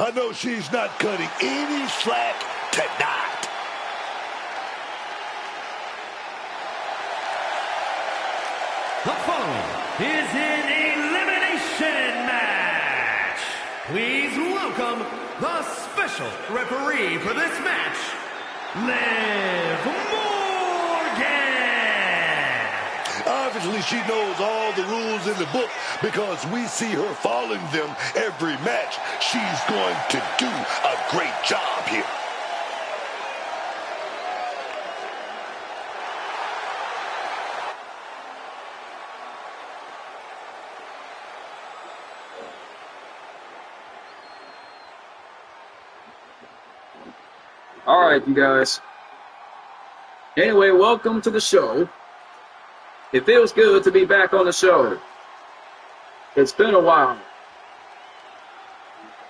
I know she's not cutting any slack tonight. The following is an elimination match. Please welcome the special referee for this match, Liv Morgan. Obviously, she knows all the rules in the book because we see her following them every match. She's going to do a great job here. All right, you guys. Anyway, welcome to the show. It feels good to be back on the show. It's been a while.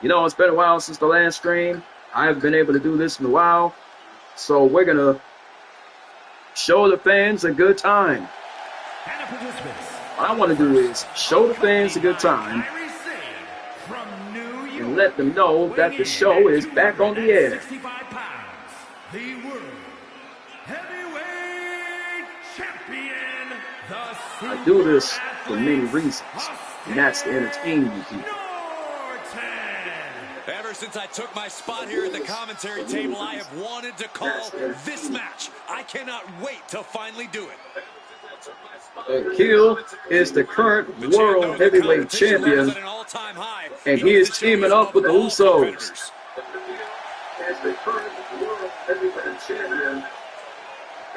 You know, it's been a while since the last stream. I haven't been able to do this in a while. So we're going to show the fans a good time. What I want to do is show the fans a good time and let them know that the show is back on the air. The World Heavyweight Champion, I do this for many reasons, and that's to entertain you people. Ever since I took my spot here at the commentary table, I have wanted to call this match. I cannot wait to finally do it. Akil is the current World Heavyweight Champion, and he is teaming up with the Usos. As the current World Heavyweight Champion,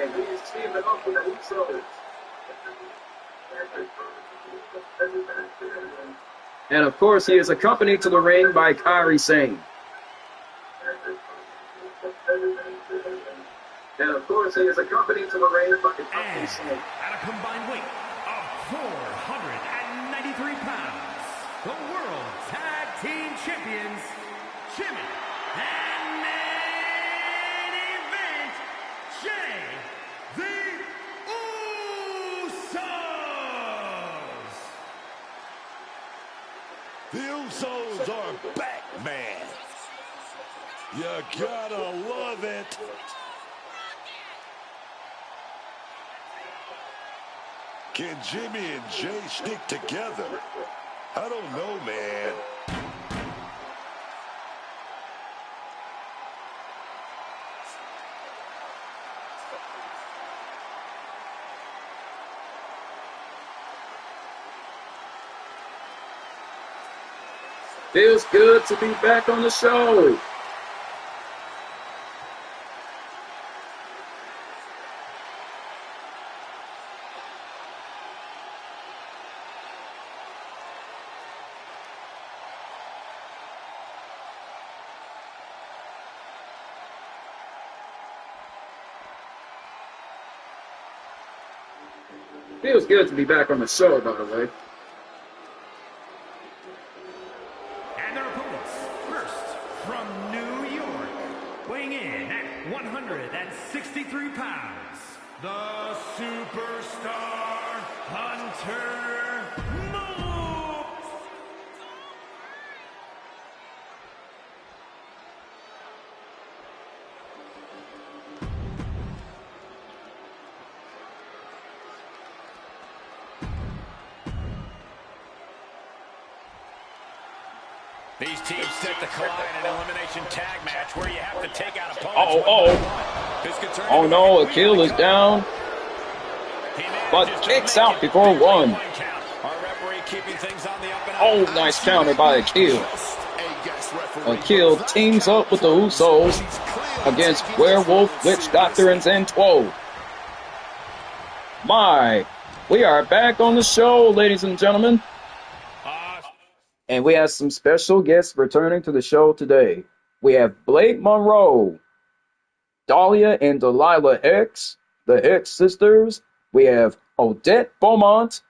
and he is teaming up with the Usos. And of course, he is accompanied to the ring by Kairi Sane. And of course, he is accompanied to the ring by Kairi Sane. At a combined weight of 493 pounds, the World Tag Team Champions, Jimmy and main event, Jay the Usos. The Usos are back, man. You gotta love it. Can Jimmy and Jay stick together? I don't know, man. Feels good to be back on the show. Feels good to be back on the show, by the way. And their opponents, first from New York, weighing in at 163 pounds, the Superstar Hunter Moves. These teams set the collide in an elimination tag match where you have to take out opponents. Oh no, Akil is down, but kicks out before one. Oh, nice counter by Akil. Akil teams up with the Usos against Werewolf, Witch Doctor, and Zen12. My, we are back on the show, ladies and gentlemen. And we have some special guests returning to the show today. We have Blake Monroe, Dahlia and Delilah X, the X sisters. We have Odette Beaumont.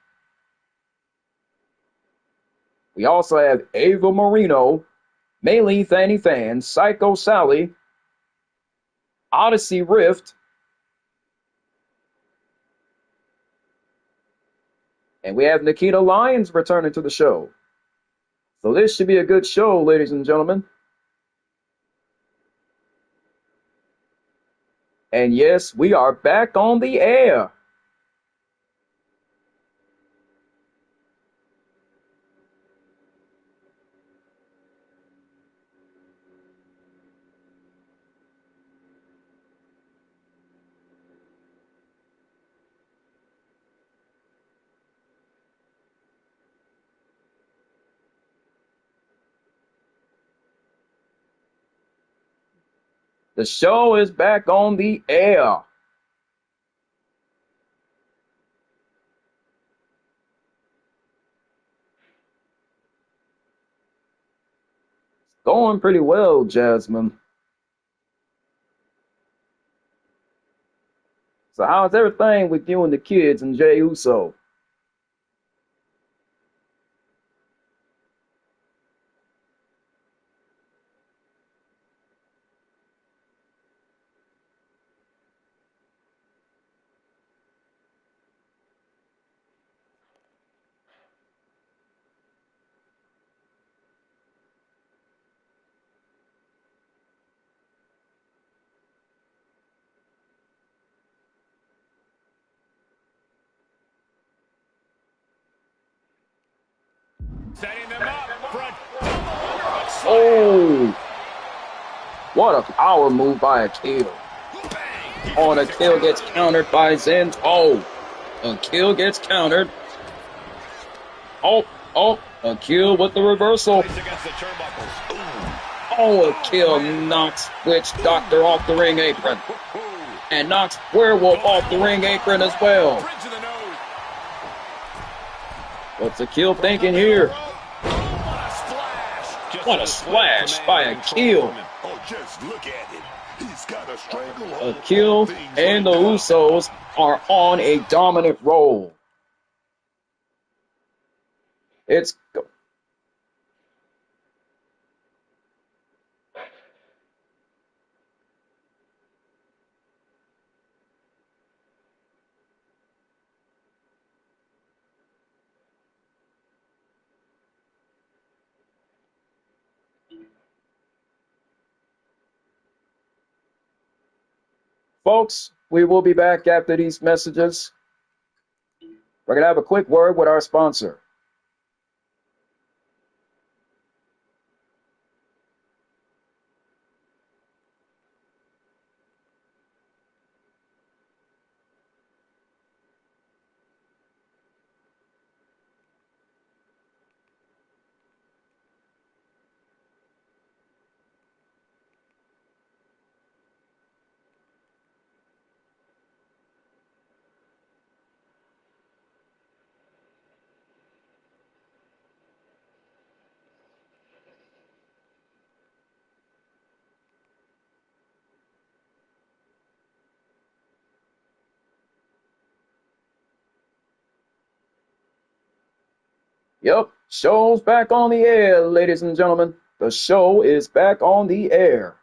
We also have Ava Marino, Maylee Fanny Fan, Psycho Sally, Odyssey Rift, and we have Nikita Lyons returning to the show. So this should be a good show, ladies and gentlemen. And yes, we are back on the air. The show is back on the air. Going pretty well, Jasmine. So how's everything with you and the kids and Jey Uso? Setting them up for a Oh! What a power move by Akil. Oh, and Akil gets countered by Zen. Oh! Akil gets countered. Oh! Akil with the reversal. Oh, Akil knocks Witch Doctor off the ring apron. And knocks Werewolf off the ring apron as well. What's Akil thinking here? What a splash by Akil. Oh, just look at it. He's got a stranglehold. Akil and the Usos are on a dominant roll. It's folks, we will be back after these messages. We're going to have a quick word with our sponsor. Yep, show's back on the air, ladies and gentlemen. The show is back on the air.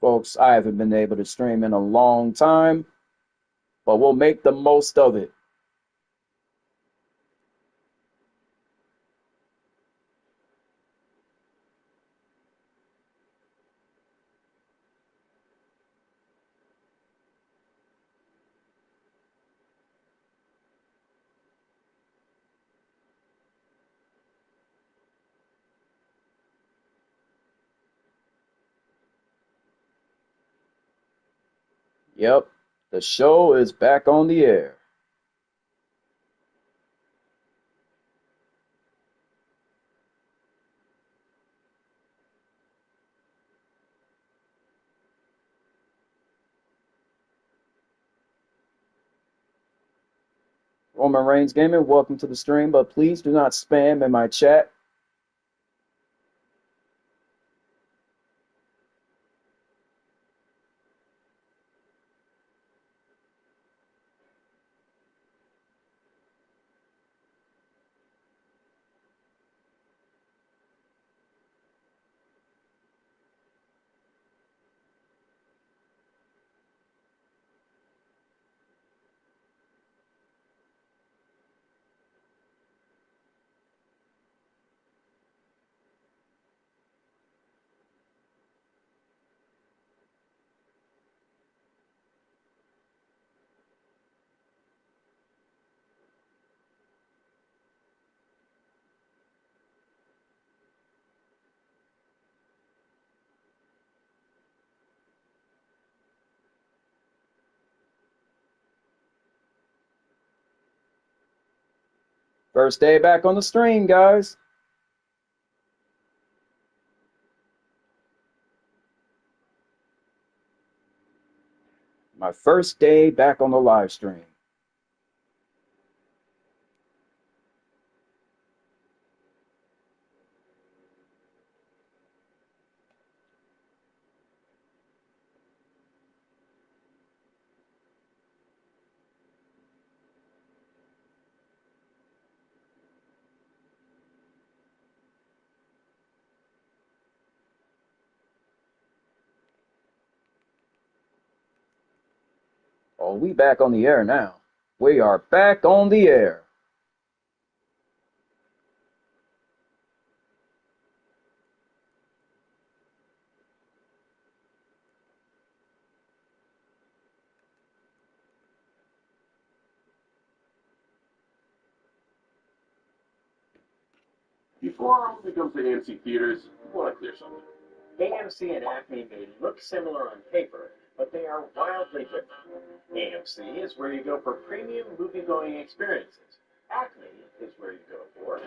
Folks, I haven't been able to stream in a long time, but we'll make the most of it. Yep, the show is back on the air. Roman Reigns Gaming, welcome to the stream, but please do not spam in my chat. First day back on the stream, guys. My first day back on the live stream. Oh, we back on the air now. We are back on the air. Before Arnold comes to AMC theaters, we want to clear something. AMC and Acme may look similar on paper, but they are wildly different. AMC is where you go for premium movie-going experiences. Acme is where you go for...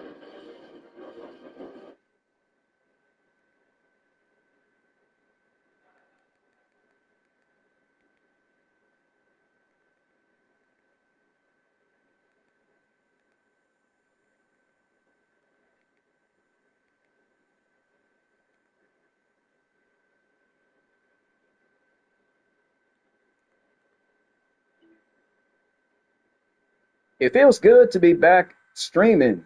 It feels good to be back streaming.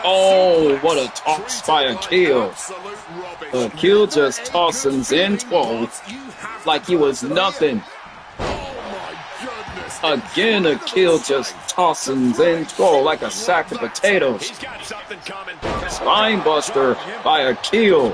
Oh, what a toss by Akil. Akil just tossing in 12 like he was nothing. Again, Akil just tossing in 12 like a sack of potatoes. Spinebuster by Akil.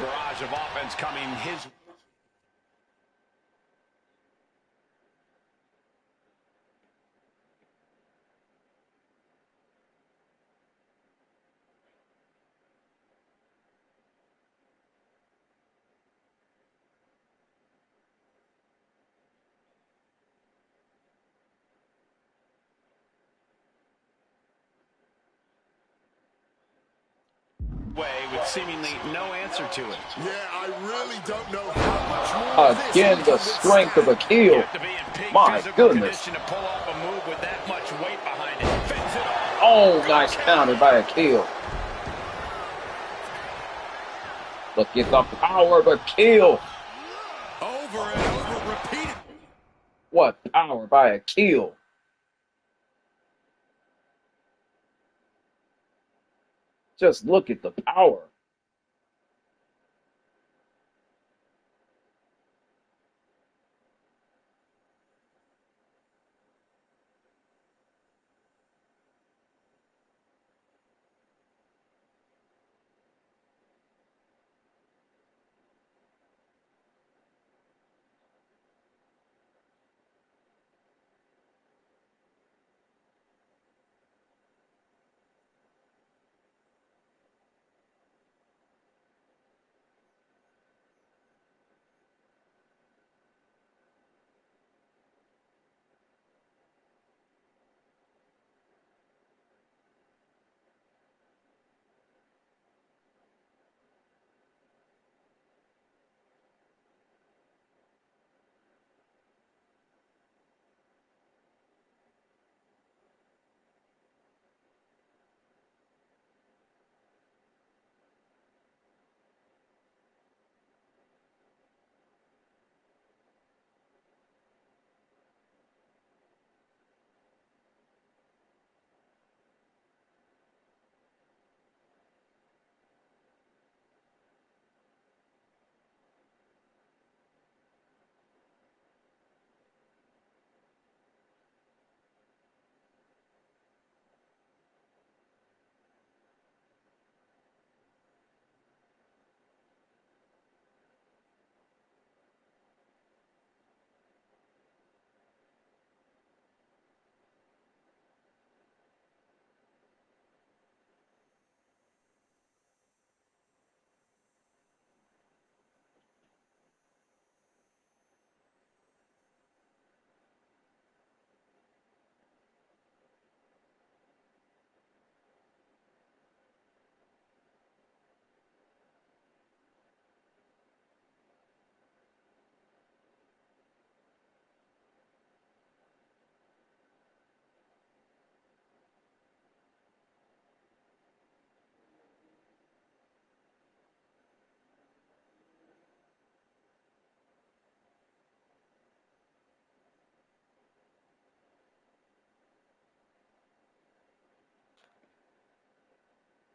With seemingly no answer to it. Yeah, I really don't know how much more. Again, the strength of Akil. My goodness. Oh, nice counter by Akil. Look at the power of Akil. Over and over, repeated. What power by Akil. Just look at the power.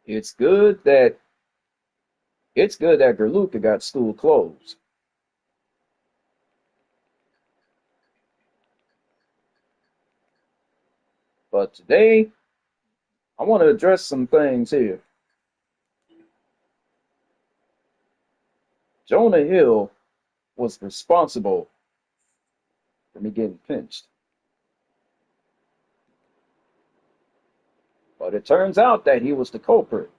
It's good that Gerluka got school closed. But today, I want to address some things here. Jonah Hill was responsible for me getting pinched. But it turns out that he was the culprit.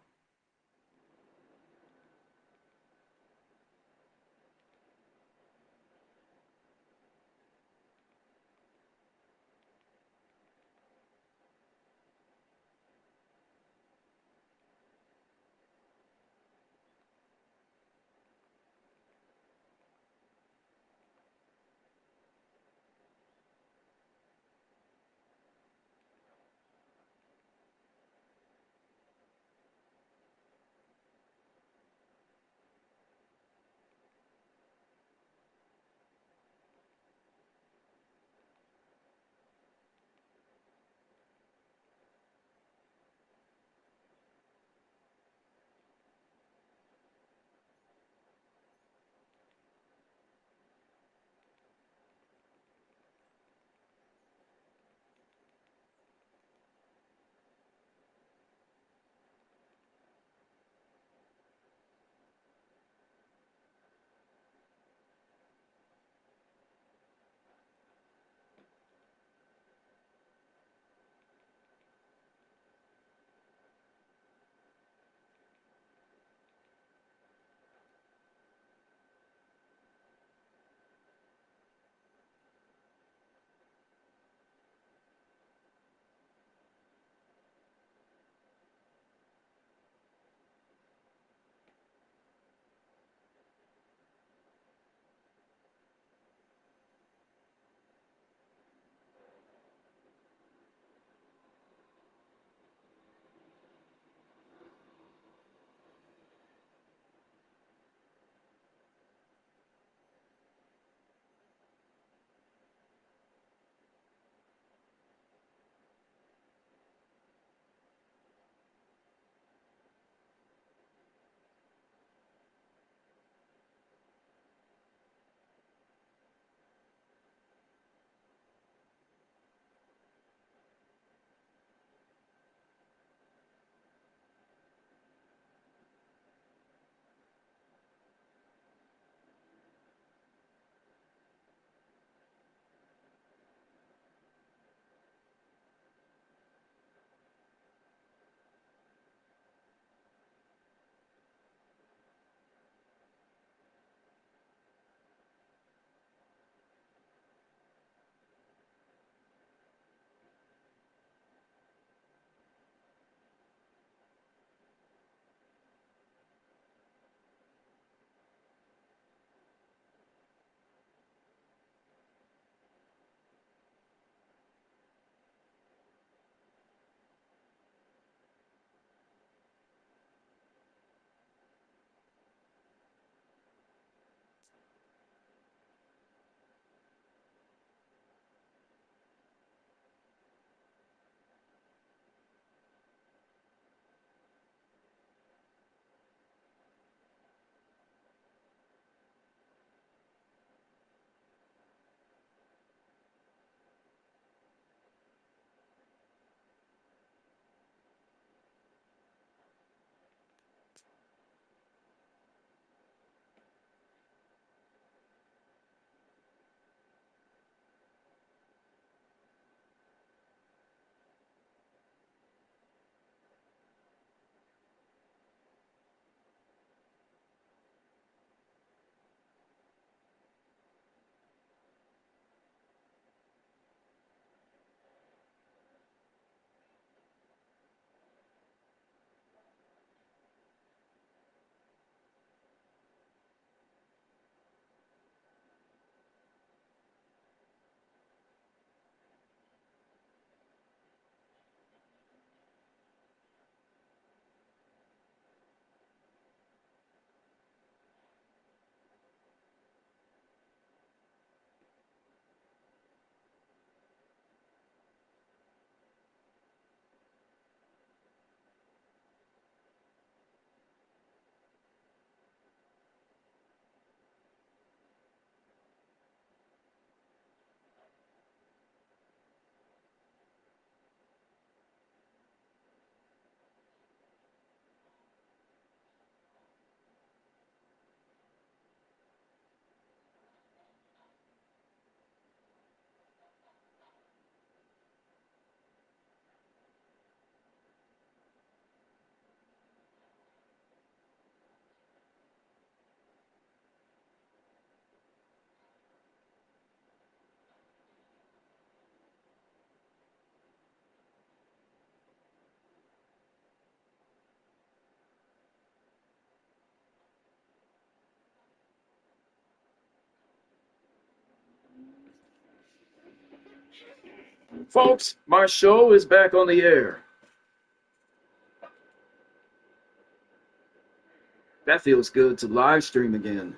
Folks, my show is back on the air. That feels good to live stream again.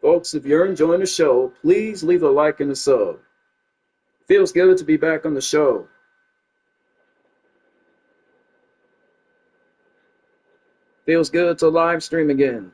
Folks, if you're enjoying the show, please leave a like and a sub. Feels good to be back on the show. Feels good to live stream again.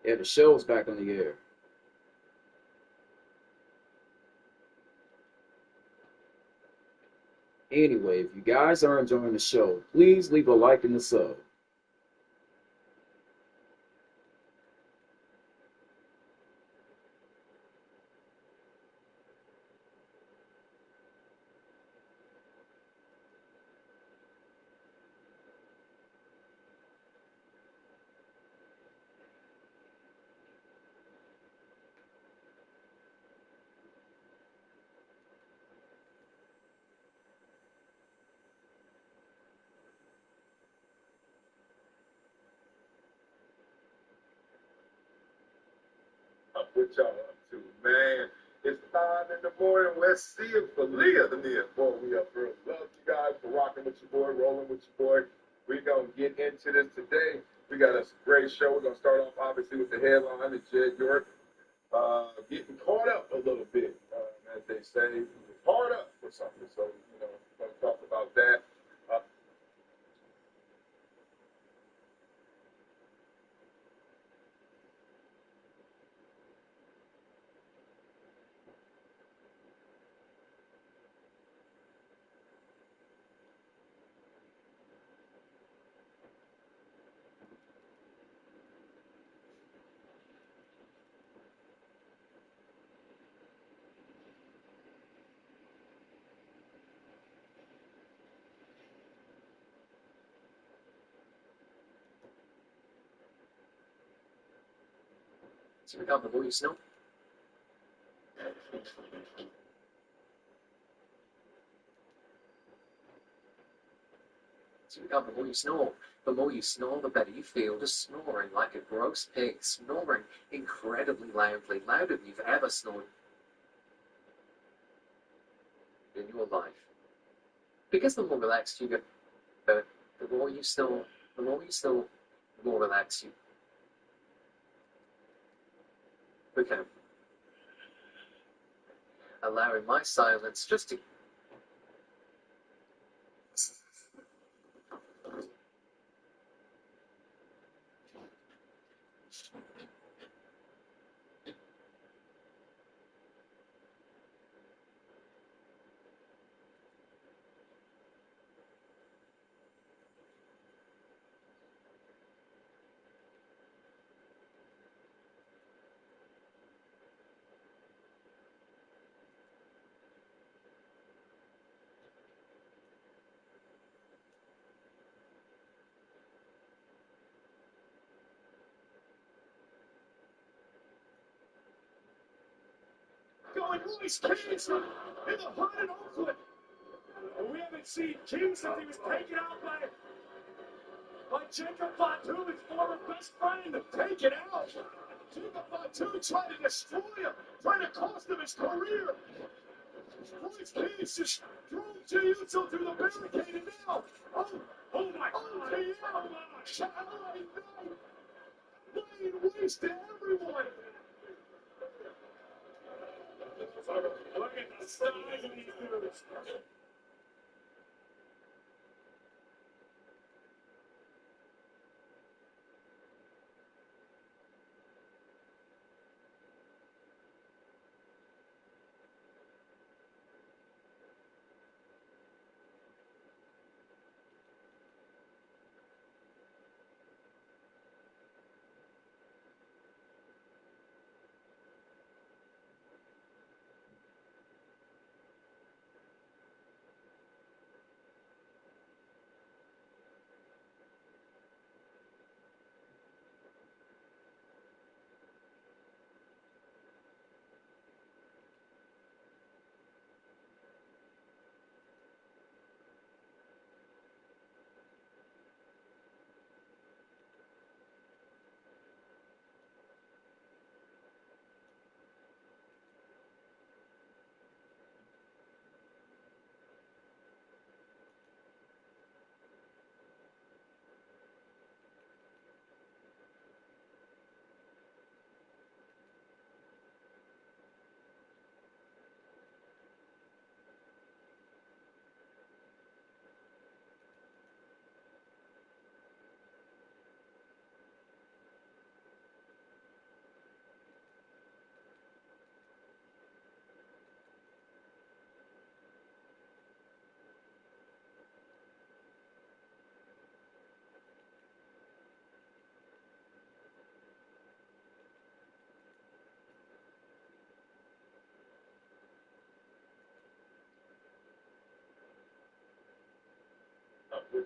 Yeah, the show's back on the air. Anyway, if you guys are enjoying the show, please leave a like and a sub. What y'all up to, man? It's 5 in the morning. Let's see if Leah the Nia. Boy, we up early. Love you guys for rocking with your boy, rolling with your boy. We're going to get into this today. We got a great show. We're going to start off, obviously, with the headline of Jed York getting caught up a little bit, as they say. Hard up for something. So, we're going to talk about that. So we got the voice now. So we got the more you snore. The more you snore, the better you feel. Just snoring like a gross pig, snoring incredibly loudly, louder than you've ever snored in your life. Because the more relaxed you get, the more you snore, the more relaxed you become. Allowing my silence just to Going Royce Keys in the hood in Oakland. And we haven't seen King since he was taken out by Jacob Fatu, his former best friend. Taken out. Jacob Fatu tried to destroy him, trying to cost him his career. Royce Keys just drove Jiu-Jitsu through the barricade and now. Oh my God. Laying waste to everyone. Look at the size of these dudes.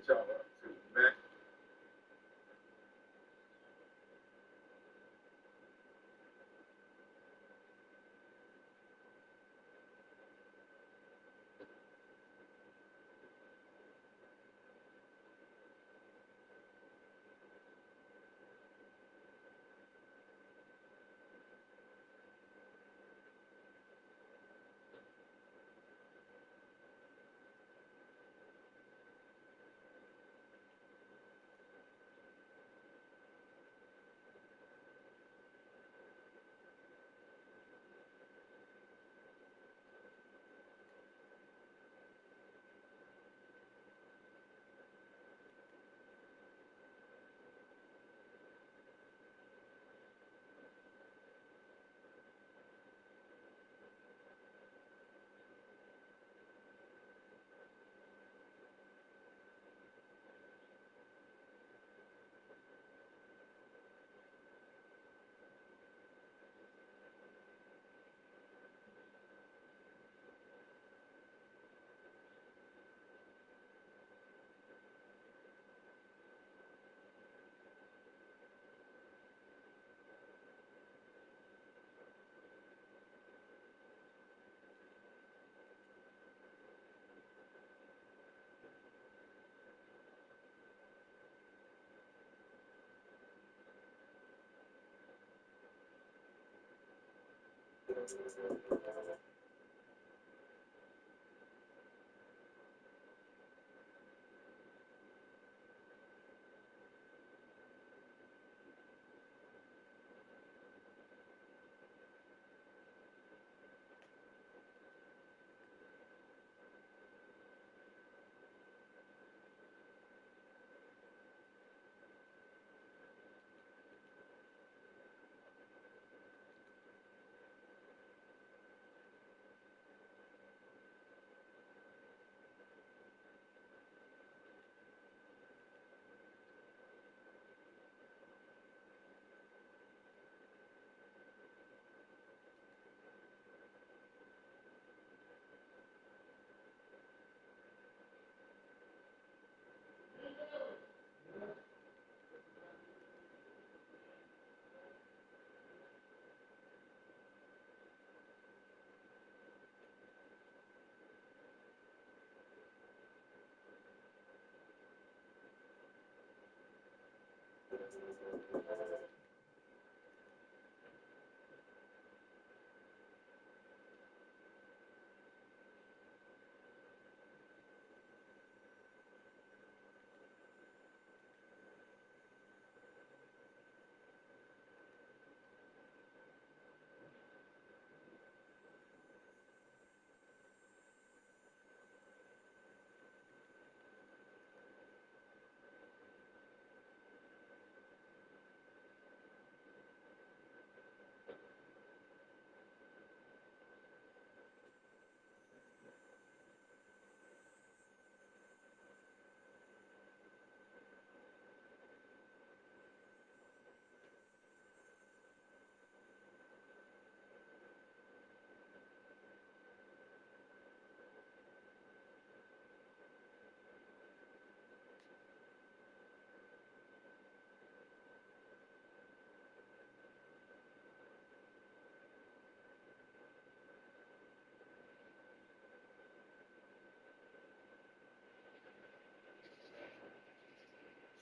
y'all up to, man?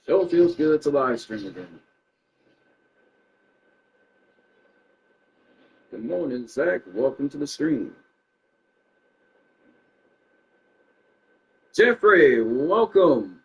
Sure feels good to live stream again. Good morning, Zach. Welcome to the stream. Jeffrey, welcome.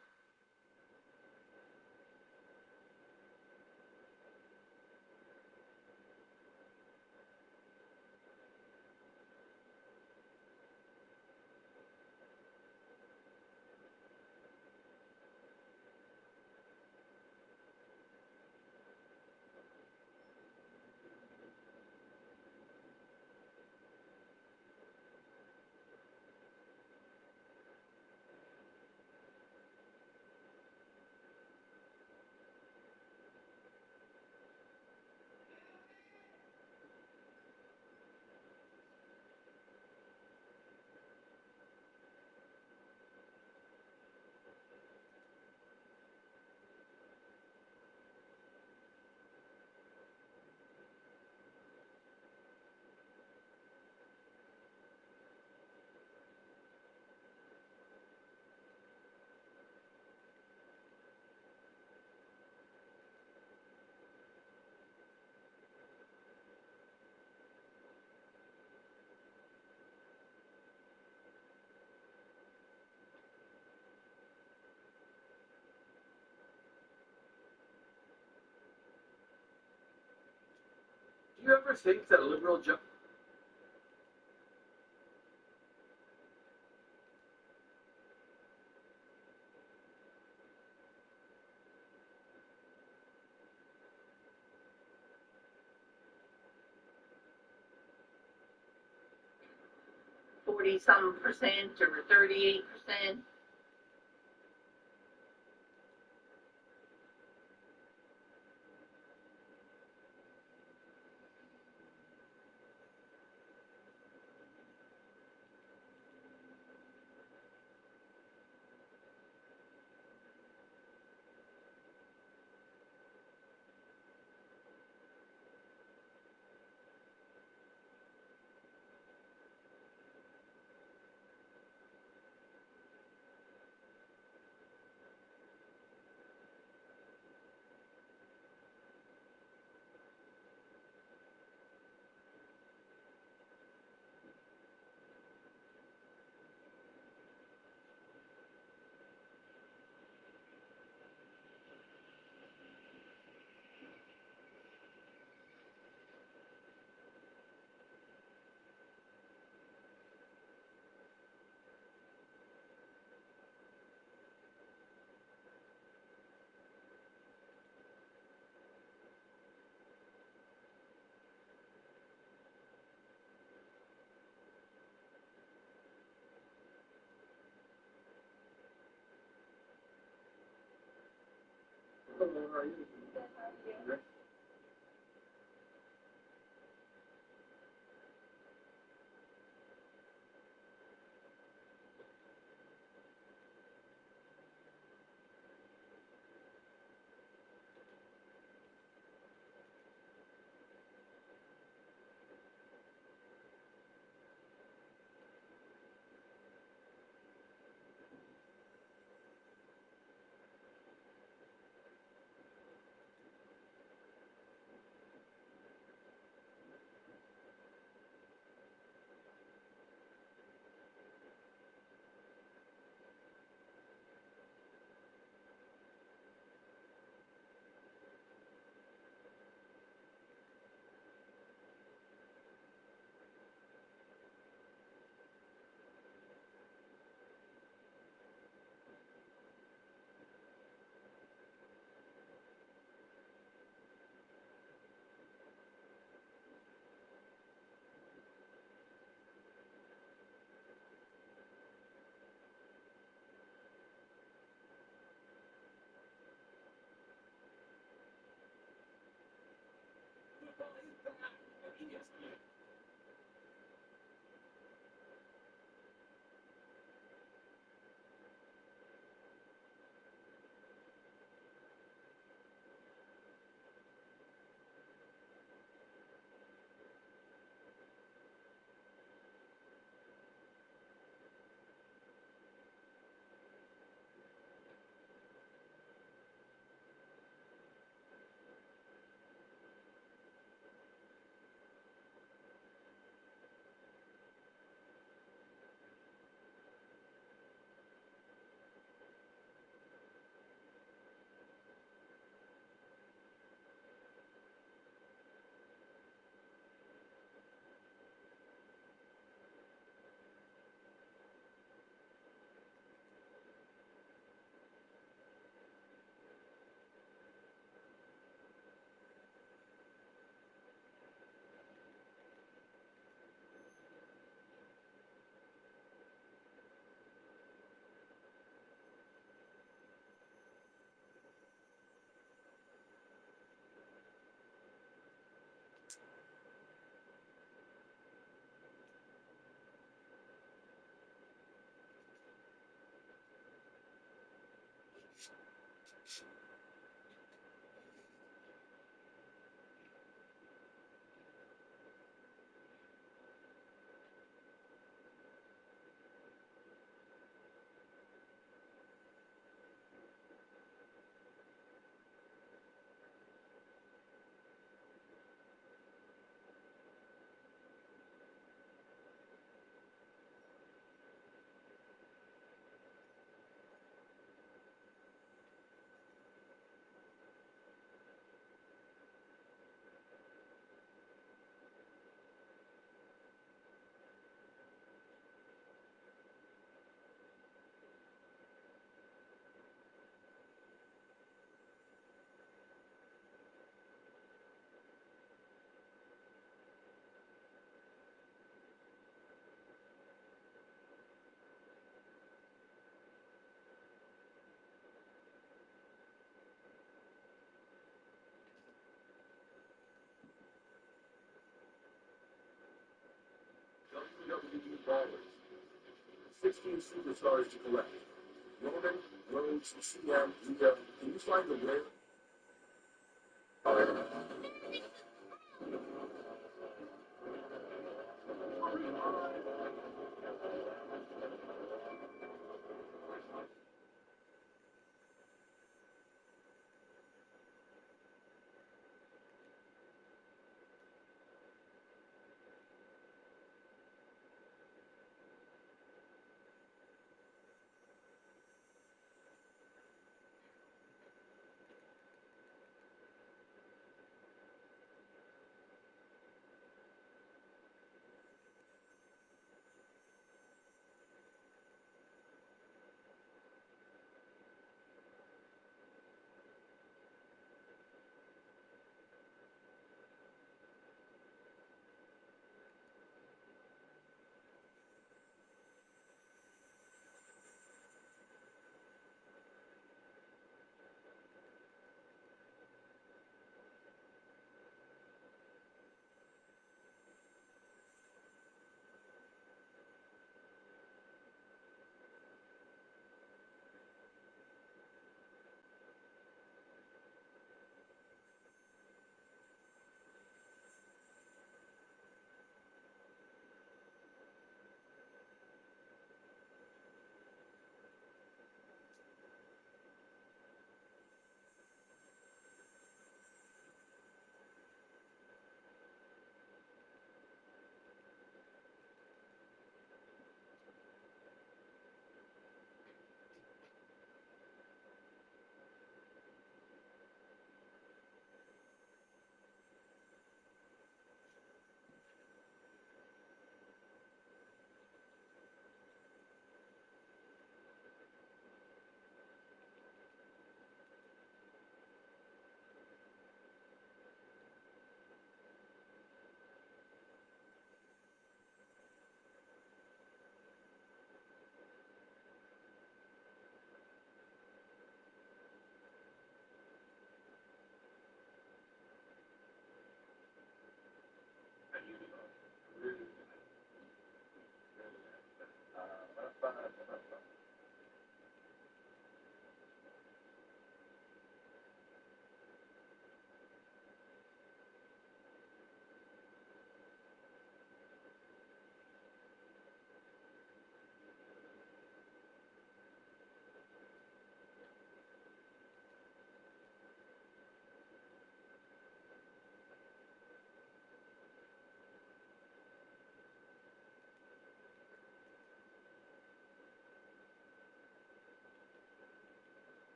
ever think that a liberal judge... Some percent or 38%. 16 superstars to collect. Roman, Rhodes, CM, Rhea. Can you find the way?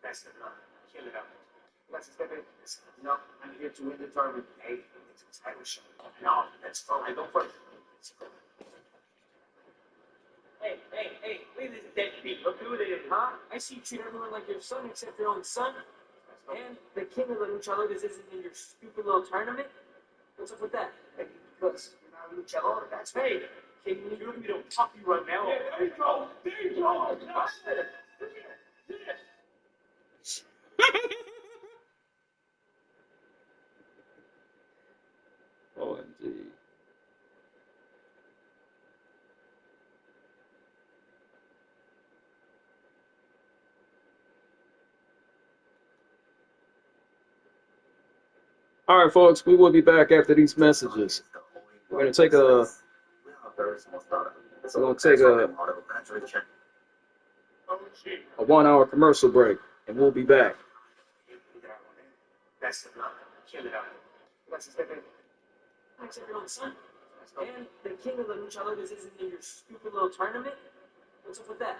That's enough. Kill it up. Let's get it. No, I'm here to win the tournament. Hey, it's a title shot. No, that's fine. I go first. Hey, leave this deadbeat. Look who it is, huh? I see you treat everyone like your son except your own son. And the king of the luchadores isn't in your stupid little tournament? What's up with that? Because you're not a luchador. That's right. King, you look at me to pop you right now. Yeah, there you go. There you go. OMG. All right, folks, we will be back after these messages. We're gonna take a 1 hour commercial break, and we'll be back. That's enough. Kill it up. Let's get it. Thanks, everyone, son. And the king of the luchadores isn't in your stupid little tournament? What's up with that?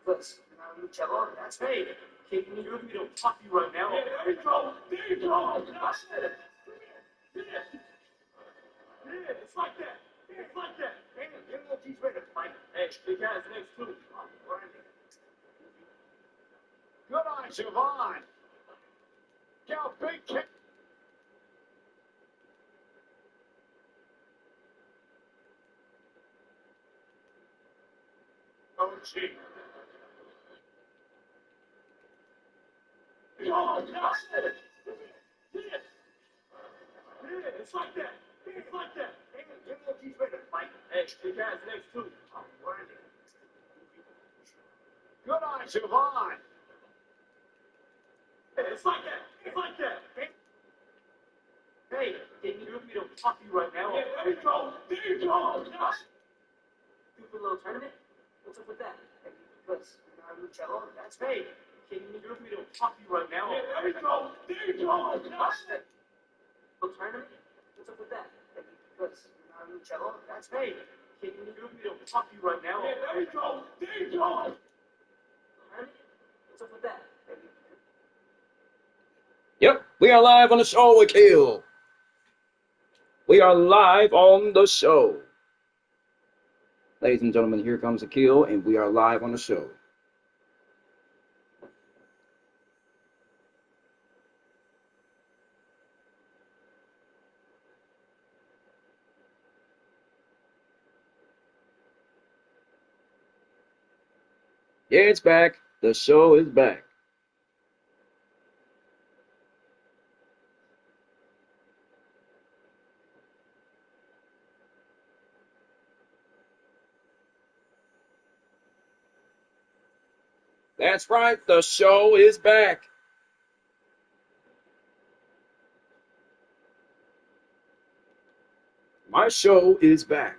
Because you're not a luchador. That's right. King, you look at me to pop you right now. Yeah, there you go. There you go. Yeah, it's like that. It's like that. You know he's ready to fight. Hey, the guy's next to him. Good on Siobhan. Gal, big kick. Oh, gee. Oh, no. It's like that. It's like that. You know he's ready to fight. Hey, the guy's next to him. Good on Siobhan. It's like that. It's like that. Hey, can you do me to pop you right now? There you go. There you go. Do for a little tournament? What's up with that? Because Cello, that's hey. Can you do me to pop you right now? There you go. There you go. Little tournament? What's up with that? Because Cello, that's hey. Can you do me to pop you right now? There you go. There you go. Tournament? What's up with that? Yep, we are live on the show with Kill. We are live on the show. Ladies and gentlemen, here comes Akil, and we are live on the show. Yeah, it's back. The show is back. That's right, the show is back. My show is back.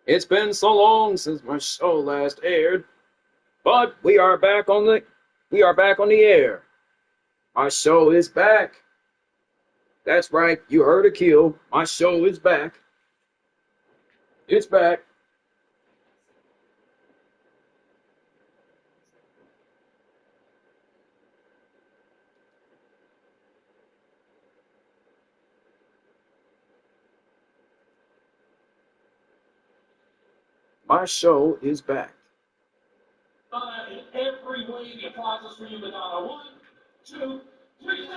It's been so long since my show last aired, but we are back on the air. My show is back. That's right, you heard Akil. My show is back. It's back. My show is back. In every way, the applause is for you, Madonna. 1, 2, 3.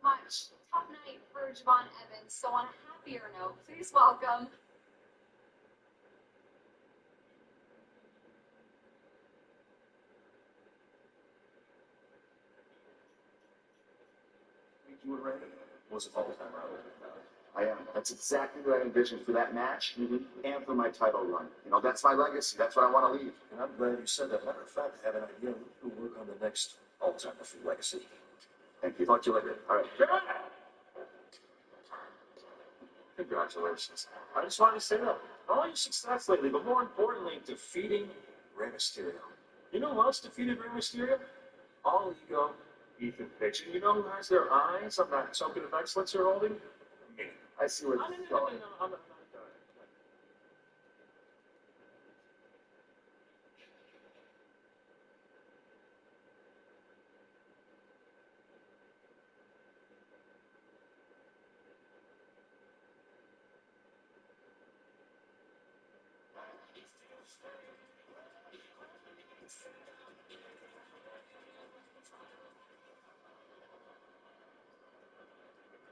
Much. Top night for Javon Evans. So on a happier note, please welcome. You were ready. Was it all the time I was I am. That's exactly what I envisioned for that match and for my title run. You know, that's my legacy. That's what I want to leave. And I'm glad you said that. Matter of fact, I have an idea. We'll work on the next Alzheimer free legacy. Thank you. Talk to you later. All right. Congratulations. I just wanted to say that. All your success lately, but more importantly, defeating Rey Mysterio. You know who else defeated Rey Mysterio? All ego, Ethan Page. And you know who has their eyes on that token of excellence you're holding? Me. I see where this is going. I'm not done.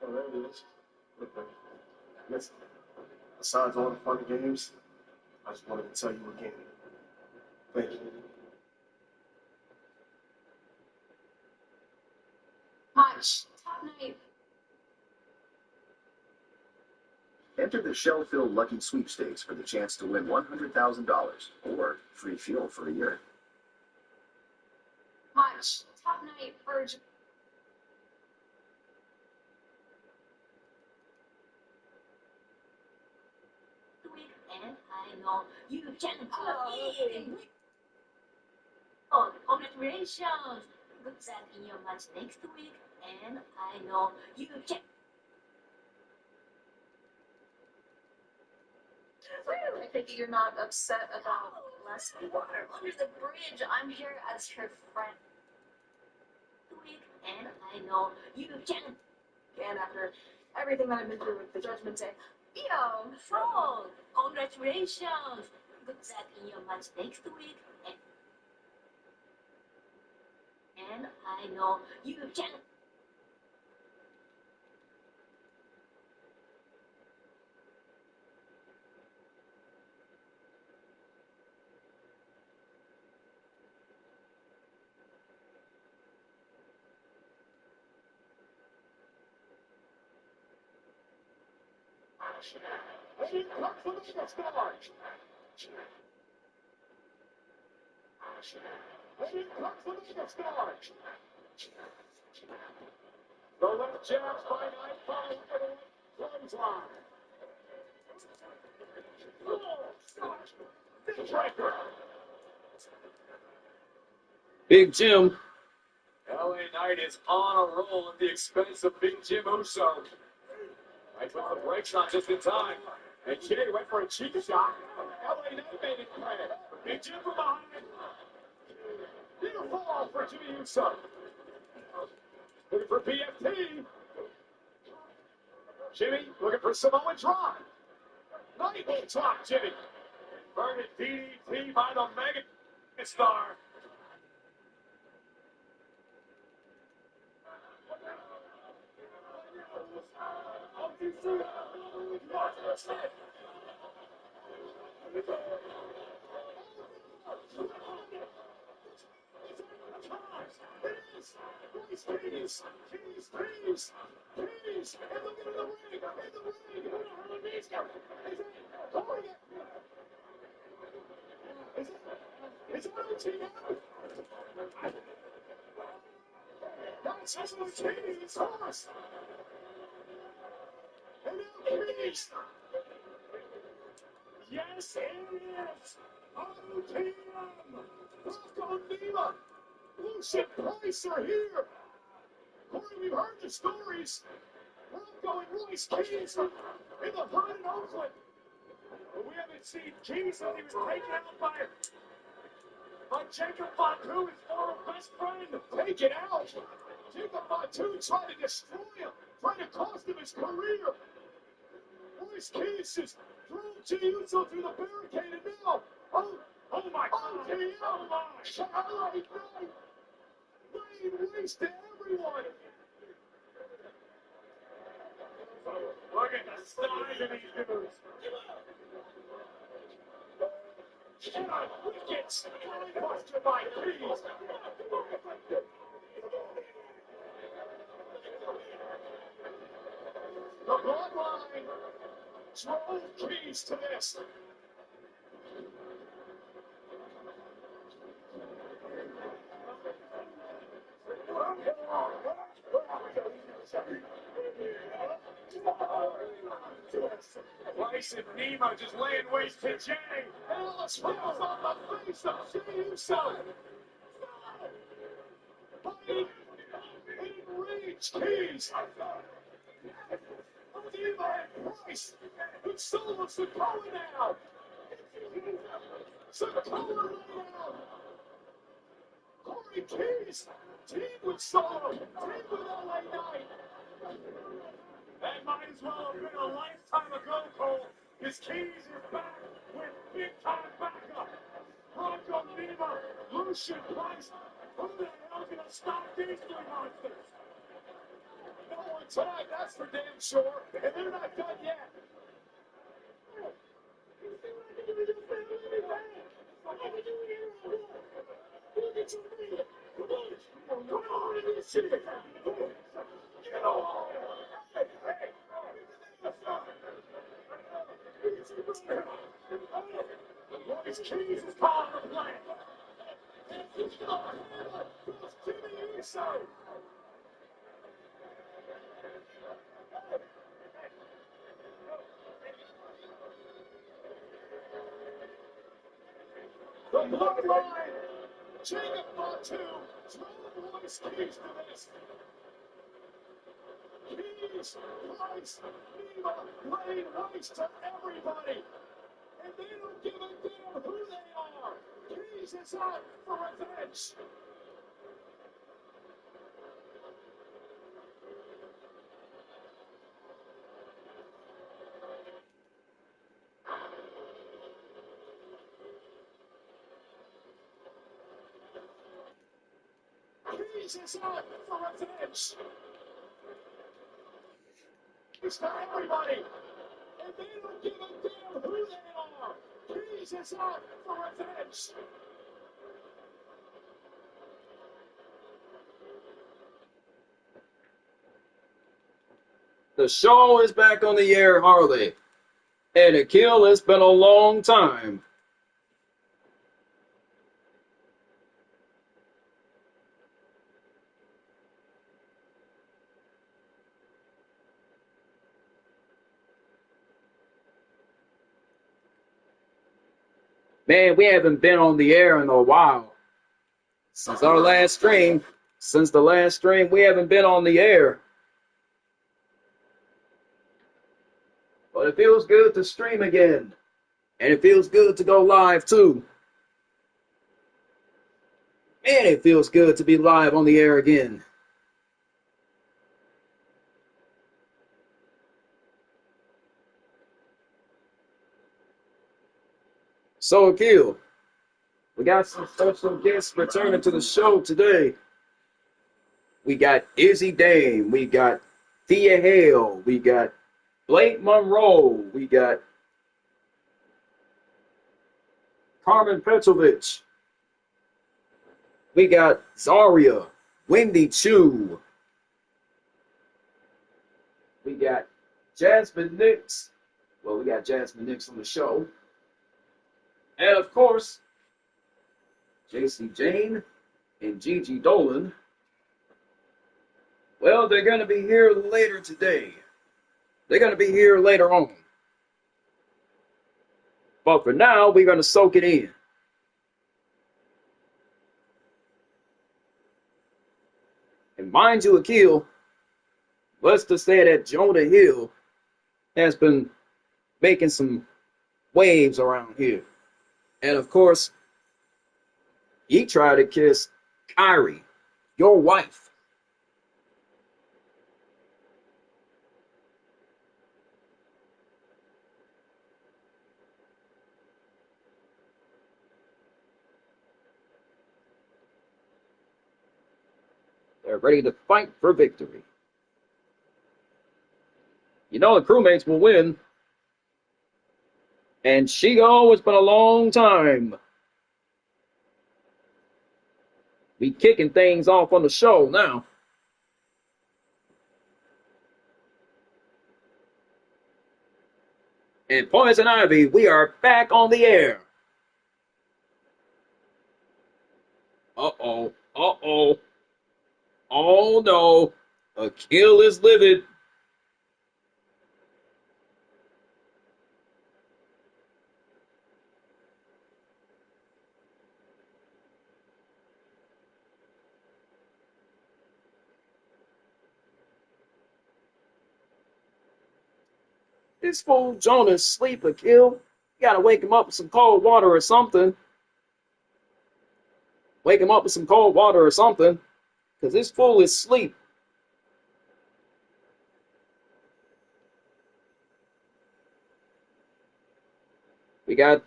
Oh, there it is. Listen, besides all the fun games, I just wanted to tell you again. Thank you. Match. Top night. Enter the Shell-Filled Lucky Sweepstakes for the chance to win $100,000 or free fuel for a year. Match. Top night. Virgin. And I know you can win. Oh, congratulations! Good luck in your match next week, and I know you can. I think you're not upset about less water under the bridge. I'm here as her friend. And I know you can. And after everything that I've been through with the Judgment Day, So, congratulations! Good luck in your match next week, and I know you can. Here comes the megastar. Here comes the megastar. The left jabs by Knight, followed by the right clothesline. Big breaker. Big Jim. LA Knight is on a roll at the expense of Big Jim Uso. I put the brakes on just in time. And Jay went for a cheap shot. LA Knight made it credit. Big Jim from behind. Near fall for Jimmy Uso. Looking for PFT. Jimmy looking for Samoan drop. Knight will top Jimmy. Burning DDT by the Mega Star. Keys! And look at the ring! Is it OT now? That's his Martini's horse! And now Keys! Yes, it is! OTM! Bronco Nima! Lucian Price are here! Corey, we've heard the stories. Bronco and Royce Keys in the hood in Oakland. But we haven't seen Keys since he was taken out by Jacob Fatu, his former best friend. Taken out? Jacob Fatu tried to destroy him, trying to cost him his career. Royce Keys is thrown Jey Uso through the barricade, and now, oh my God, oh my, LA Knight, laying waste to everyone. Look at the size of these dudes. And a wicked spinebuster by Keys. The bloodline drove keys to this. Rice and Nemo just laying waste to Jay. Ellis falls on the face of Jey Uso. He didn't reach keys. Nemo and Price. It's Solo Sikoa now. Sikoa laid out. Corey Keys. Team with Solo. Team with LA Knight. That might as well have been a lifetime ago, Cole. His Keys is back with big-time backup. Bronco Nemo, Lucian Price. Who the hell's going to stop these three monsters? No more time, that's for damn sure. And they're not done yet. Come on, this shit. Get on. Royce Keys is calling the play. Jimmy Uso. The bloodline, Jacob Fatu, drove Royce Keys to this. Keys, Price, Nemo, laying waste to everybody. And they don't give a damn who they are. Keys is out for revenge. Keys is out for revenge. It's for everybody. And they don't give a damn who they are. Keys is out for revenge. The show is back on the air, Harley. And Akil, it's been a long time. Man, we haven't been on the air in a while. Since our last stream, we haven't been on the air. But it feels good to stream again. And it feels good to go live too. And it feels good to be live on the air again. So, Akil, we got some special guests returning to the show today. We got Izzy Dame, we got Thea Hale, we got Blake Monroe, we got Carmen Petrovich, we got Zaria, Wendy Chu, we got Jasmine Nix. Well, we got Jasmine Nix on the show. And of course, JC Jane and Gigi Dolan. Well, they're going to be here later today. They're going to be here later on. But for now, we're going to soak it in. And mind you, Akil, let's just say that Jonah Hill has been making some waves around here. And of course, he tried to kiss Kyrie, your wife. They're ready to fight for victory. You know the crewmates will win. And Shigo, it's been a long time. We kicking things off on the show now. And Poison Ivy, we are back on the air. Uh-oh. Uh-oh. Oh, no. Akil is livid. This fool Jonah's asleep, Akil. You gotta wake him up with some cold water or something. Wake him up with some cold water or something. Because this fool is asleep. We got...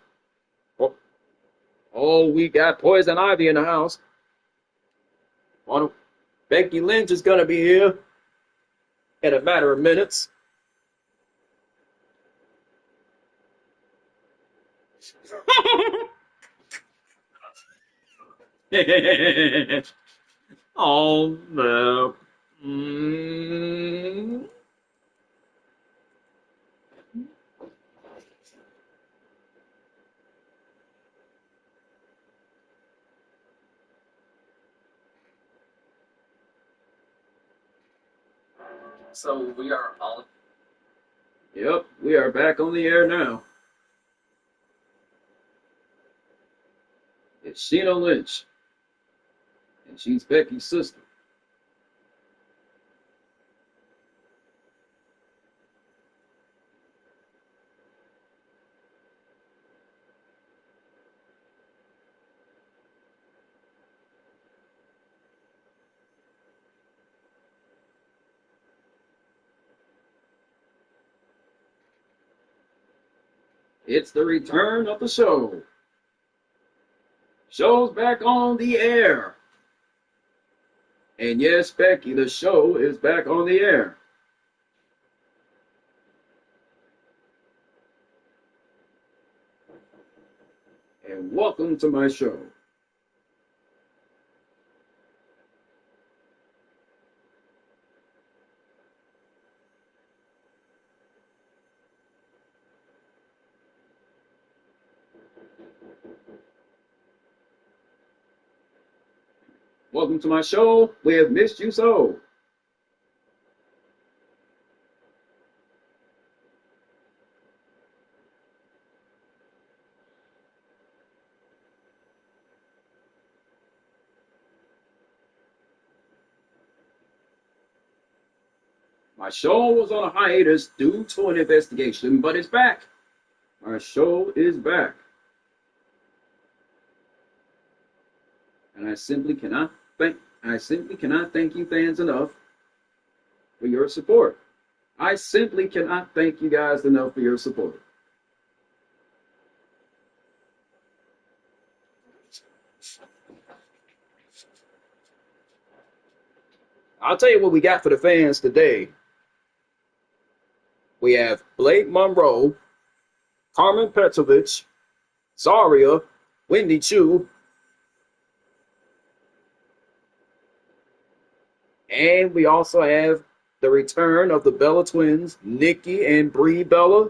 Oh, we got Poison Ivy in the house. Becky Lynch is gonna be here in a matter of minutes. Oh, no. So we are all. Yep, we are back on the air now. It's Sheena Lynch. And she's Becky's sister. It's the return of the show. Show's back on the air. And yes, Becky, the show is back on the air. And welcome to my show. Welcome to my show. We have missed you so. My show was on a hiatus due to an investigation, but it's back. My show is back. And I simply cannot thank you fans enough for your support. I simply cannot thank you guys enough for your support. I'll tell you what we got for the fans today. We have Blake Monroe, Carmen Petrovich, Zaria, Wendy Chu, and we also have the return of the Bella twins, Nikki and Brie Bella.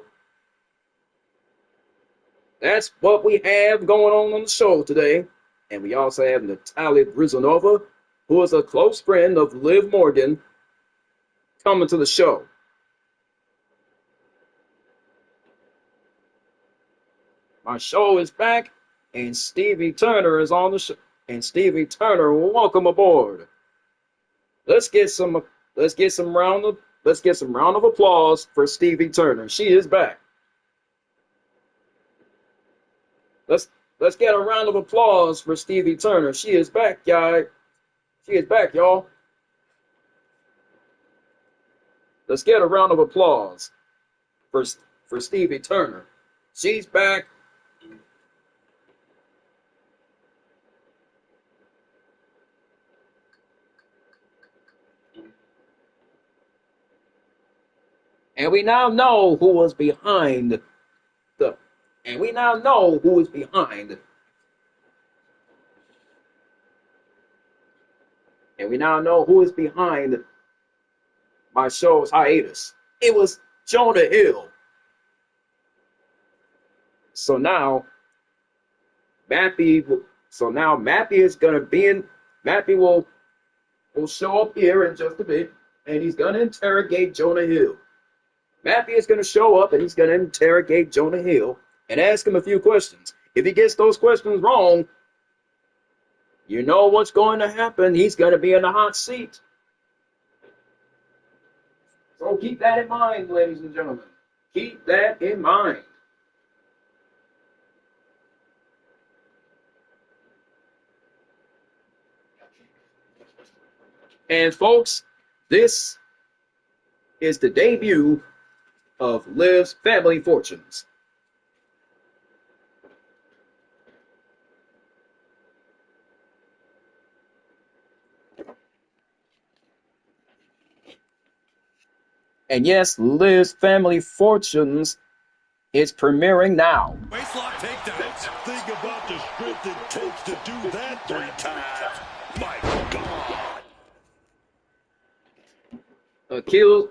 That's what we have going on the show today. And we also have Natalia Grizanova, who is a close friend of Liv Morgan, coming to the show. My show is back, and Stevie Turner is on the show. And Stevie Turner, welcome aboard. Let's get some round of applause for Stevie Turner. She is back. Let's get a round of applause for Stevie Turner. She is back, guys. She is back, y'all. Let's get a round of applause for Stevie Turner. She's back. And we now know who was behind the. And we now know who is behind. And we now know who is behind my show's hiatus. It was Jonah Hill. So now Mappy, is gonna be in. Mappy will show up here in just a bit, and he's gonna interrogate Jonah Hill. Mappy is gonna show up, and he's gonna interrogate Jonah Hill and ask him a few questions. If he gets those questions wrong, you know what's going to happen. He's gonna be in the hot seat. So keep that in mind, ladies and gentlemen. Keep that in mind. And folks, this is the debut of Liv's Family Fortunes. And yes, Liv's Family Fortunes is premiering now. Waistlock takedowns. Think about the strength it takes to do that 3 times. My God. Akil,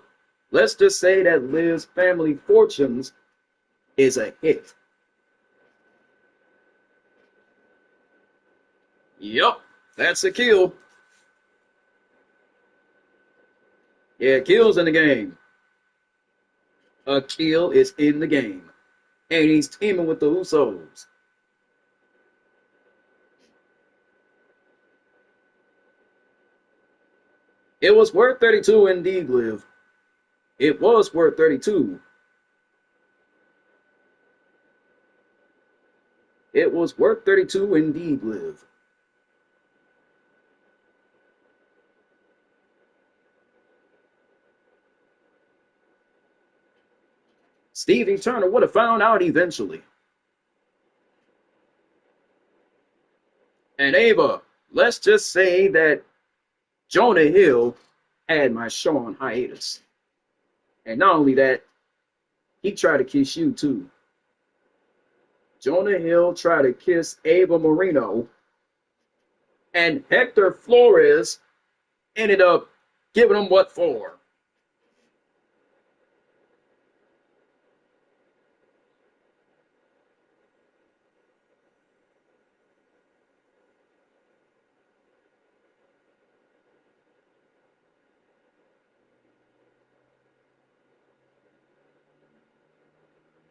let's just say that Liv's Family Fortunes is a hit. Yup, that's Akil. Yeah, Akil's in the game. Akil is in the game. And he's teaming with the Usos. It was worth 32 indeed, Liv. It was worth 32. It was worth 32 indeed, Liv. Stevie Turner would have found out eventually. And Ava, let's just say that Jonah Hill had my show on hiatus. And not only that, he tried to kiss you too. Jonah Hill tried to kiss Ava Marino, and Hector Flores ended up giving him what for.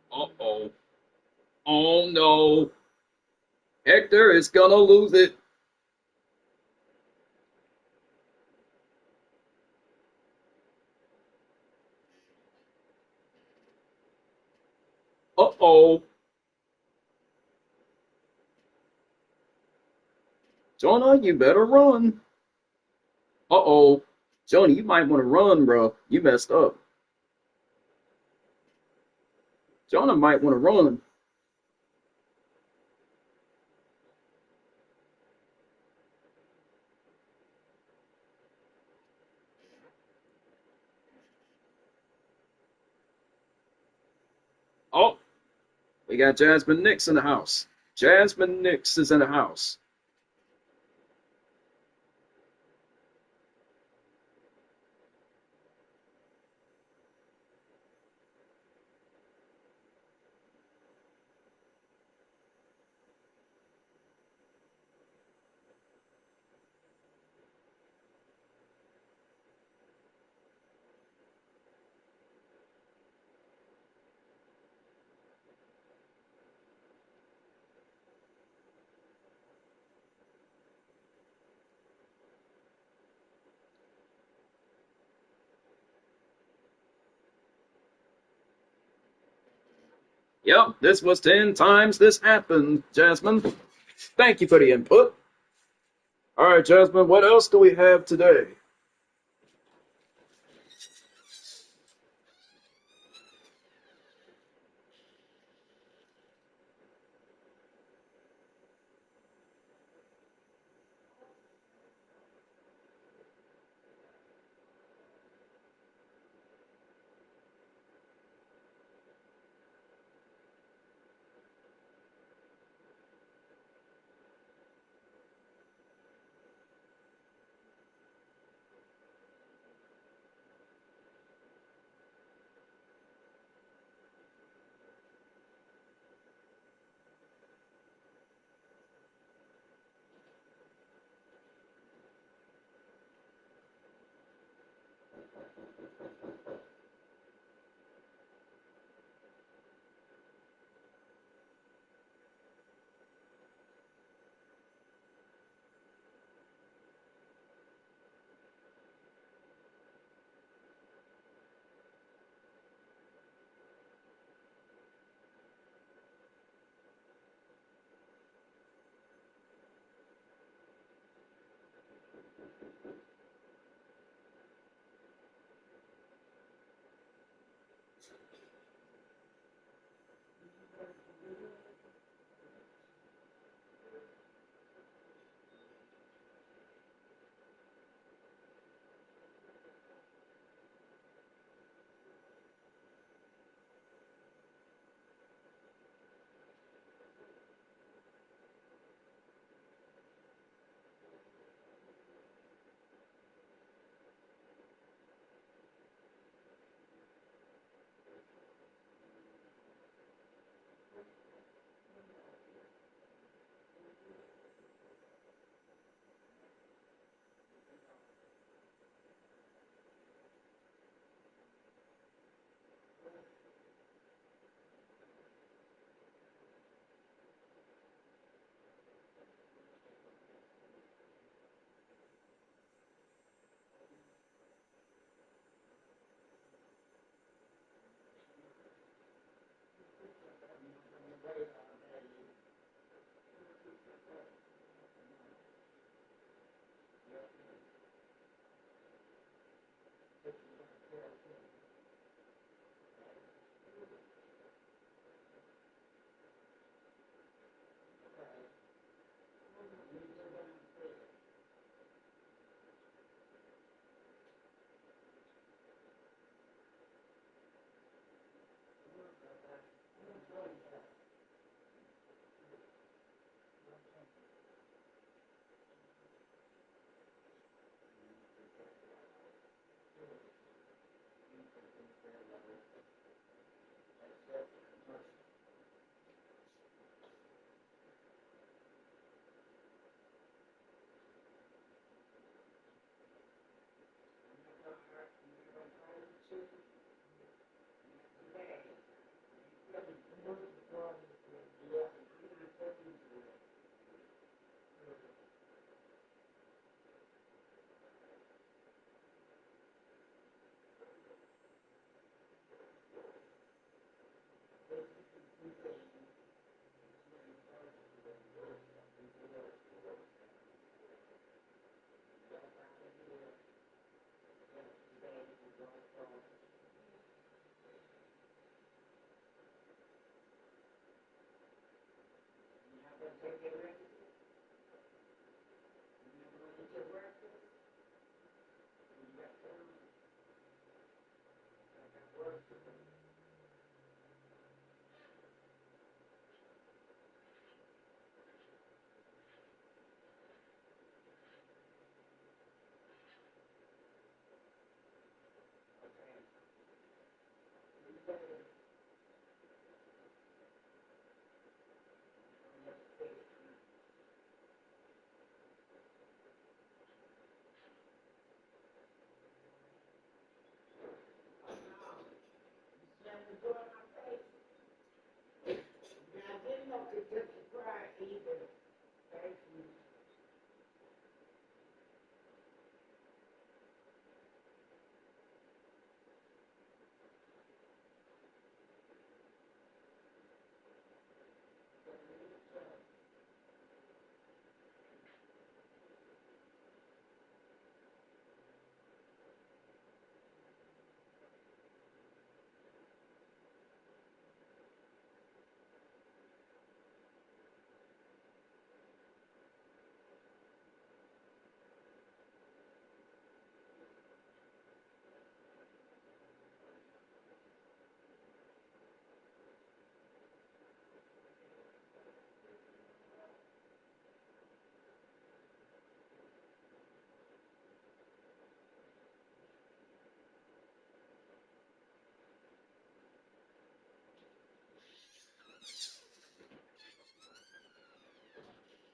Uh-oh. Oh no. Hector is gonna lose it. Uh-oh. Jonah, you better run. Uh-oh. Jonah, you might want to run, bro. You messed up. Jonah might want to run. Oh, we got Jasmine Nix in the house. Jasmine Nix is in the house. Yep, this was 10 times this happened, Jasmine. Thank you for the input. All right, Jasmine, what else do we have today?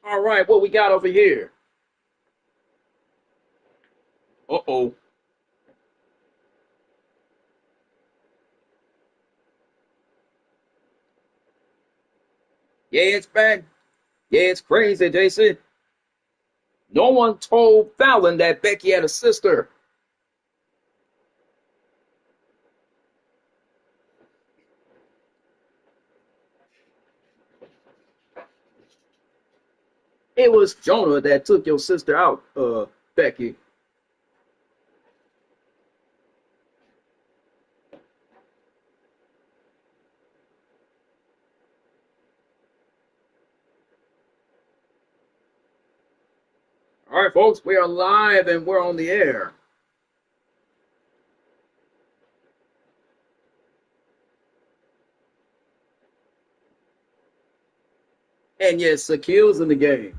All right, what we got over here? Uh-oh. Yeah, it's bad. Yeah, it's crazy, Jason. No one told Fallon that Becky had a sister. It was Jonah that took your sister out, Becky. All right, folks, we are live and we're on the air. And yes, Shaquille's in the game.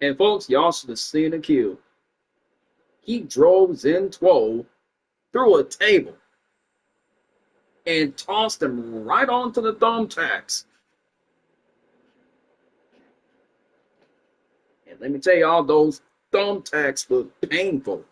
And folks, y'all should have seen Shaquille. He drove in 12 through a table and tossed him right onto the thumbtacks. And let me tell you, all those thumbtacks were painful.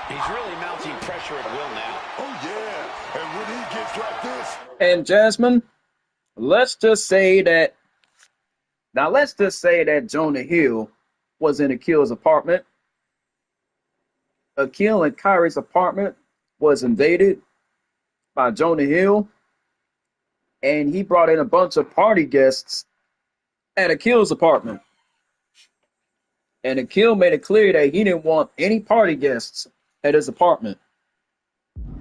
He's really mounting pressure at will now. Oh, yeah. And when he gets like this. And Jasmine, let's just say that Jonah Hill was in Akil's apartment. Akil and Kyrie's apartment was invaded by Jonah Hill, and he brought in a bunch of party guests at Akil's apartment. And Akil made it clear that he didn't want any party guests at his apartment. An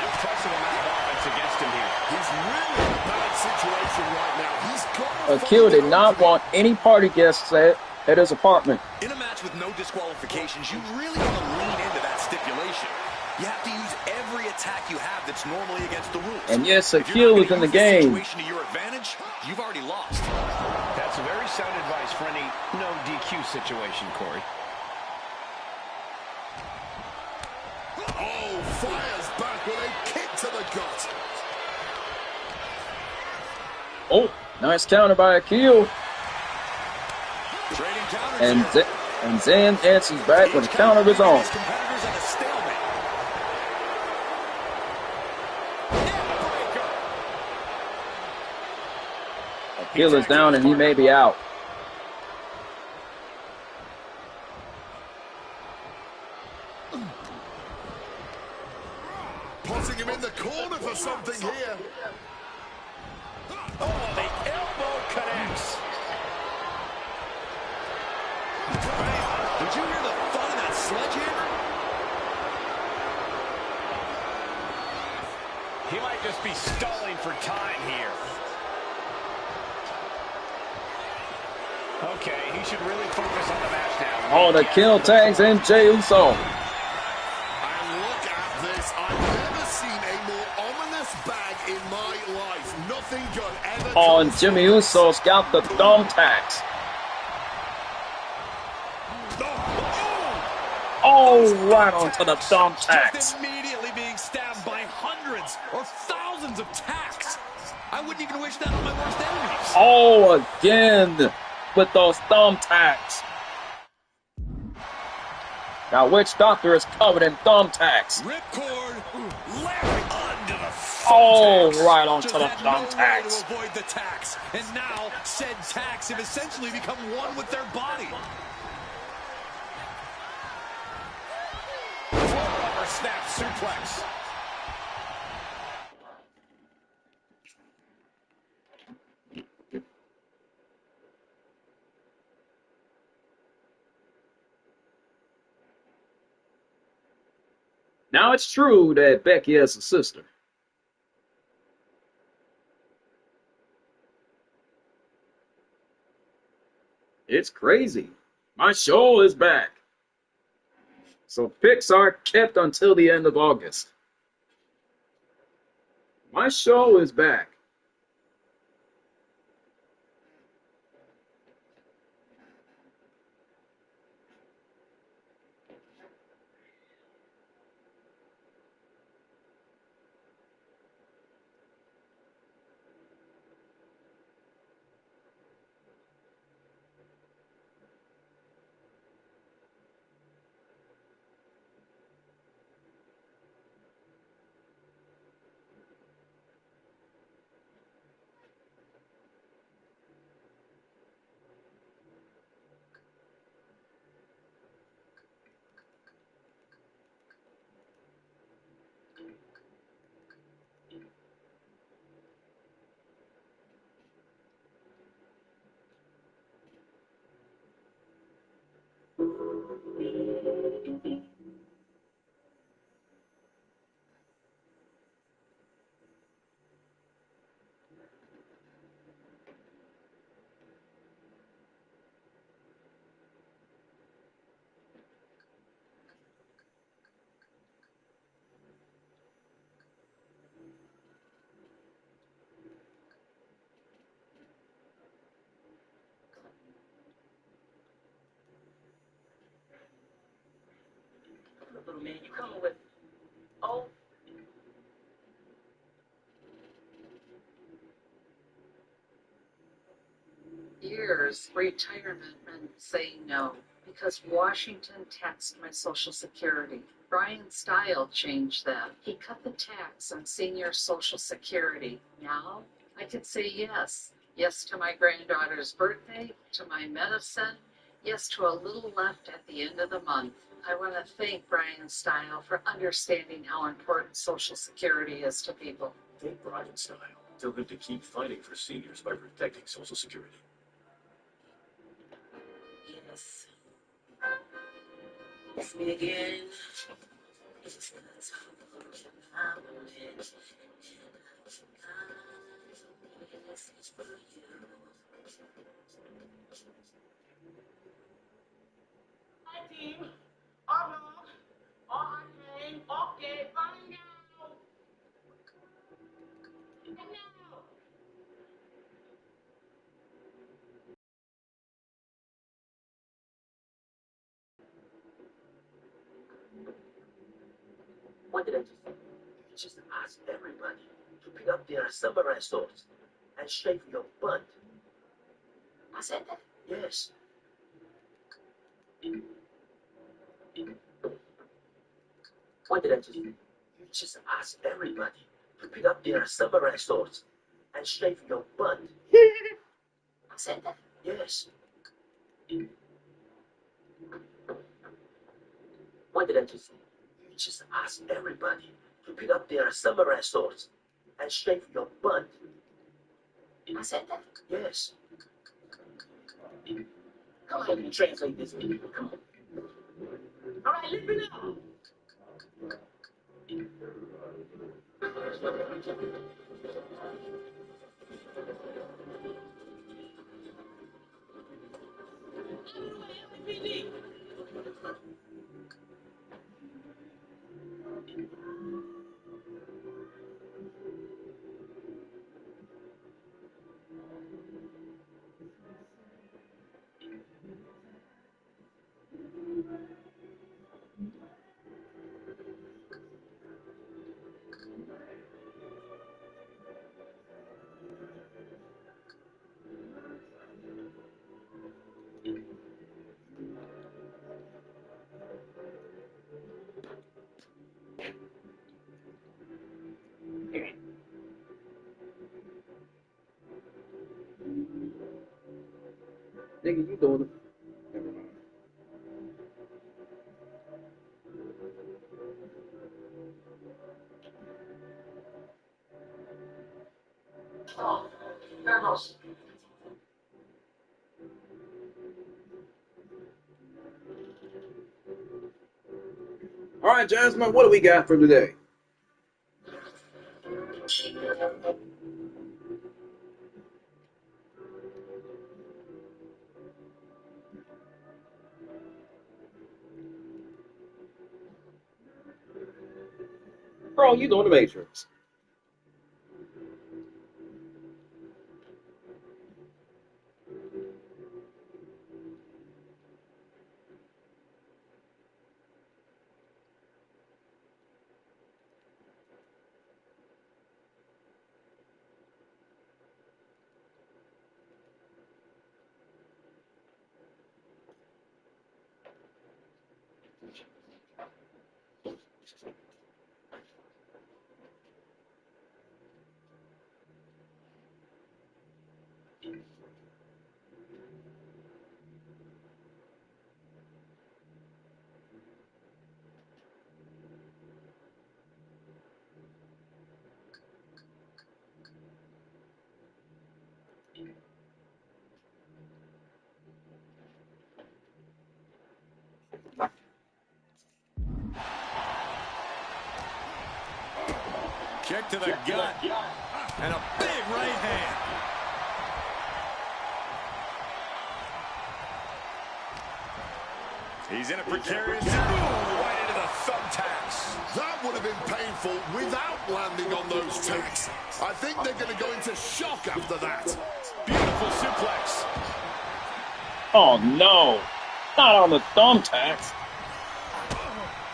impressive amount really in a bad situation right now. He's got to Akil find did an not opening. want any party guests at his apartment. In a match with no disqualifications, you really want to lean into that stipulation. You have to use every attack you have that's normally against the rules. And yes, If you're Akil not is in gonna the use game. situation to your advantage, you've already lost. That's a very sound advice for any no DQ situation, Corey. Oh, fires back with a kick to the gut. Oh, nice counter by Akil. Trading counters And, here. and Zan answers back with a counter of his own. His competitors at a stalemate. Neckbreaker. Akil is down and he may be out. Putting him in the corner for something here. Oh, the elbow connects. Did you hear the thud of that sledgehammer? He might just be stalling for time here. Okay, he should really focus on the match now. Oh, the kill tags in Jey Uso. And look at this. I've never seen a more ominous bag in my life. Nothing good ever. Oh, and Jimmy Uso's got the thumbtacks. Oh, right onto the thumbtacks. Just immediately being stabbed by hundreds or thousands of tacks. I wouldn't even wish that on my worst enemies. Oh, again with those thumbtacks. Now, which doctor is covered in thumbtacks? Ripcord, Larry under the Oh, thumbtacks. right onto Just the had no way thumbtacks. to avoid the tacks, and now said tacks have essentially become one with their body. Rubber snap suplex. Now, it's true that Becky has a sister. It's crazy. My show is back. So picks are kept until the end of August. My show is back. Little man, you coming with? Oh. Years retirement meant saying no because Washington taxed my Social Security. Brian Style changed that. He cut the tax on senior Social Security. Now I could say yes. Yes to my granddaughter's birthday, to my medicine, yes to a little left at the end of the month. I want to thank Brian Style for understanding how important Social Security is to people. Thank Brian Style. Tell him to keep fighting for seniors by protecting Social Security. Yes. It's me again. Hi, team. Arnold. Okay. Okay. Fine now. And now. What did I just say? You just ask everybody to pick up their samurai swords and shave your butt. I said that? Yes. What did I just say? You just ask everybody to pick up their samurai swords and shave your butt. I said that? Yes. What did I just say? You just ask everybody to pick up their samurai swords and shave your butt. I said that? Yes. Come on, let me translate this video. Come on. All right, lift it up. Nigga, you doing it. Never mind. Oh, Carlos. All right, Jasmine, what do we got for today? Bro, you doing the Matrix. Kick to the gut. And a big right hand. He's in a precarious right into the thumbtacks. That would have been painful without landing on those tacks. I think they're going to go into shock after that. Beautiful suplex. Oh, no. Not on the thumbtacks.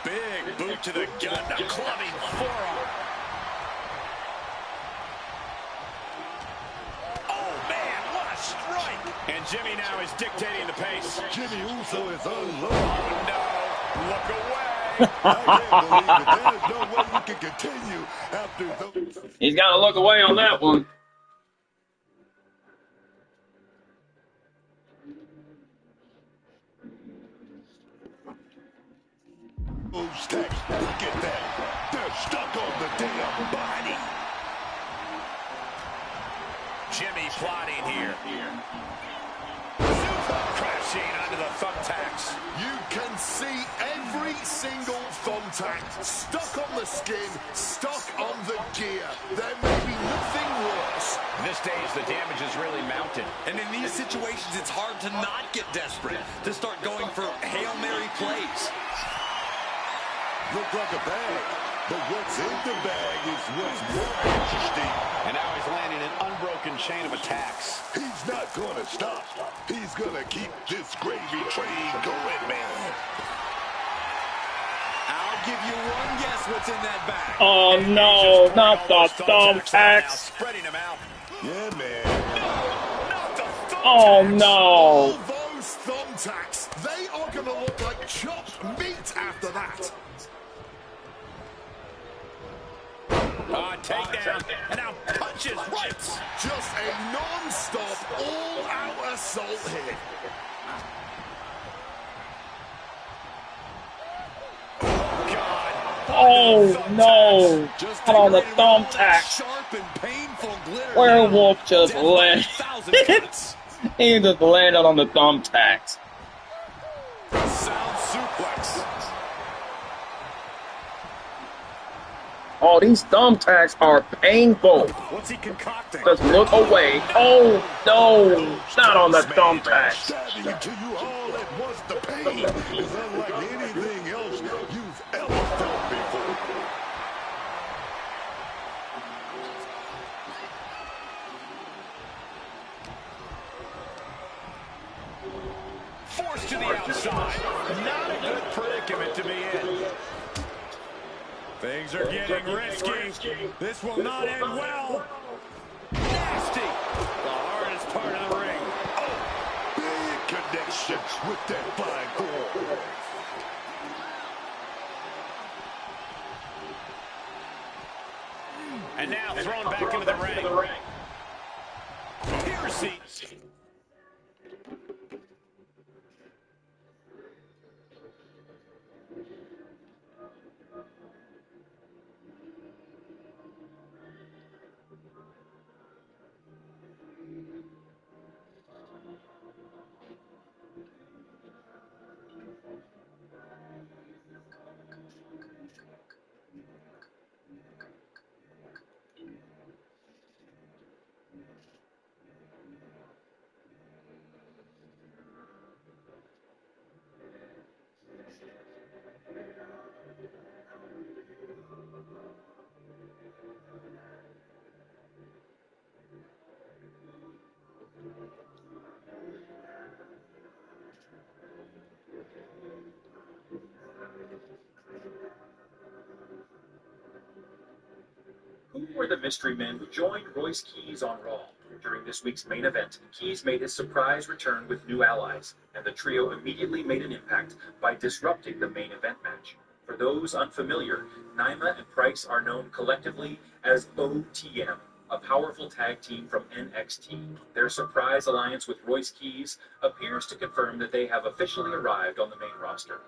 Big boot to the gut. A clubbing forearm. Oh, man, what a strike. And Jimmy now is dictating the pace. Jimmy Uso is unloaded. Oh, no. Look away. I can't believe it. There's no way you can continue after those. He's got to look away on that one. Stacks. Look at that. They're stuck on the damn body. Jimmy plotting here. Crashing onto the thumbtacks. You can see every single thumbtack stuck on the skin, stuck on the gear. There may be nothing worse. This stage, the damage is really mounted. And in these situations, it's hard to not get desperate, to start going for Hail Mary plays. Look like a bag, but what's in the bag is what's more interesting. And now he's landing an unbroken chain of attacks. He's not gonna stop. He's gonna keep this gravy train going, man. I'll give you one guess what's in that bag. Oh no, not the thumbtacks. Spreading him out. Yeah, man. Not the thumbtacks. Oh no. All those thumbtacks, they are going to look like chopped meat after that. Takedown. And now punches right. Just a non-stop, all-out assault here. Oh no. Not on the thumbtacks. Werewolf just landed. He just landed on the thumbtacks. Sound suplex. Oh, these thumbtacks are painful. What's he concocting? Just look away. Oh no, not on the thumbtacks. Stabbing to you all at once. The pain is unlike anything else you've ever felt before. Forced to the outside. Not a good predicament to be in. Things are getting risky. This will not end well. Nasty. The hardest part of the ring. Big connection with that fine form. And now thrown back into the ring. Piercing. Who were the mystery men who joined Royce Keys on Raw? During this week's main event, Keys made his surprise return with new allies, and the trio immediately made an impact by disrupting the main event match. For those unfamiliar, Naima and Price are known collectively as OTM, a powerful tag team from NXT. Their surprise alliance with Royce Keys appears to confirm that they have officially arrived on the main roster.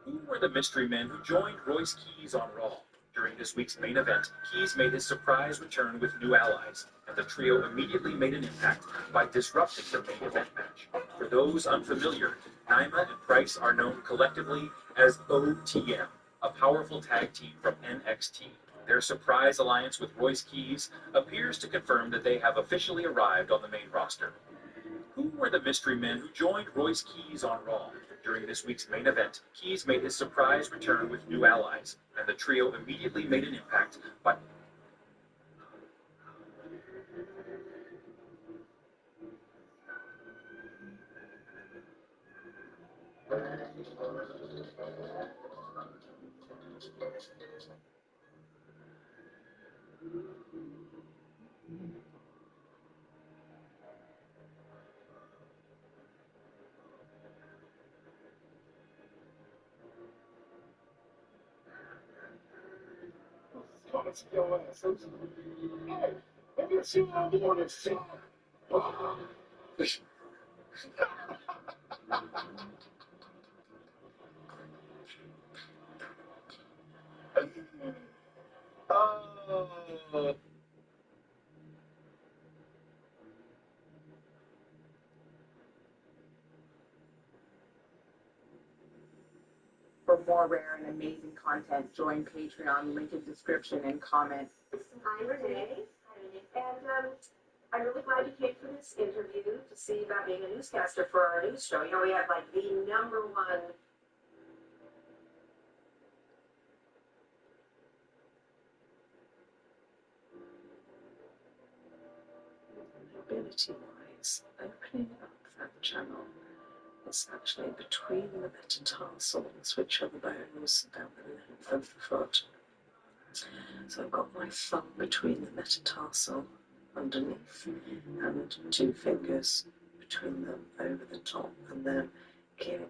Who were the mystery men who joined Royce Keys on Raw? During this week's main event, Keys made his surprise return with new allies, and the trio immediately made an impact by disrupting the main event match. For those unfamiliar, Naima and Price are known collectively as OTM, a powerful tag team from NXT. Their surprise alliance with Royce Keys appears to confirm that they have officially arrived on the main roster. Who were the mystery men who joined Royce Keys on Raw? During this week's main event, Keys made his surprise return with new allies, and the trio immediately made an impact by... Hey, maybe it's you on board this team. For more rare and amazing content, join Patreon, link in description and comment. I'm Renee. And I'm really glad you came for this interview to see about being a newscaster for our news show. You know, we have like the number one. Mobility-wise, opening up that channel is actually between the metatarsals, which are the bones down the length of the foot. So I've got my thumb between the metatarsal underneath and two fingers between them over the top, and then here.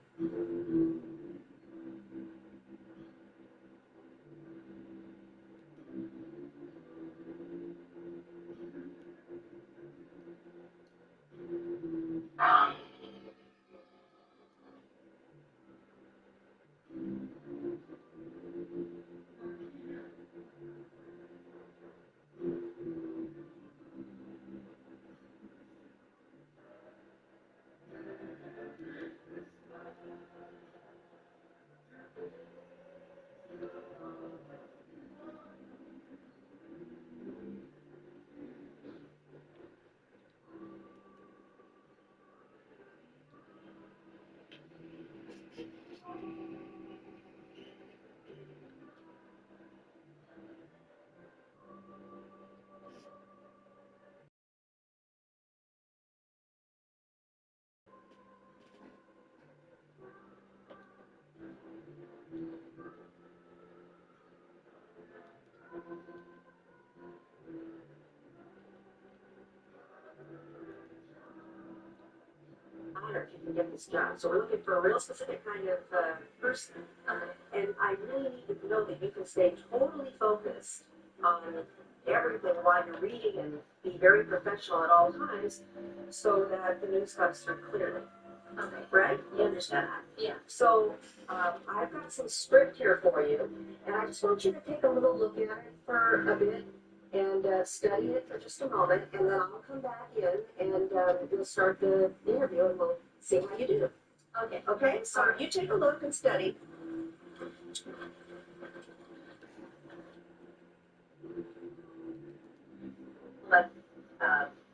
Honor if you can get this job. So we're looking for a real specific kind of person. And I really need to know that you can stay totally focused on everything while you're reading and be very professional at all times so that the news comes through clearly. Okay. Right? You understand that? Yeah. So I've got some script here for you, and I just want you to take a little look at it for a bit and study it for just a moment, and then I'll come back in and we'll start the interview and we'll see how you do. Okay. Okay? So you take a look and study.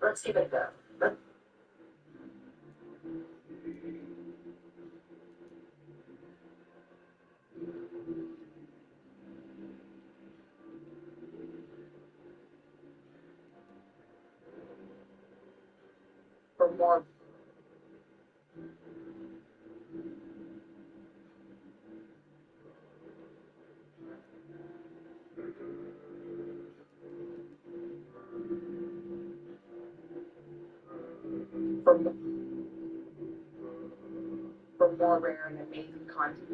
Let's give it a go. For more. For more rare and amazing content.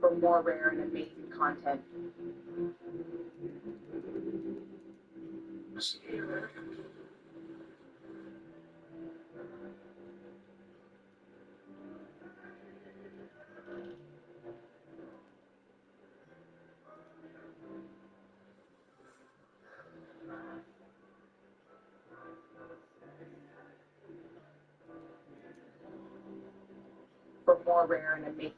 For more rare and amazing content. For more rare and amazing.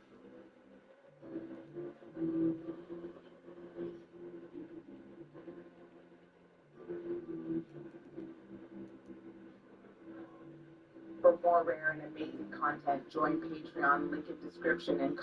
For more rare and amazing content, join Patreon, link in description and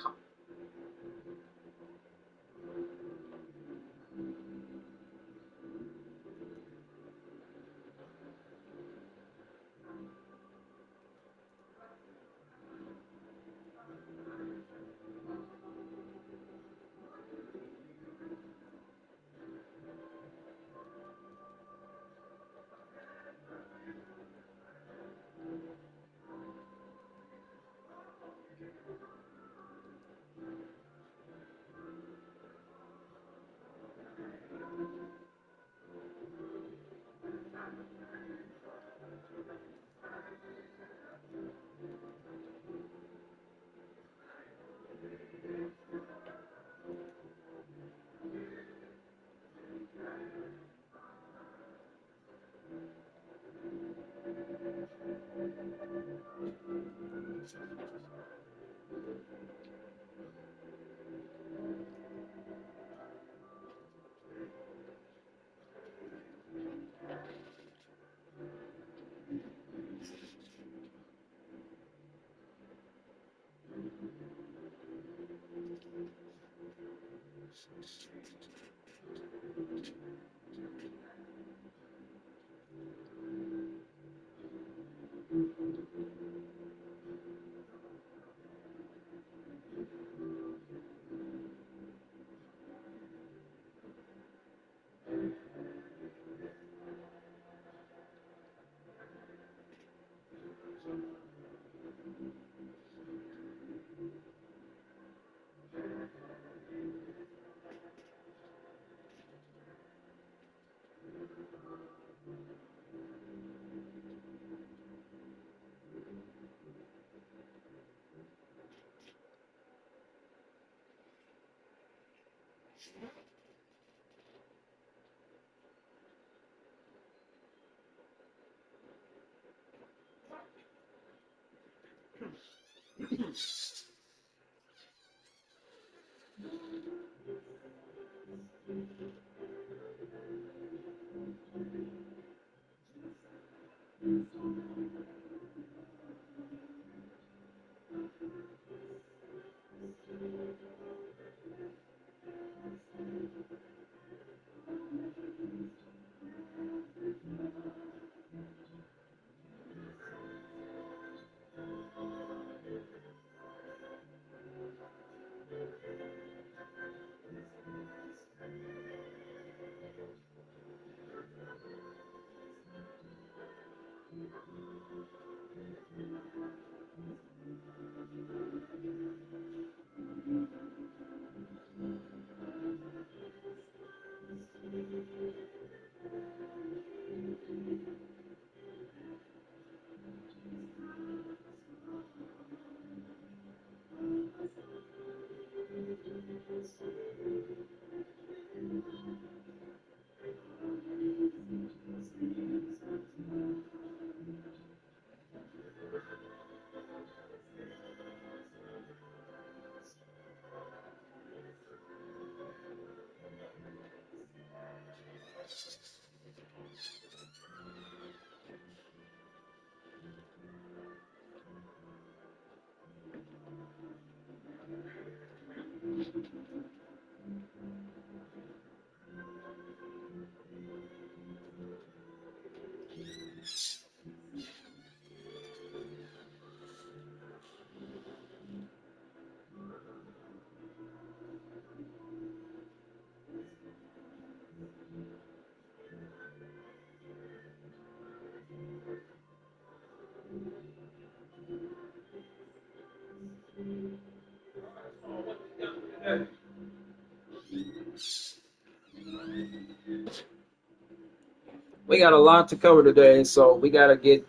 We got a lot to cover today, so we got to get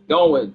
going.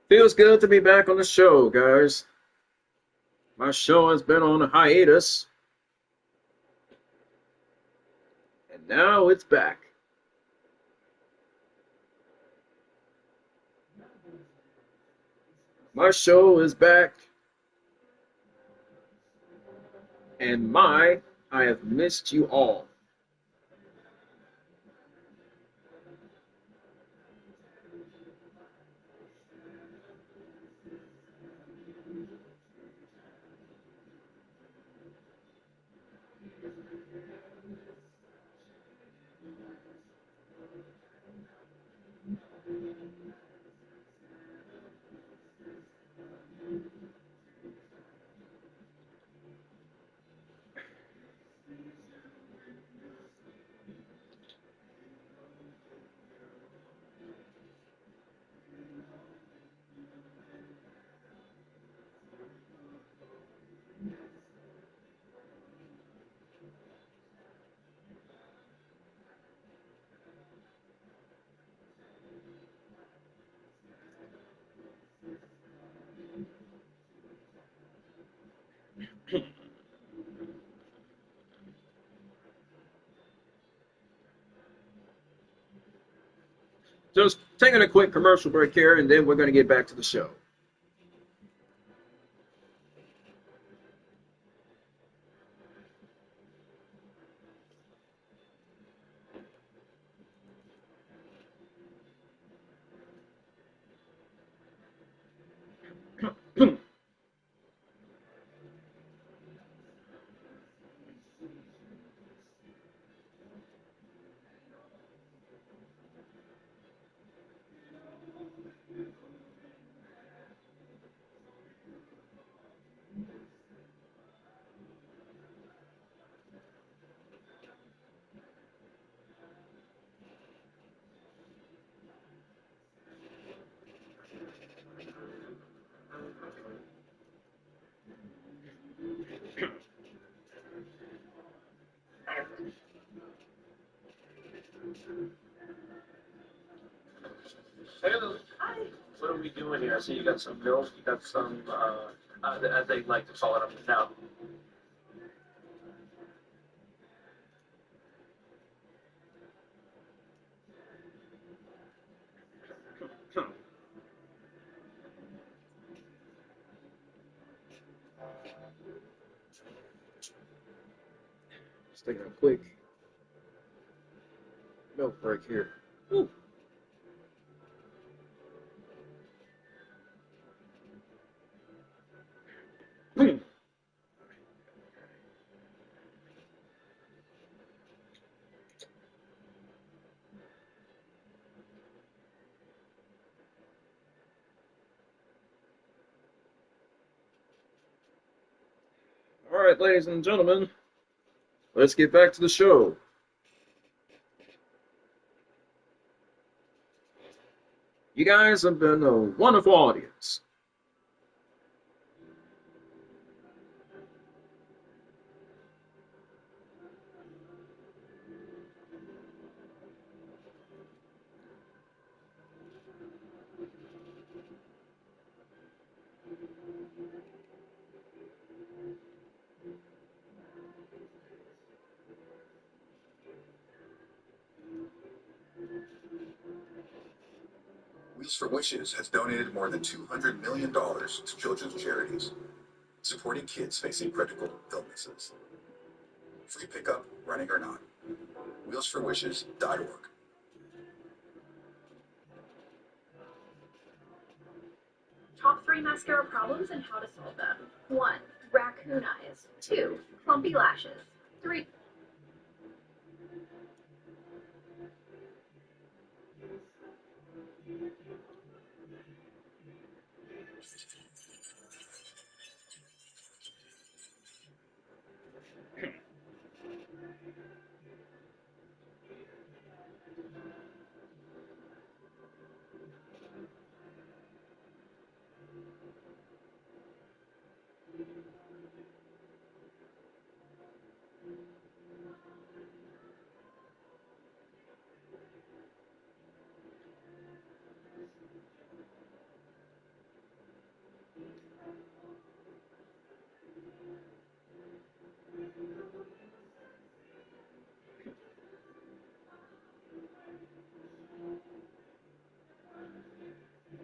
Feels good to be back on the show, guys. My show has been on a hiatus, and now it's back. My show is back, and I have missed you all. Just taking a quick commercial break here, and then we're going to get back to the show. Hello. Hi. What are we doing here? I see you got some milk. You got some, as they like to call it up in town. Just taking a quick milk break here. Woo. All right, ladies and gentlemen, let's get back to the show. You guys have been a wonderful audience. Wheels for Wishes has donated more than $200 million to children's charities, supporting kids facing critical illnesses. Free pickup, running or not. WheelsForWishes.org. Top 3 mascara problems and how to solve them. 1. Raccoon eyes. 2. Clumpy lashes. 3.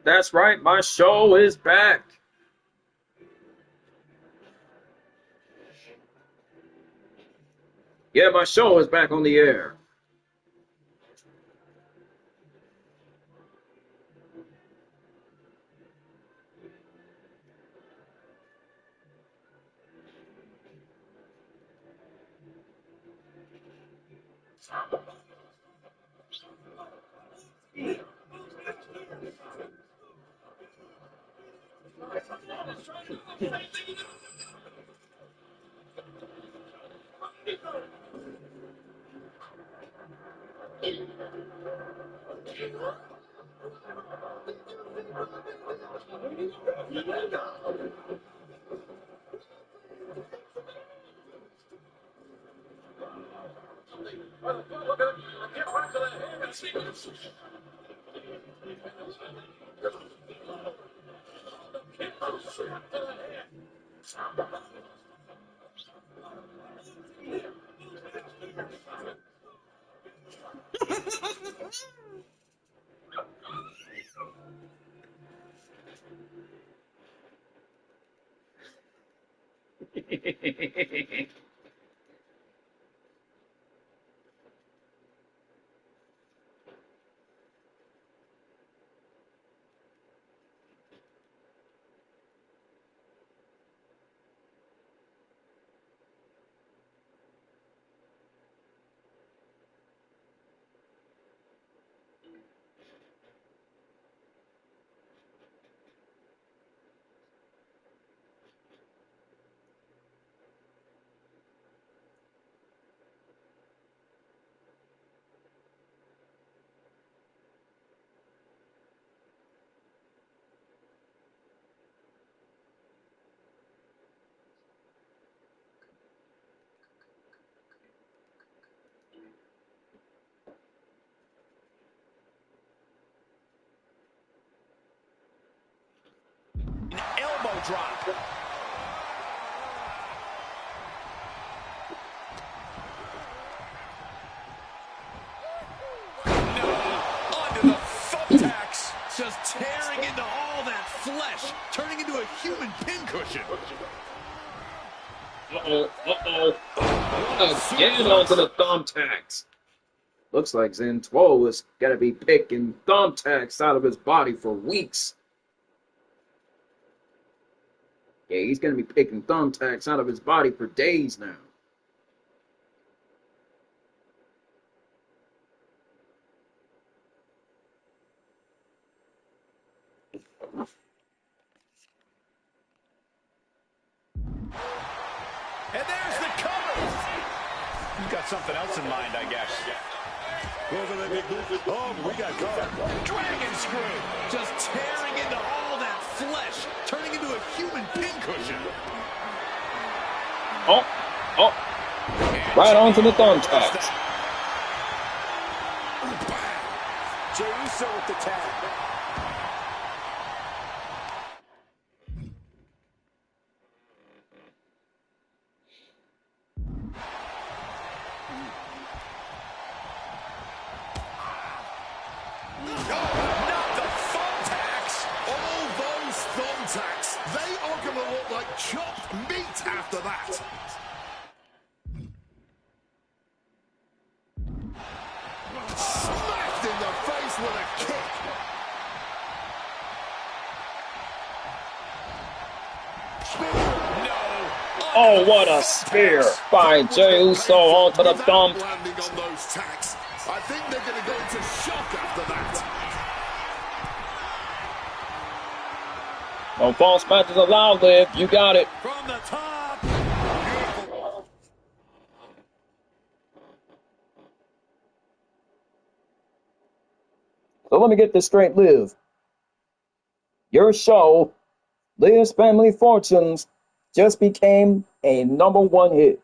That's right, my show is back. Yeah, my show is back on the air. Elbow drop. Onto the thumbtacks. Just tearing into all that flesh, turning into a human pincushion. Again onto the thumbtacks. Looks like Zen 12 is gonna be picking thumbtacks out of his body for weeks. Yeah, he's gonna be picking thumbtacks out of his body for days now. And there's the cover. You've got something else in mind, I guess. Oh, we got caught. Dragon screw. Just tearing into all that flesh, turning into a human pincushion. Oh. Right onto the thumbtacks. Jey Uso with the tag. They are going to look like chopped meat after that. Smacked in the face with a kick. Oh, what a spear by Jey Uso onto the thumb. Landing on those tacks. I think they're going to go into shock after that. No false matches allowed, Liv. You got it. From the top. So let me get this straight, Liv. Your show, Liv's Family Fortunes, just became a #1 hit.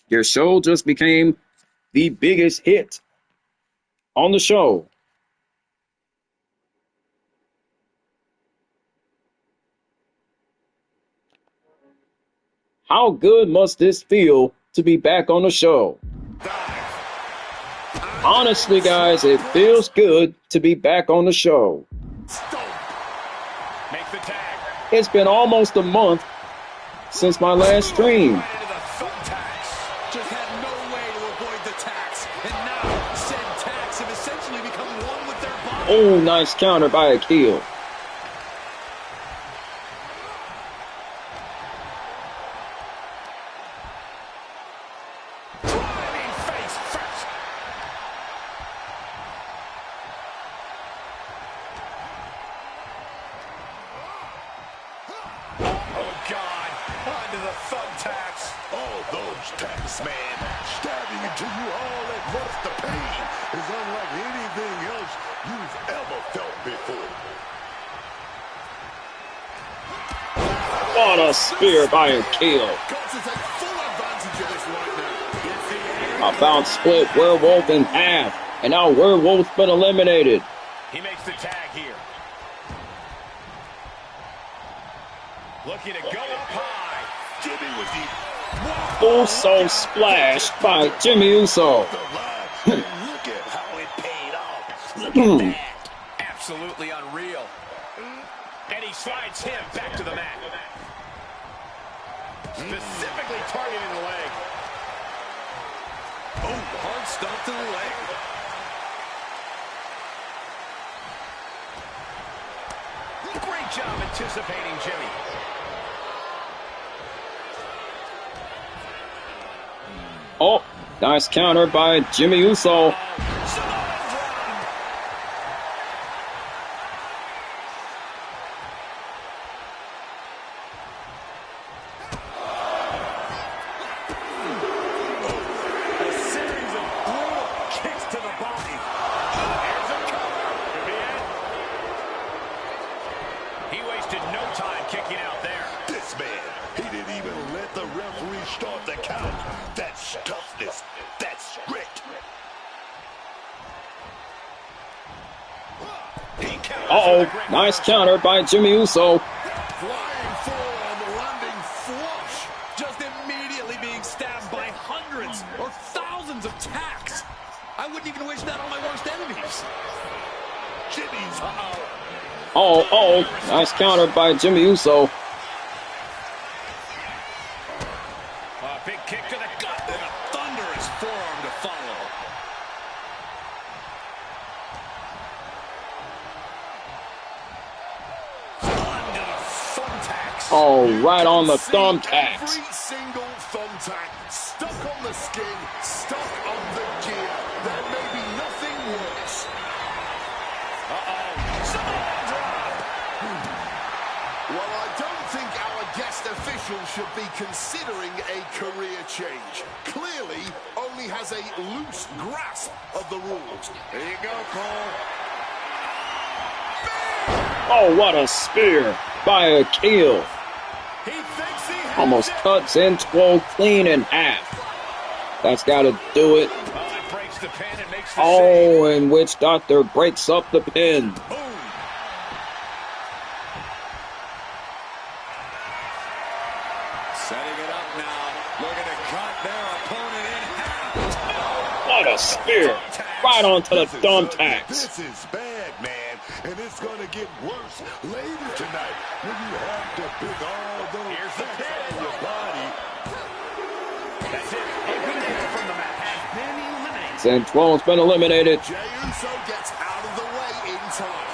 Your show just became the biggest hit on the show. How good must this feel to be back on the show? Honestly, guys, it feels good to be back on the show. Make the tag. It's been almost a month since my last stream. Just had no way to avoid the tax. And now said tax have essentially become one with their body. Oh, nice counter by Akil. What a spear by Akil. About split Werewolf in half, and now Werewolf's been eliminated. He makes the tag here. Looking to go up high. Jimmy was deep. Also splashed by Jimmy Uso. Look at how it paid off. Look bad. Absolutely unreal. And he slides him back to the mat. Specifically targeting the leg. Oh, hard stomp to the leg. Great job anticipating Jimmy. Oh, nice counter by Jimmy Uso. Uh-oh, nice counter by Jimmy Uso. Flying forearm landing flush. Just immediately being stabbed by hundreds or thousands of tacks. I wouldn't even wish that on my worst enemies. Jimmy's Oh, nice counter by Jimmy Uso. A big kick to the gut and a thunderous forearm to follow. Oh, right on the thumbtacks. Every single thumbtack stuck on the skin, stuck on the gear. There may be nothing worse. Well, I don't think our guest official should be considering a career change. Clearly, only has a loose grasp of the rules. There you go, Cole. Oh, what a spear by Akil. Almost cuts N12 clean in half. That's got to do it. Oh, and Witch Doctor breaks up the pin. Setting it up now. Looking to cut their opponent in half. What a spear. Right onto the thumbtacks. This is bad, man. And it's going to get worse later tonight when you have to pick all those fats on your body. That's it. Eliminated from the match. Has been eliminated. N12's been eliminated. Jey Uso gets out of the way in time.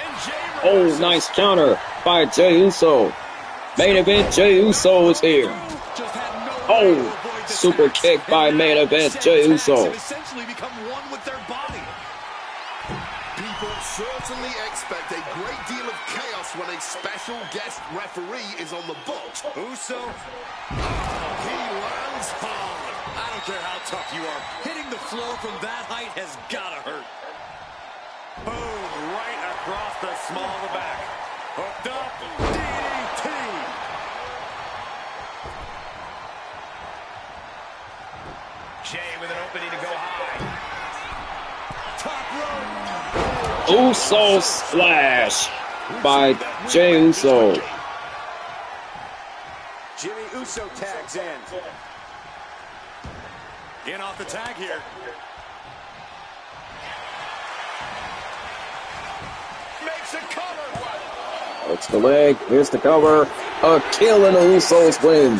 And Jey Oh, nice counter by Jey Uso. Main event, Jey Uso is here. Oh, super kick by main event, Jey Uso. Essentially become one with their body. People certainly expect a great deal of chaos when a special guest referee is on the box. Uso, He lands hard. I don't care how tough you are. Hitting the floor from that height has gotta hurt. Boom, right across the small of the back. Hooked up, DDT. Jey with an opening to go high. Top rope. Uso splash by Jey Uso. Jimmy Uso tags in. In off the tag here. Makes a cover. It's the leg. Here's the cover. A kill and the Usos win.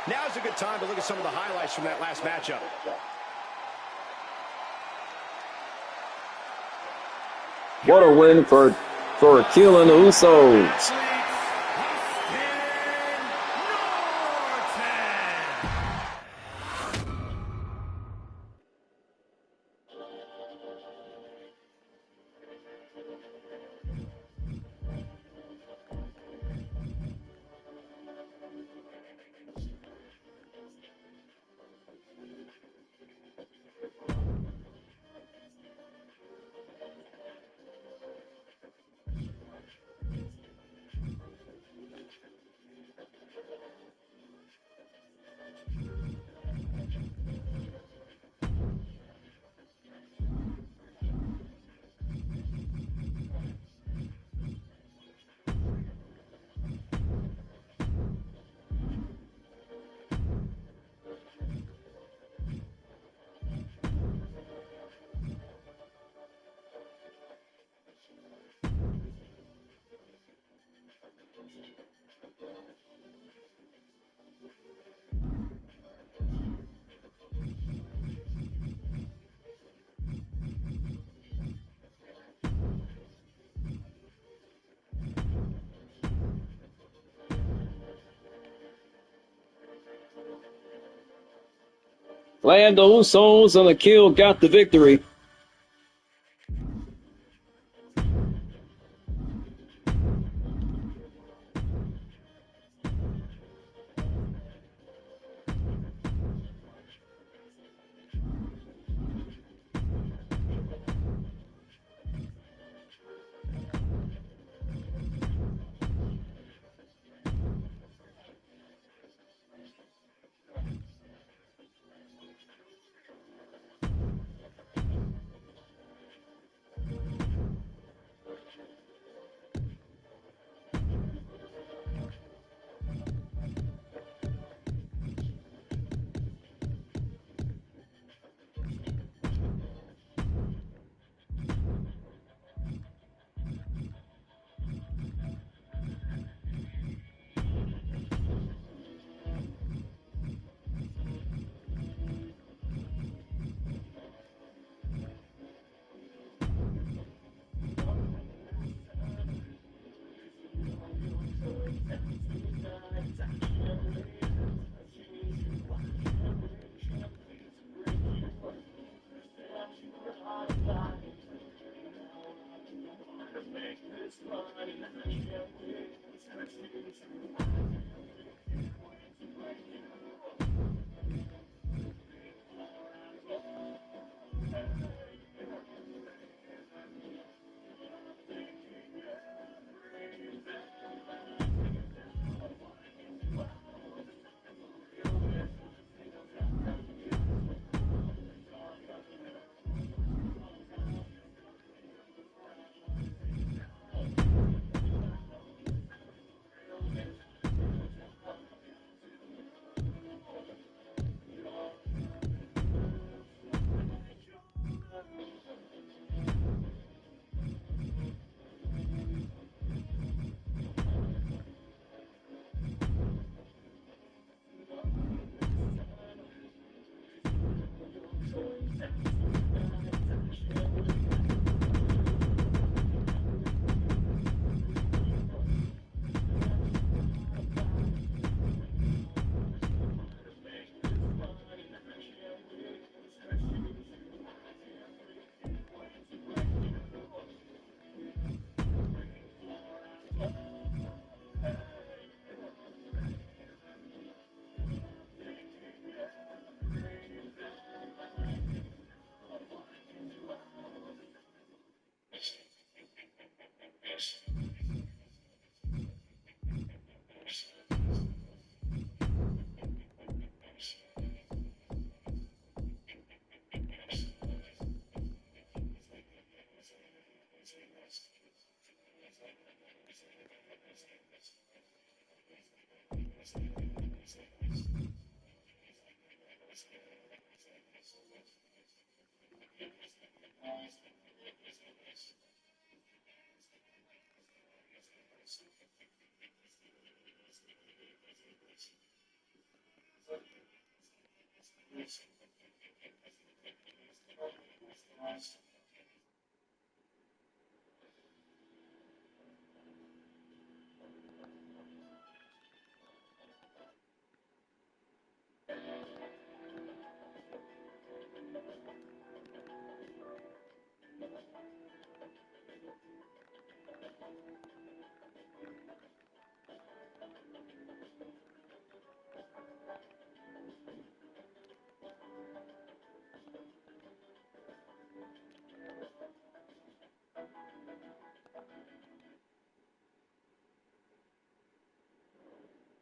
Now's a good time to look at some of the highlights from that last matchup. What a win for Akil and the Usos. Glad the Usos on the kill got the victory.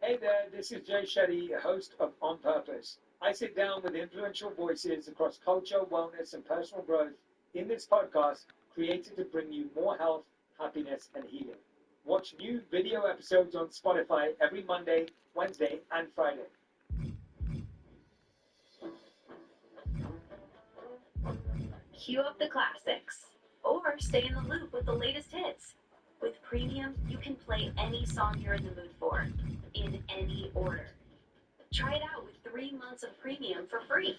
Hey there, this is Jay Shetty, host of On Purpose. I sit down with influential voices across culture, wellness, and personal growth in this podcast created to bring you more health, happiness, and healing. Watch new video episodes on Spotify every Monday, Wednesday, and Friday. Cue up the classics, or stay in the loop with the latest hits. With Premium, you can play any song you're in the mood for, in any order. Try it out with 3 months of Premium for free.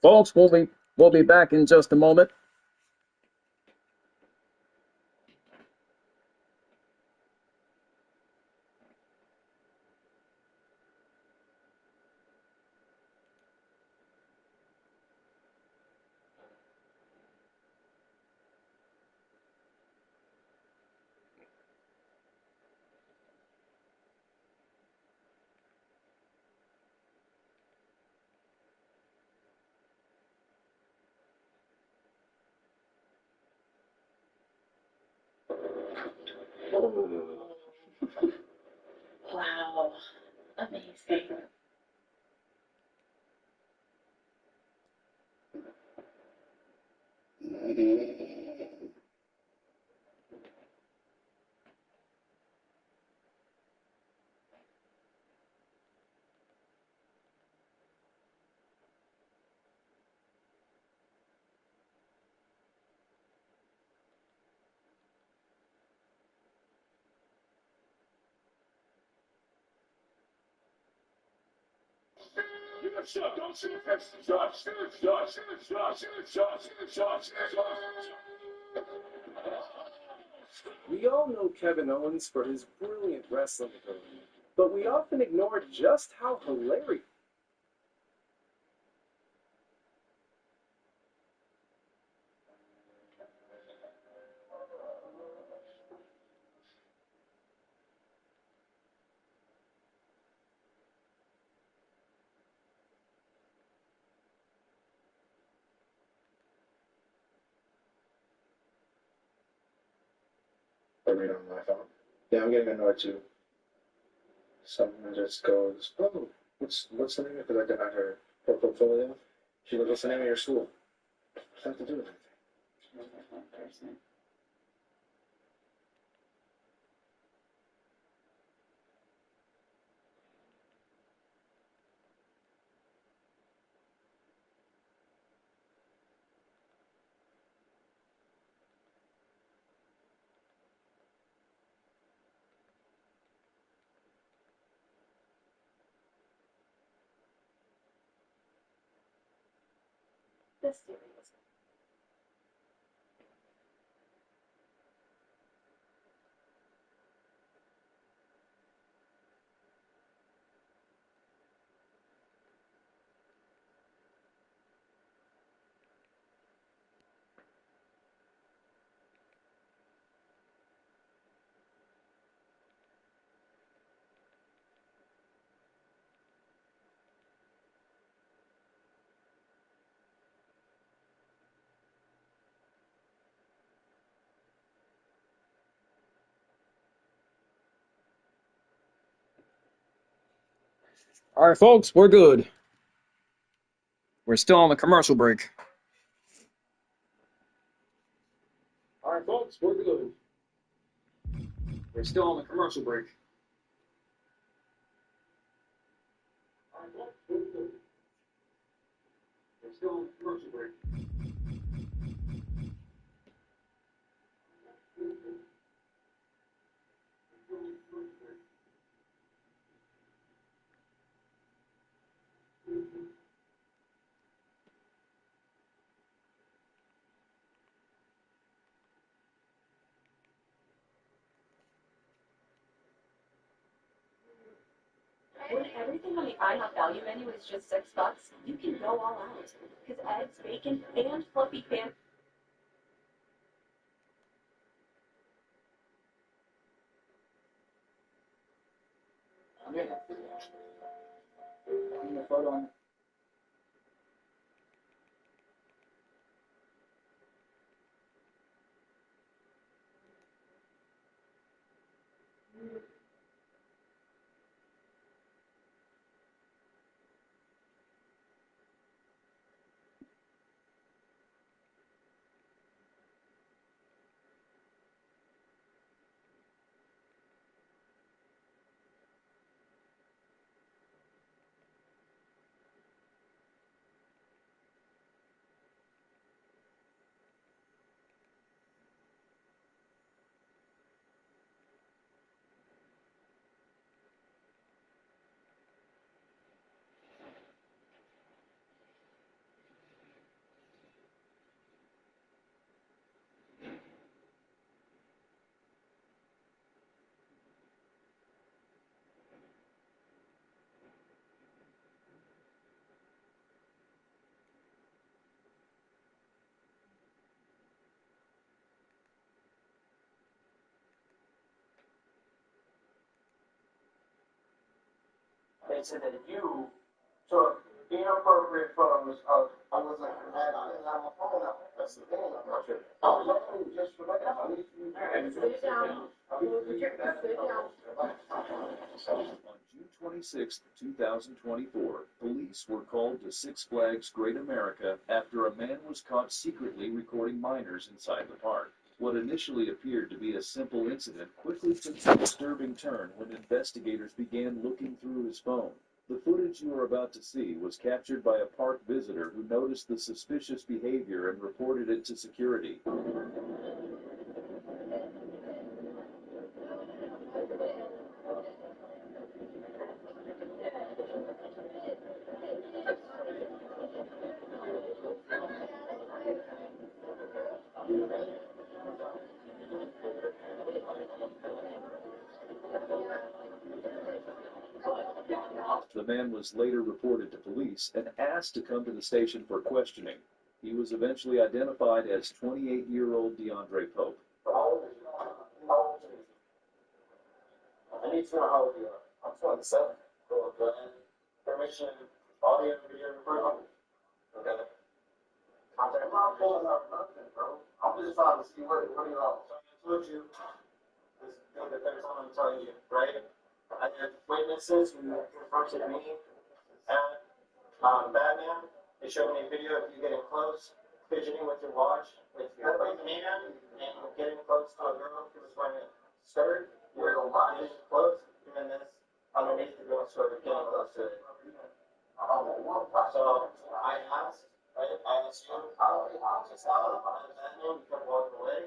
Folks, we'll be back in just a moment. Wow. Amazing. We all know Kevin Owens for his brilliant wrestling ability, but we often ignore just how hilarious. I read on my phone. Yeah, I'm getting annoyed too. Someone just goes, "Oh, what's the name of it?" Because I did not hear her portfolio. She goes, "What's the name of your school?" What's that have to do with anything? This series. All right, folks, we're good. We're still on the commercial break. All right, folks, we're good. We're still on the commercial break. All right, folks, we're good. We're still on the commercial break. When everything on the IHOP value menu is just $6, you can go all out. Because eggs, bacon, and fluffy pan. I'm getting a photo on. They said that you took inappropriate photos of. I was like, man, I didn't have my phone out. That's the thing. I'm not sure. Oh, no, just for that. I need you. Sit down. Sit down. On June 26, 2024, police were called to Six Flags Great America after a man was caught secretly recording minors inside the park. What initially appeared to be a simple incident quickly took a disturbing turn when investigators began looking through his phone. The footage you are about to see was captured by a park visitor who noticed the suspicious behavior and reported it to security. The man was later reported to police and asked to come to the station for questioning. He was eventually identified as 28-year-old DeAndre Pope. I need to know how old you are. I'm 27. Cool. Go ahead. Permission, audio, video, recording. Okay. I'm not pulling up nothing, bro. I'm just trying to see what are you all. So I told you this thing that there's someone telling you, right? I had witnesses who confronted me at Batman. They showed me a video of you getting close, fidgeting with your watch, with your right hand, and getting close to a girl who was wearing a skirt. You were getting close, doing this underneath the girl's skirt, getting close to it. So I asked, right? I asked you, to stop. Batman, you kept walking away.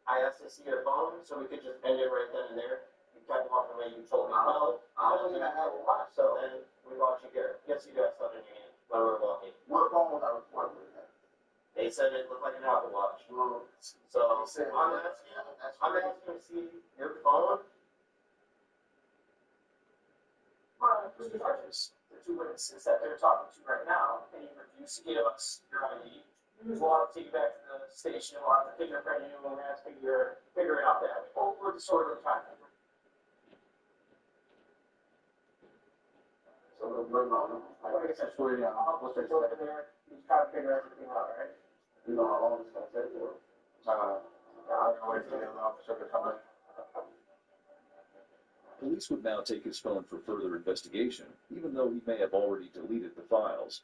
I asked to see your phone so we could just end it right then and there. You kept walking away. You told me no. I wasn't gonna have a watch. So then we watched you here. Yes, you guys saw it in your hand while we were walking. What phone was I recording with? They said it looked like an Apple Watch. So I'm asking to see your phone. The two witnesses that they're talking to right now, and you refuse to give us your ID. We'll have to take you back to the station. We'll have to fingerprint you, and we're going to have to figure it out that way. Over the sort of time. So we'll bring on. Like I said, I'll just go over there. You try to figure everything out, right? You know how long it's going to take for it. I'm going to wait for the other officer to come in. Police would now take his phone for further investigation, even though he may have already deleted the files.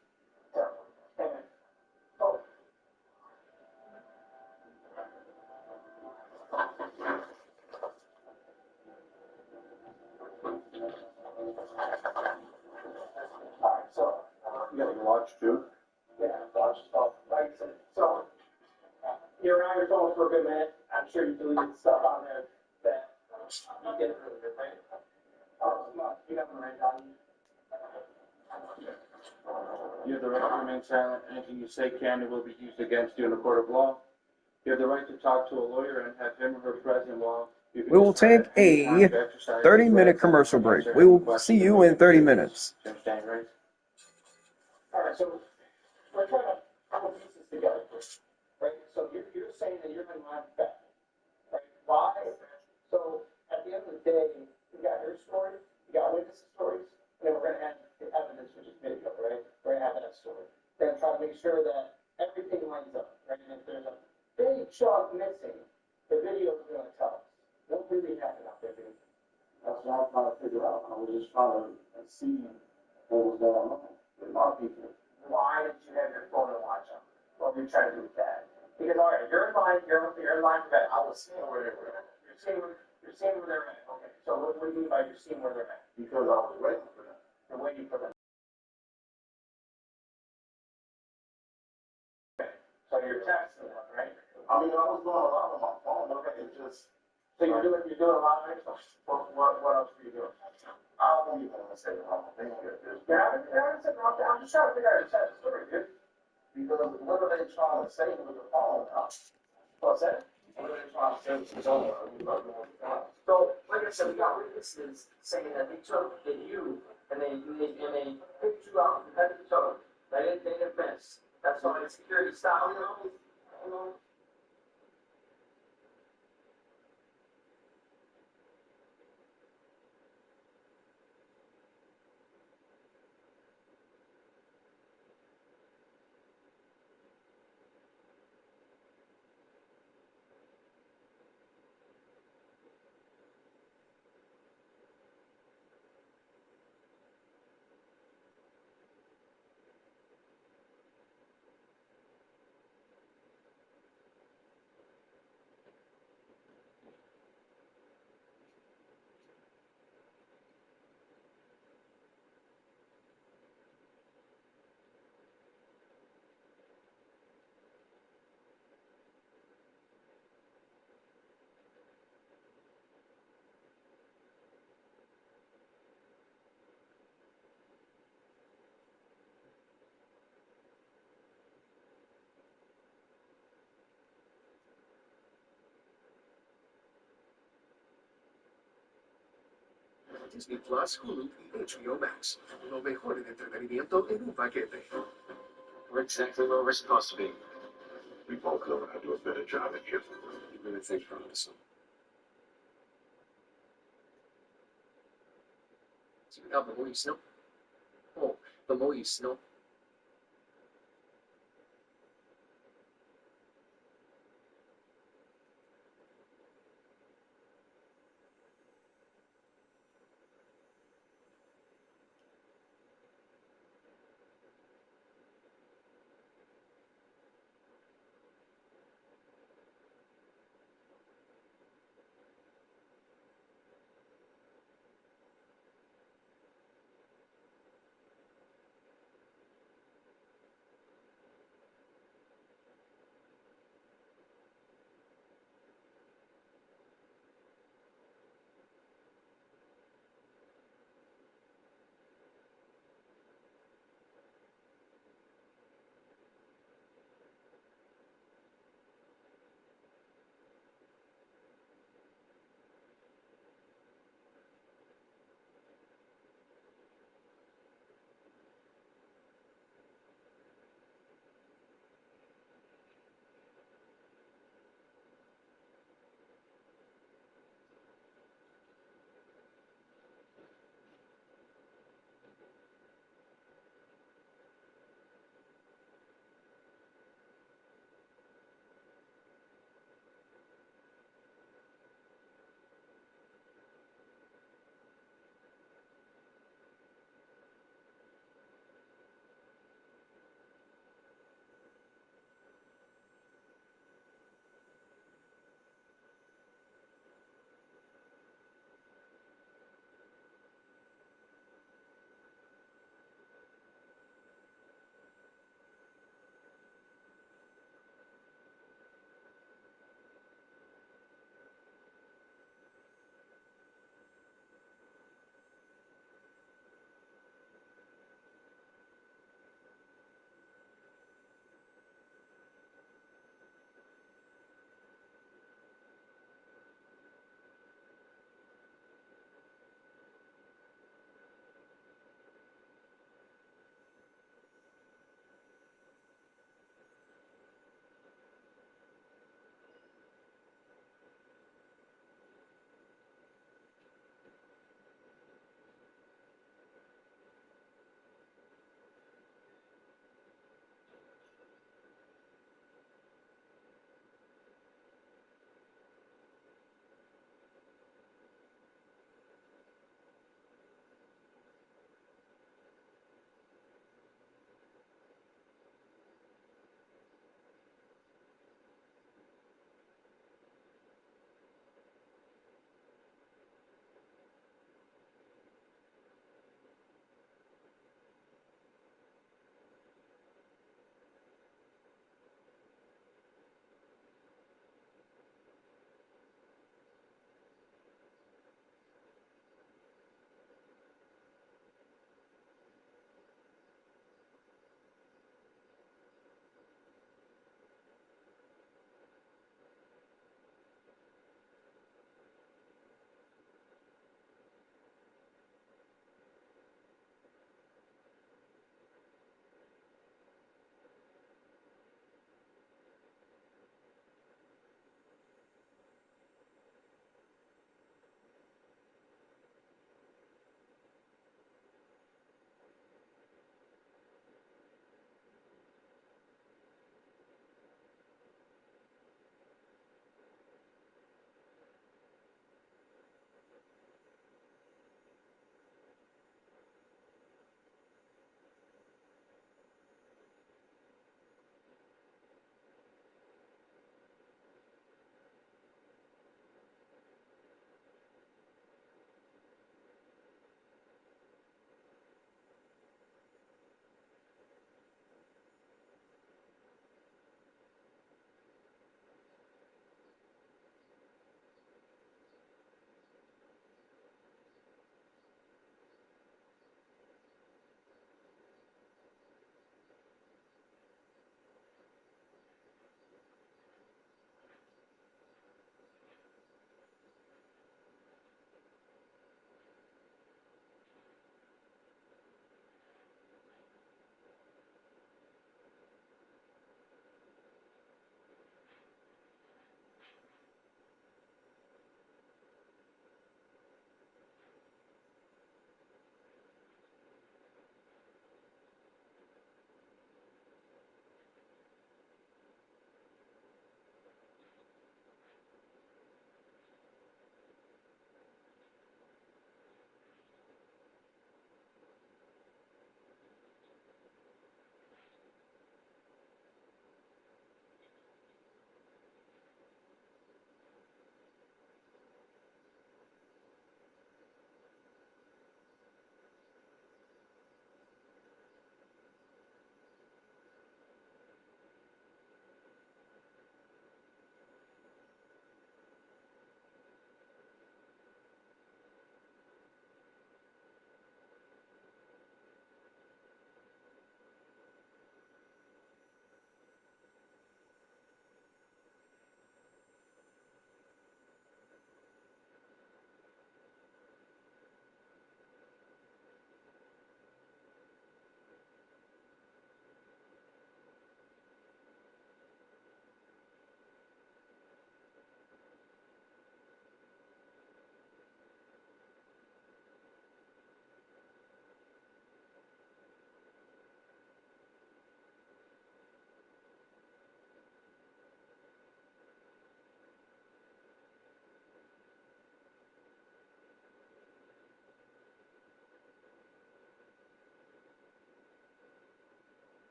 You got your watch too? Yeah, watch stuff. Like I said, so you're on your phone for a good minute. I'm sure you deleted stuff on there that you did earlier, right? Come on, you have them right on you. You have the right to remain silent. Anything you say can and will be used against you in a court of law. You have the right to talk to a lawyer and have him or her present while We will take a 30-minute commercial break. We will see you in 30 minutes. All right, so we're trying to put pieces together, right? So you're saying that you're going to have bet, right? Why? So at the end of the day, we got your story, we got witnesses' stories, and then we're going to have the evidence, which is video, right? We're going to have that story. We're going to try to make sure that everything lines up, right? And if there's a big chunk missing, the video is going to tell us. What really happened out there, dude? That's what I'm trying to figure out. I was just trying to see what was going on with a lot of people. Why did you have your phone and watch them? What were you trying to do with that? Because all right, you're in line for that. I was seeing where they were at. You're seeing where they're at. Okay. So what do you mean by you're seeing where they're at? Because I was waiting for them. You're waiting for them. Okay. So you're texting them, right? I mean, I was doing a lot on my phone. Okay, it's just. So you're doing a lot of extra. What else were you doing? I don't even want to say the wrong thing here. Yeah, I haven't said the wrong thing. I'm just trying to figure out your story, dude. Because what are they trying to say with the phone now? What's that? What are they trying to say with the phone? So, like I said, we got witnesses saying that they took you and they picked you out and defended each other. They didn't miss. That's why it's security style. You know. Disney Plus, Hulu y HBO Max. Lo mejor en entretenimiento en un paquete. We're exactly where we're supposed to be. We both know how to do a better job than you. You really think you're onto something? The more you snow. Oh, the more you snow.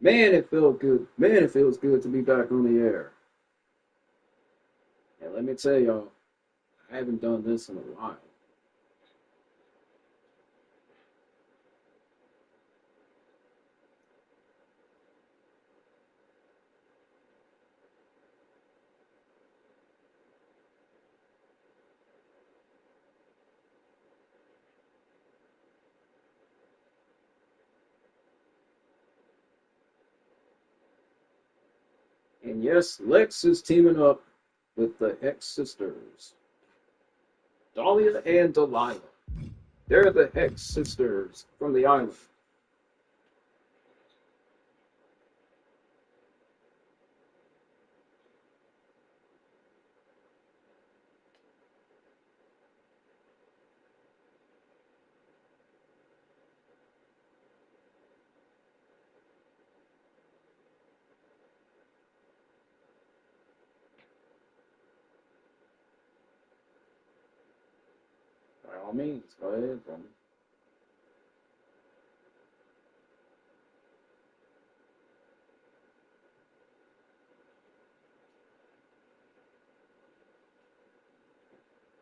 Man, it felt good. Man, it feels good to be back on the air. And let me tell y'all, I haven't done this in a while. And yes, Lex is teaming up with the Hex sisters, Dahlia and Delilah. They're the Hex sisters from the island. By all means, go ahead, Roman.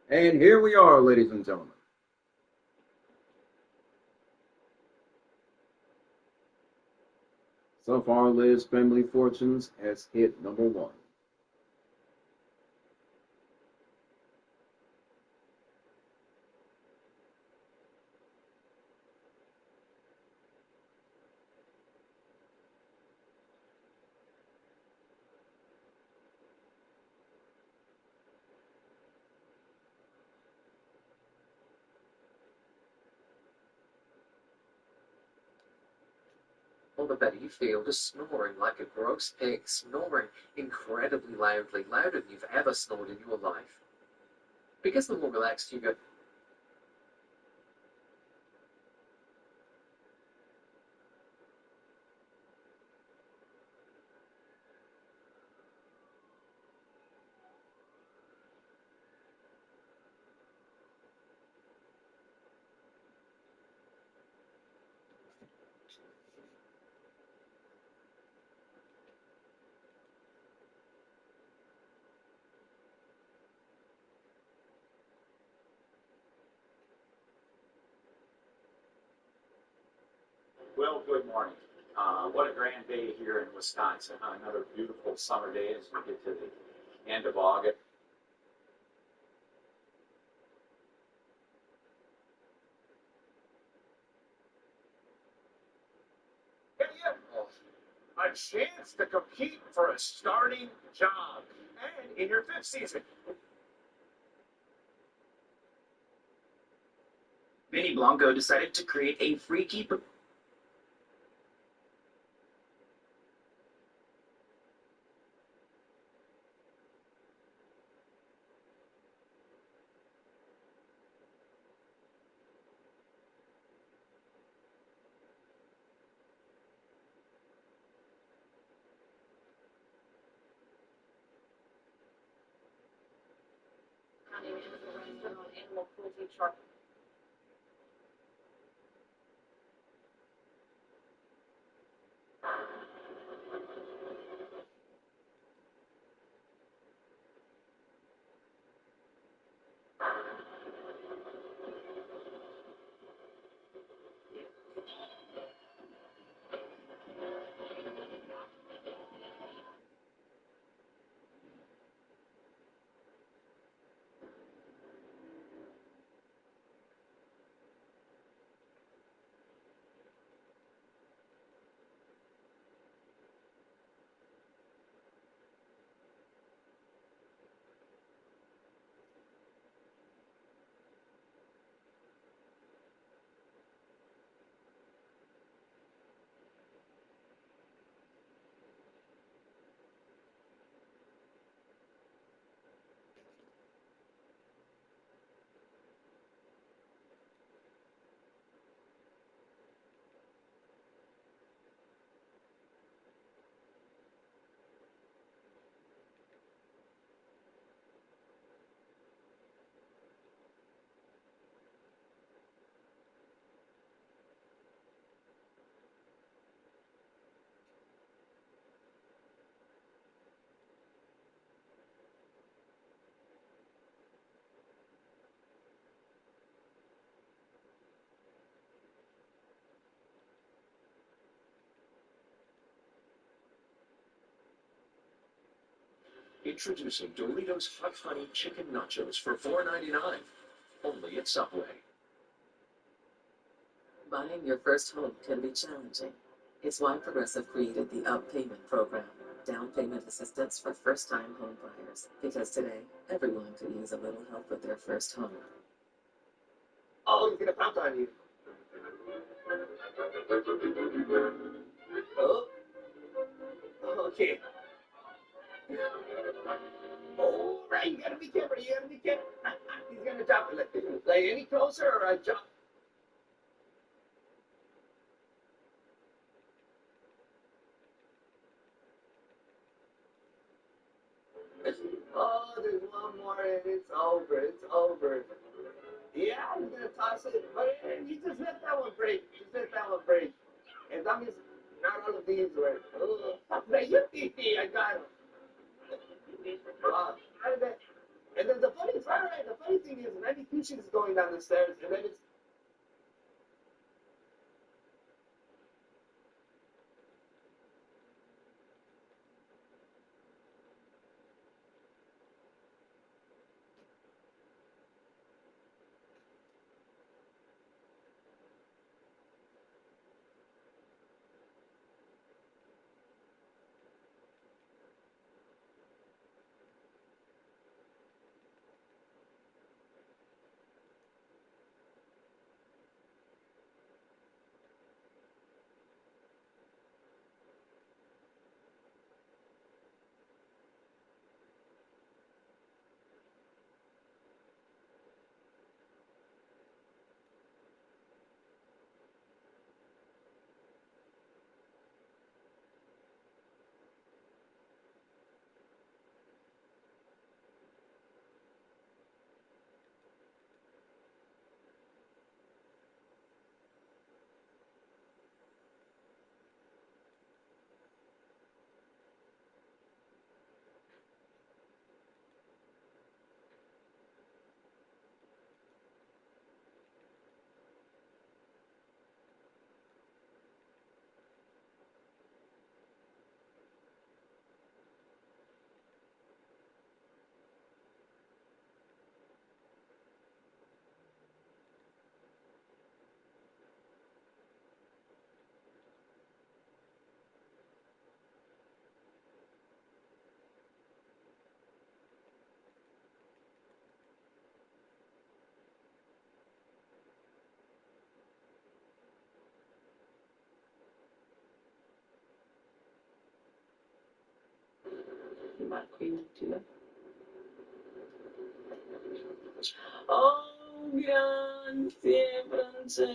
And here we are, ladies and gentlemen. So far, Liv's Family Fortunes has hit #1. On the bed you feel just snoring like a gross pig, snoring incredibly loudly, louder than you've ever snored in your life. Because the more relaxed you get, Well, good morning. What a grand day here in Wisconsin. Another beautiful summer day as we get to the end of August. And yet, a chance to compete for a starting job and in your 5th season. Vinny Blanco decided to create a freaky. Animal cruelty truck. Introducing Doritos Hot Honey Chicken Nachos for $4.99. Only at Subway. Buying your first home can be challenging. It's why Progressive created the Up Payment Program, down payment assistance for first-time home buyers. Because today, everyone could use a little help with their first home. Oh, he's gonna pounce on you. Oh. Okay. Oh, right. You gotta be careful. You gotta be careful. He's gonna jump. Like any closer or I jump. Oh, there's one more and it's over. It's over. Yeah, he's gonna toss it, but you just let that one break. Just let that one break. As long as not all of these were. Oh, I got him. And then the funny thing is, Randy Couchen is going down the stairs, and then it's. Oh, grazie Francesco.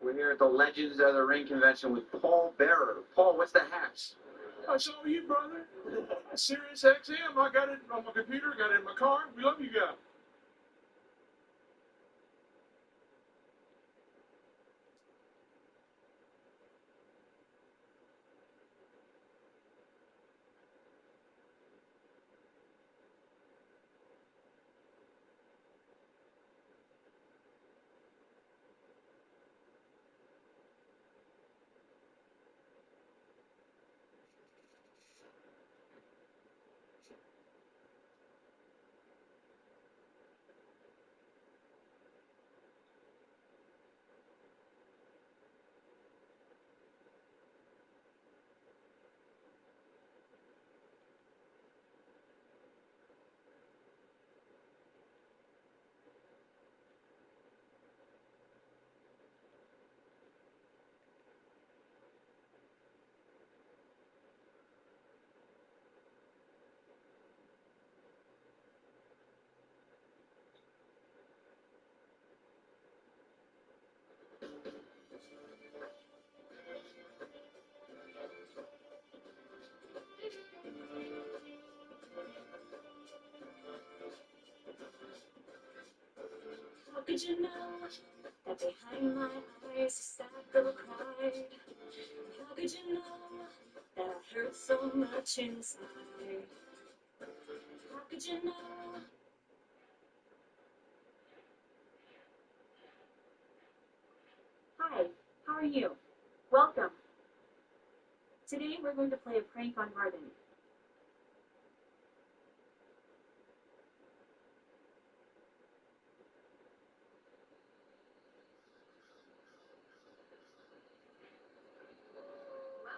We're here at the Legends of the Ring convention with Paul Bearer. Paul, what's the hacks? I saw you, brother. Sirius XM. I got it on my computer, got it in my car. We love you guys. could you know that behind my eyes a sad girl cried? How could you know that I hurt so much inside? How could you know? Hi, how are you? Welcome. Today we're going to play a prank on Martin.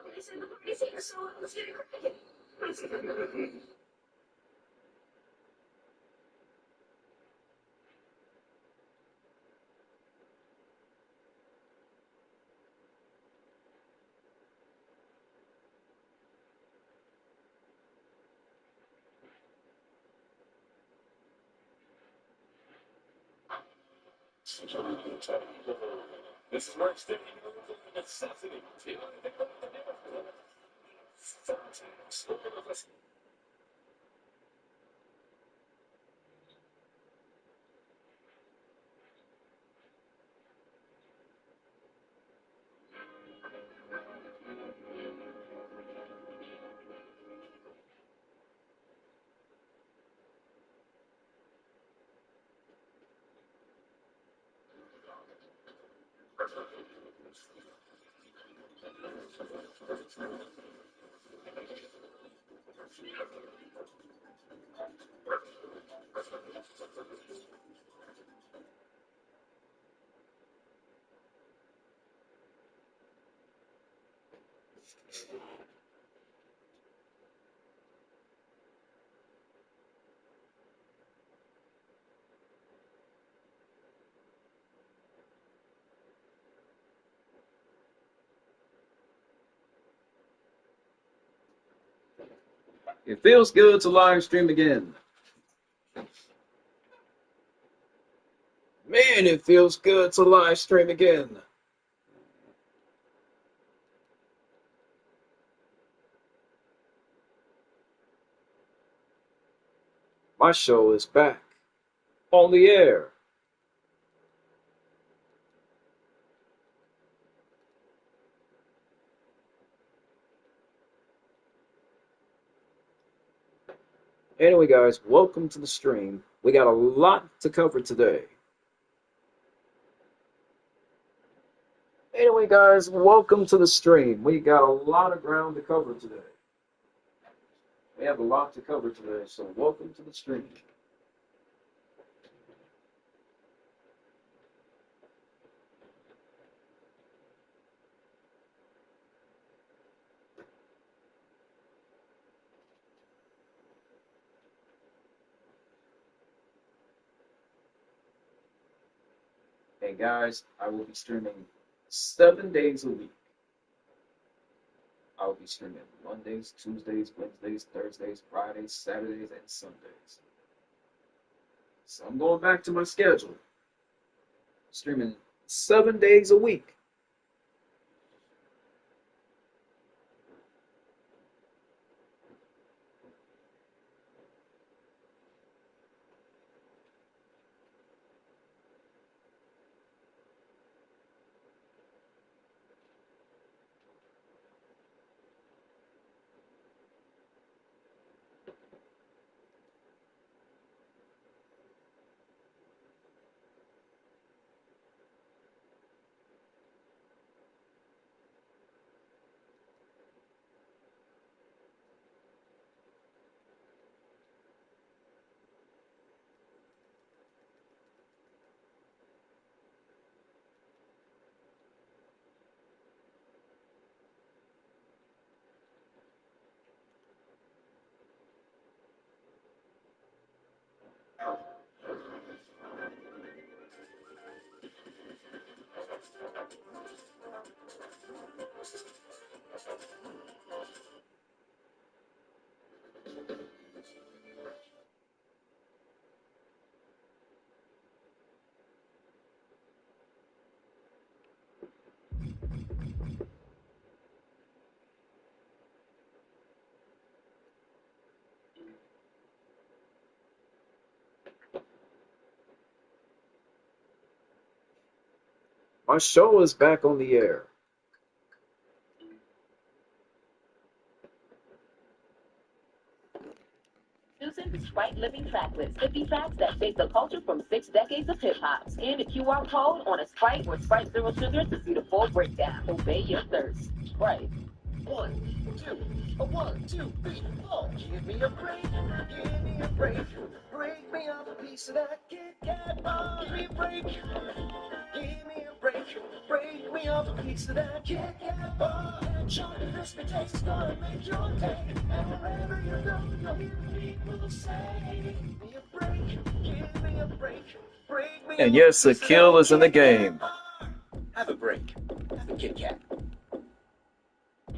Well, they said the party's here, so let's get it cracking. This is where extending your is a necessity. Do you know anything about the difference? Sometimes. Look at this. It feels good to live stream again. Man, it feels good to live stream again. My show is back on the air. Anyway, guys, welcome to the stream. We got a lot to cover today. Anyway, guys, welcome to the stream. We got a lot of ground to cover today. We have a lot to cover today, so welcome to the stream. And guys, I will be streaming 7 days a week. I will be streaming Mondays, Tuesdays, Wednesdays, Thursdays, Fridays, Saturdays, and Sundays. So I'm going back to my schedule. Streaming 7 days a week. My show is back on the air. Introducing the Sprite Living Fact List. 50 facts that shape the culture from 6 decades of hip-hop. Scan the QR code on a Sprite or Sprite Zero Sugar to see the full breakdown. Obey your thirst. Sprite. 1, 2, a 1, 2, 3, 4. Give me a break, give me a break. Break me off a piece of that Kit Kat bar. Give me a break, give me a break. Break me off a piece of that Kit Kat bar. That chocolate crispy taste is gonna make your day. And wherever you go, you'll hear people say, give me a break, give me a break. Break me And off yes, a the piece of kill that is in the Kit Kat game. bar. Have a break. Have a Kit Kat.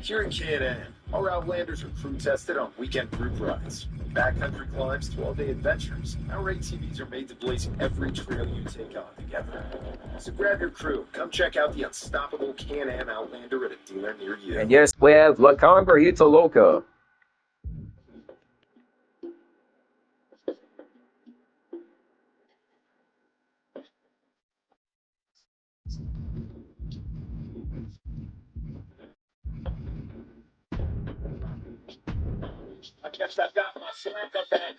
Here in K&N, our Outlanders are crew tested on weekend group rides. Backcountry climbs, 12-day adventures. Our ATVs are made to blaze every trail you take on together. So grab your crew. Come check out the unstoppable Can-Am Outlander at a dealer near you. And yes, we have La Conquista Loca. I guess I've got my slam bag.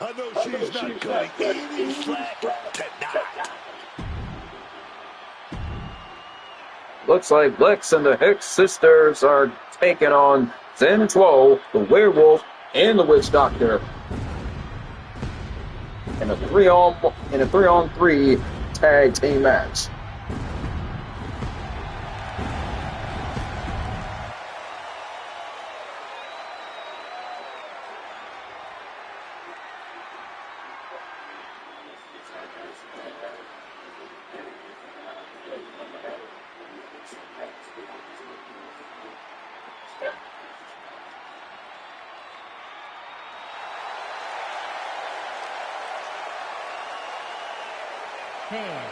I know she's not cutting any slack tonight. Looks like Lex and the Hex Sisters are taking on Zen 12, the Werewolf, and the Witch Doctor in a 3-on-3 tag team match. And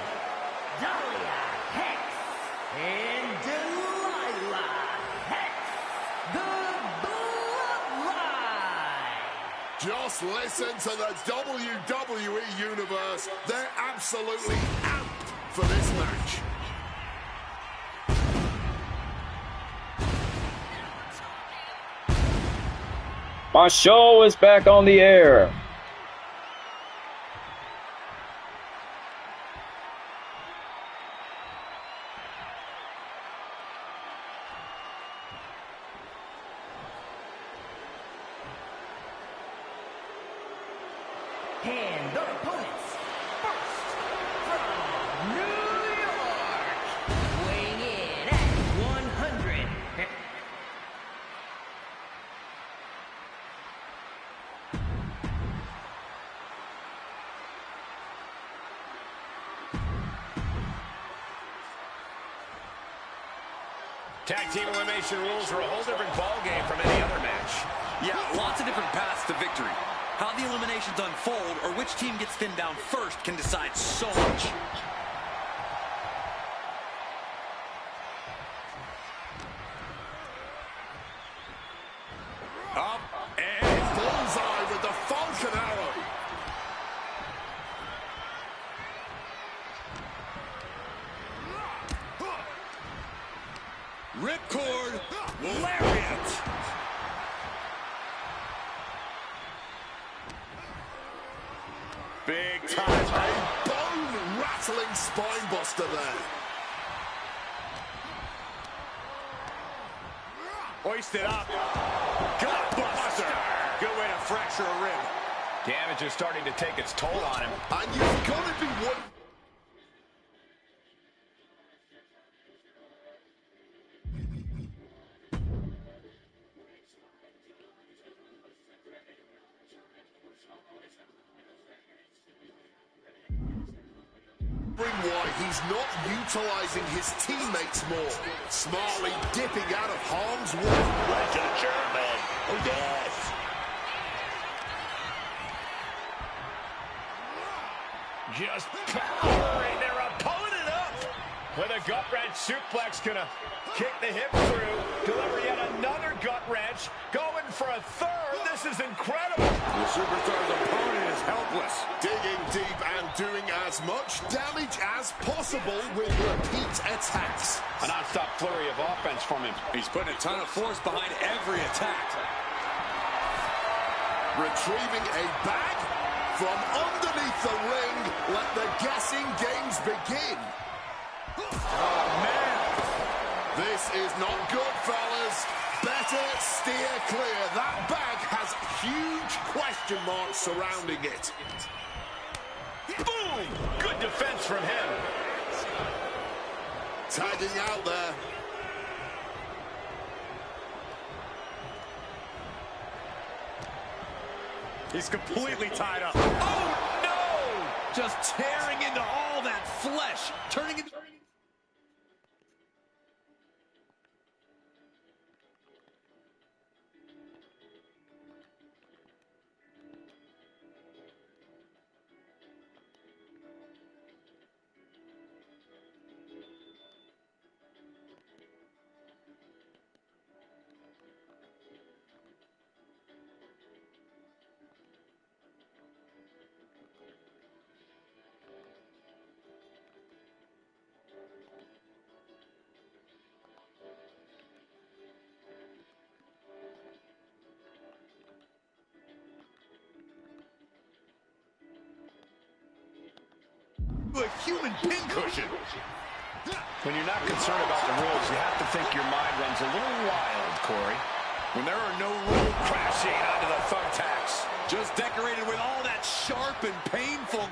Dahlia Hex and Delilah Hex, the Bloodline. Just listen to the WWE Universe. They're absolutely amped for this match. My show is back on the air. And their opponents, first from New York, weighing in at 100. Tag team elimination rules are a whole different ballgame from any other match. Yeah, lots of different paths to victory. How the eliminations unfold or which team gets thinned down first can decide so much. Up and bullseye with the Falcon Arrow. Ripcord, lariat. Big time, a bone-rattling spine buster there. Hoisted up. Gut buster. Good way to fracture a rib. Damage is starting to take its toll on him. And you've got to be one. Why he's not utilizing his teammates more. Smartly dipping out of harm's way. Like a German. Oh, yes. Just powering their opponent up. With a gut wrench suplex, gonna kick the hip through. Deliver yet another gut wrench. Going for a third. This is incredible. The superstar's opponent is helpless. Digging deep and doing as much damage as possible with repeat attacks. A non-stop flurry of offense from him. He's putting a ton of force behind every attack. Retrieving a bag from underneath the ring. Let the guessing games begin. Oh, man. This is not good, fellas. Better steer clear. That bag has huge question marks surrounding it. Boom! Good defense from him. Tagging out there. He's completely tied up. Oh, no! Just tearing into all that flesh. Turning into... A human pincushion. When you're not concerned about the rules, you have to think your mind runs a little wild, Corey. When there are no rules, crashing onto the thumbtacks. Just decorated with all that sharp and painful...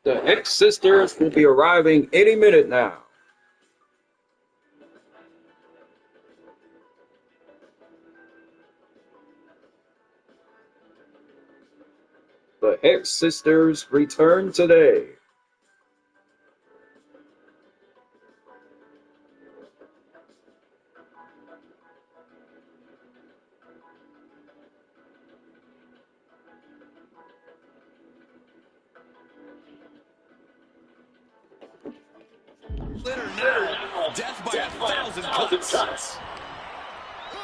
The X-Sisters will be arriving any minute now. The X-Sisters return today. Litter now. Death by a thousand cuts.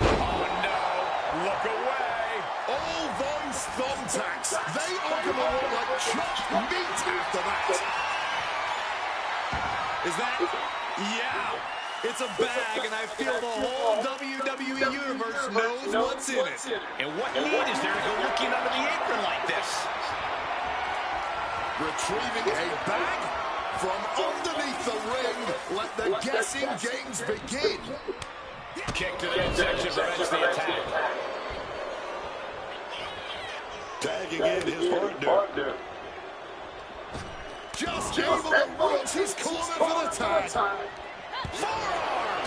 Oh, no. Look away. All those thumbtacks, they are going to look like chopped meat after that. Is that? Yeah. It's a bag, and I feel the whole WWE Universe knows what's in it. And what need is there to go looking under the apron like this? Retrieving a bag from underneath the ring. Let the guessing games begin. Kick to the midsection prevents the attack. Tagging in his partner. Just able to reach his corner for the tag. Forearm!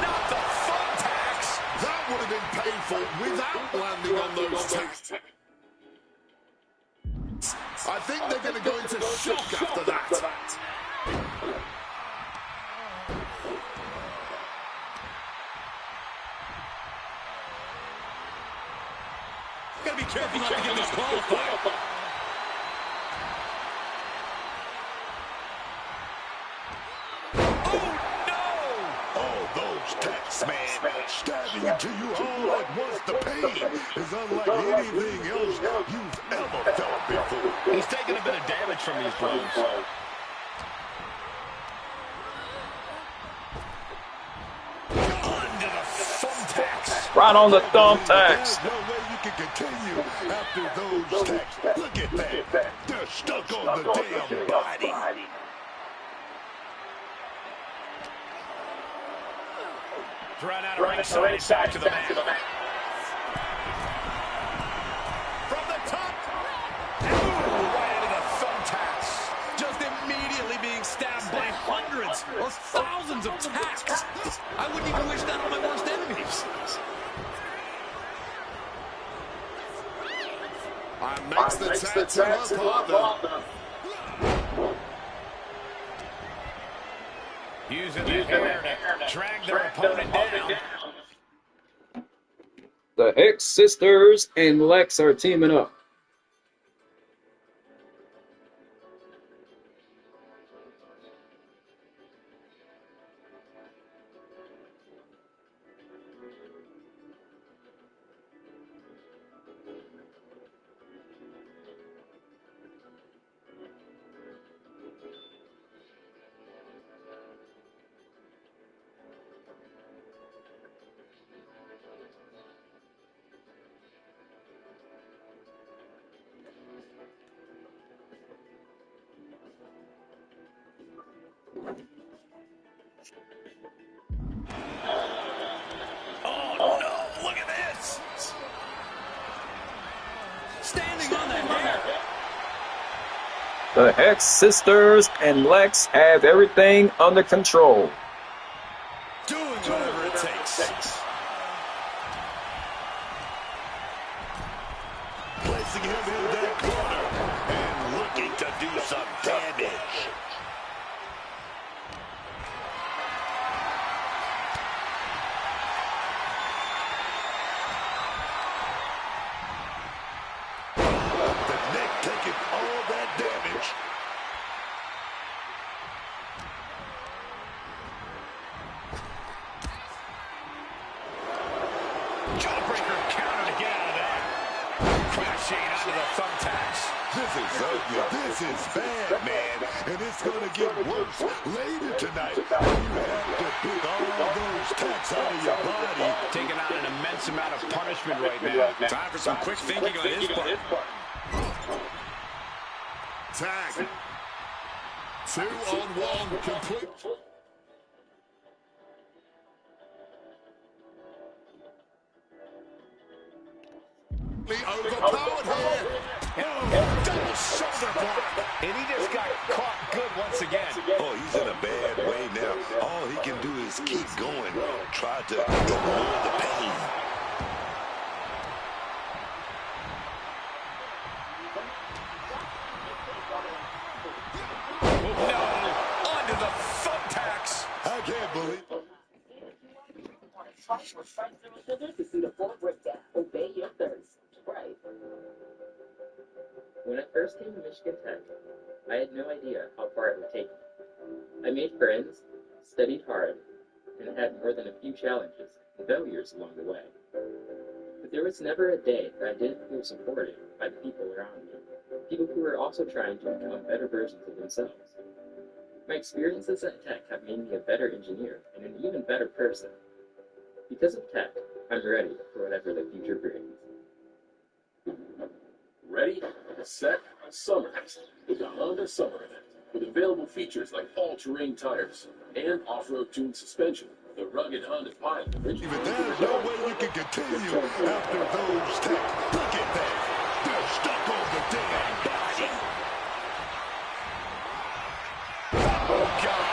Not the thumbtacks! That would have been painful without landing on those tags. I think they're going to go into shock after that. Gotta be careful not to get disqualified. Stabbing into you all at once. The pain is unlike anything else you've ever felt before. He's taking a bit of damage from these blows. Under the thumbtacks. Right on the thumbtacks. There's no way you can continue after those tacks. Look at that. They're stuck on the damn body. Run out of ringside and back to the mat. From the top. Ooh, right into the thumbtacks. Just immediately being stabbed by hundreds or thousands of tacks. I wouldn't even wish that on my worst enemies. Makes the tag to her partner. Using the hair to drag their opponent down. The Hex Sisters and Lex are teaming up. Oh, no. Look at this. Standing on the hair. The Hex Sisters and Lex have everything under control. Doing whatever it takes. Placing him in that corner and looking to do some damage. The neck taking all that damage. Jawbreaker counter to get out of that. Crashing onto the thumbtacks. This is ugly. This is bad, man. And it's going to get worse later tonight. You have to pick all those tacks out of your body. Taking on an immense amount of punishment right now. Time for some quick thinking on his part. Tag. 2-on-1 complete. Overpowered here. Double shoulder block. And he just got caught good once again. Oh, he's in a bad way now. All he can do is keep going. Try to ignore the pain. No, onto the thumbtacks. I can't believe it. Obey your thirst. Right. When I first came to Michigan Tech, I had no idea how far it would take me. I made friends, studied hard, and had more than a few challenges and failures along the way. But there was never a day that I didn't feel supported by the people around me, people who were also trying to become better versions of themselves. My experiences at Tech have made me a better engineer and an even better person. Because of Tech, I'm ready for whatever the future brings. Ready, set, summer with the Honda Summer Event. With available features like all-terrain tires and off-road tuned suspension, the rugged Honda Pilot. Even there's no way you can continue after those tacks. Look at that. They're stuck on the damn body. Oh, God.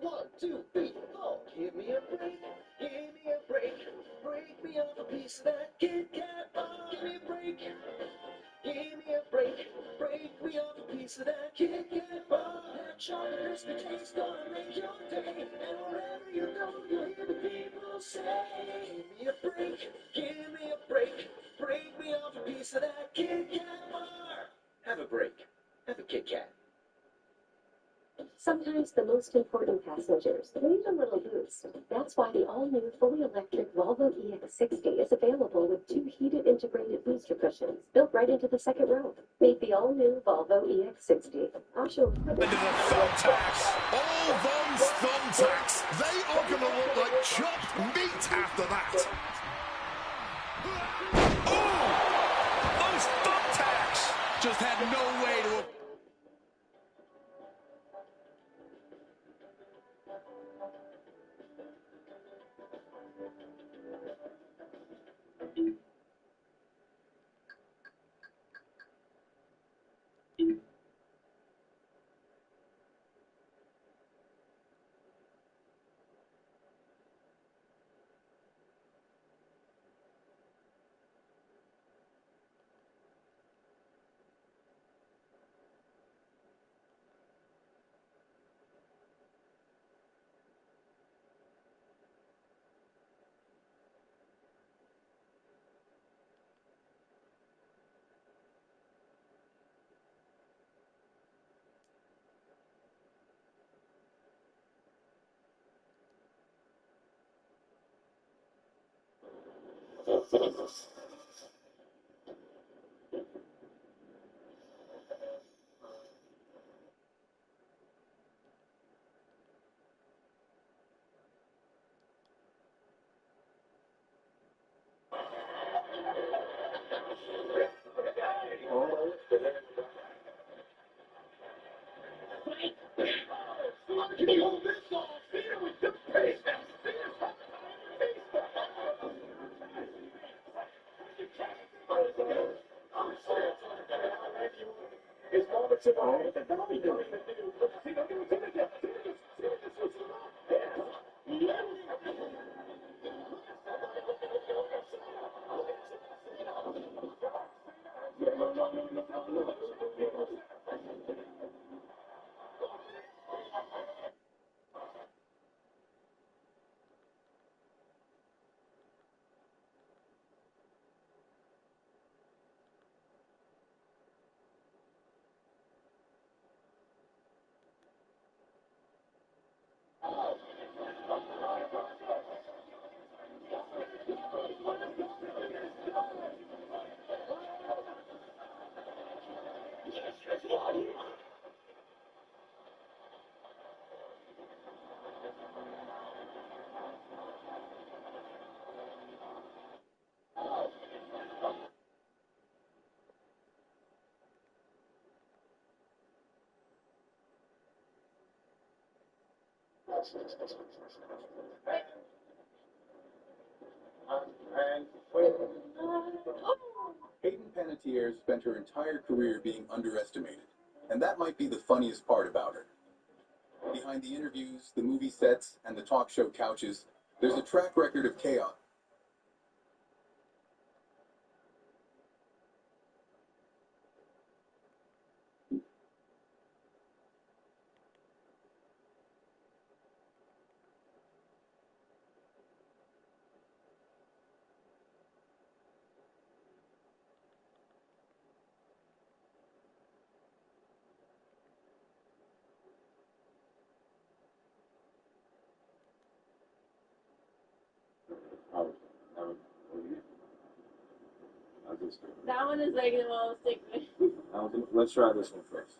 One, two, three, four. Give me a break. Give me a break. Break me off a piece of that Kit Kat bar. Give me a break. Give me a break. Break me off a piece of that Kit Kat bar. That chocolate crispy taste gonna make your day. And wherever you go, you'll hear the people say, give me a break. Give me a break. Break me off a piece of that Kit Kat bar. Have a break. Have a Kit Kat. Sometimes the most important passengers need a little boost. That's why the all-new fully electric Volvo EX60 is available with 2 heated integrated booster cushions built right into the second row. Meet the all-new Volvo EX60. Optional equipment. Into the thumbtacks. All those thumbtacks. They are going to look like chopped meat after that. Oh! Those thumbtacks just had no way to... Hayden Panettiere spent her entire career being underestimated, and that might be the funniest part about her. Behind the interviews, the movie sets, and the talk show couches, there's a track record of chaos. That one is like the most like. Let's try this one first.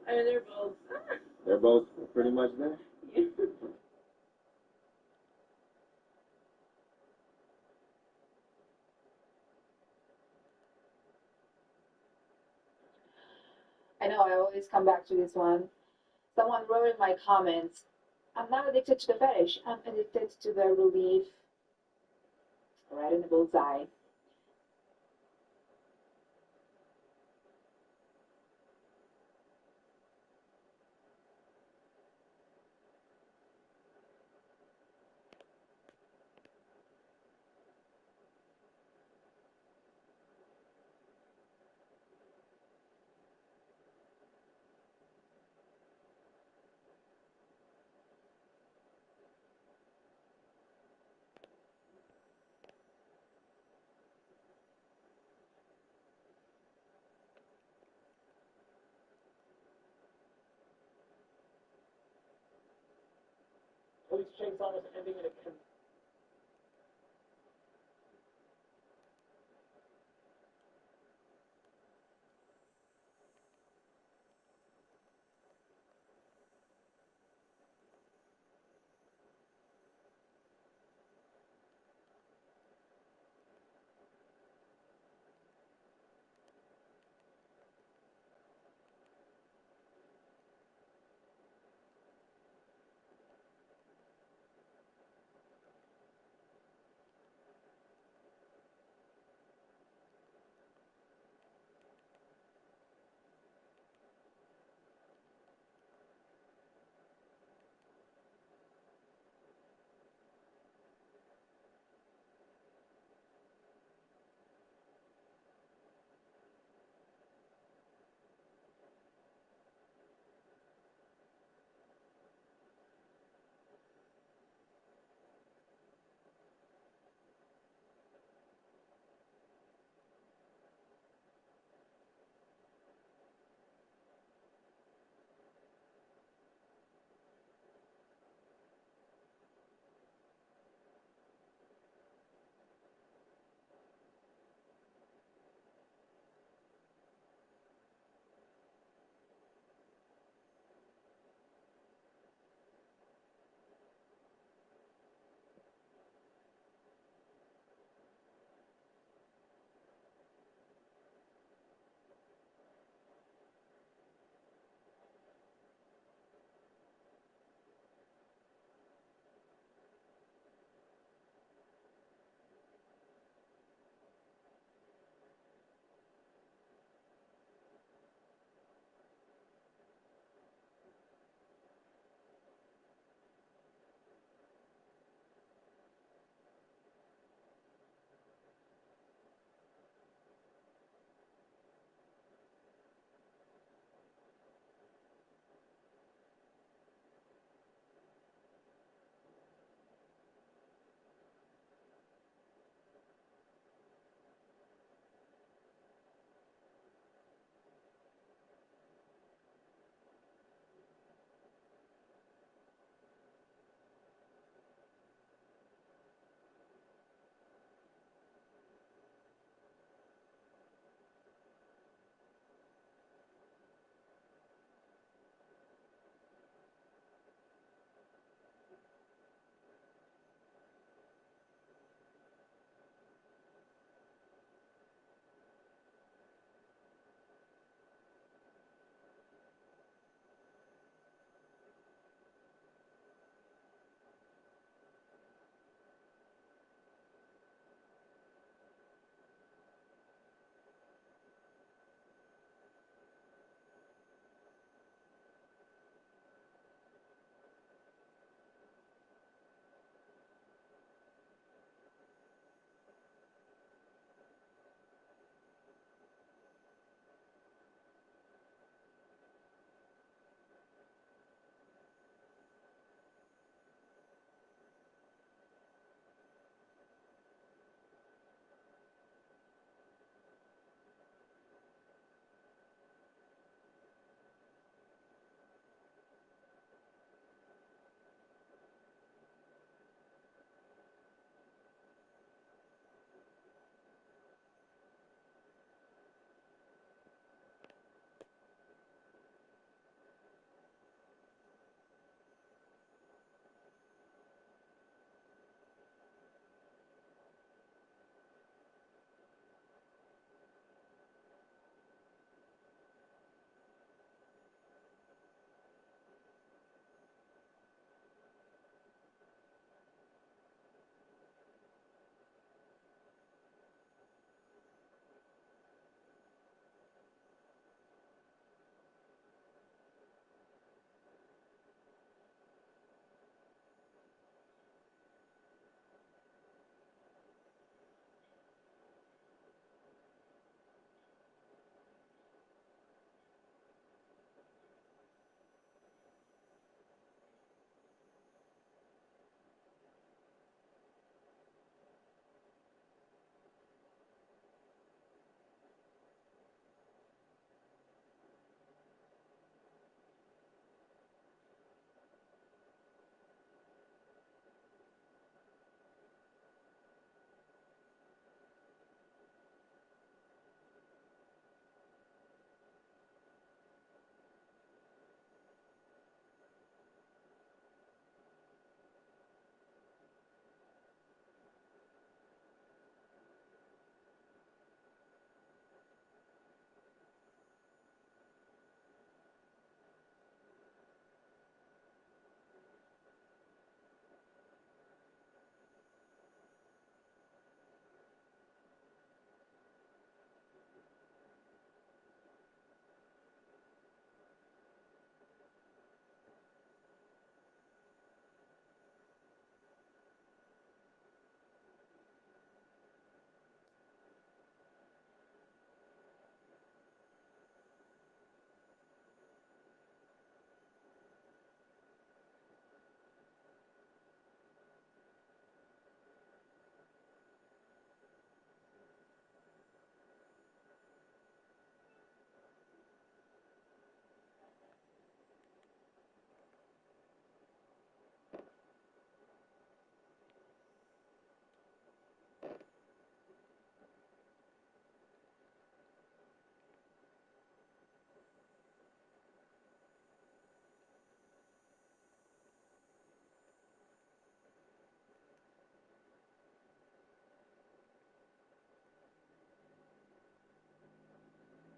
I mean, they're both. They're both pretty much there. Yeah. I know I always come back to this one. Someone wrote in my comments, I'm not addicted to the fetish, I'm addicted to the relief. Right in the bullseye. Police chainsaw is ending in a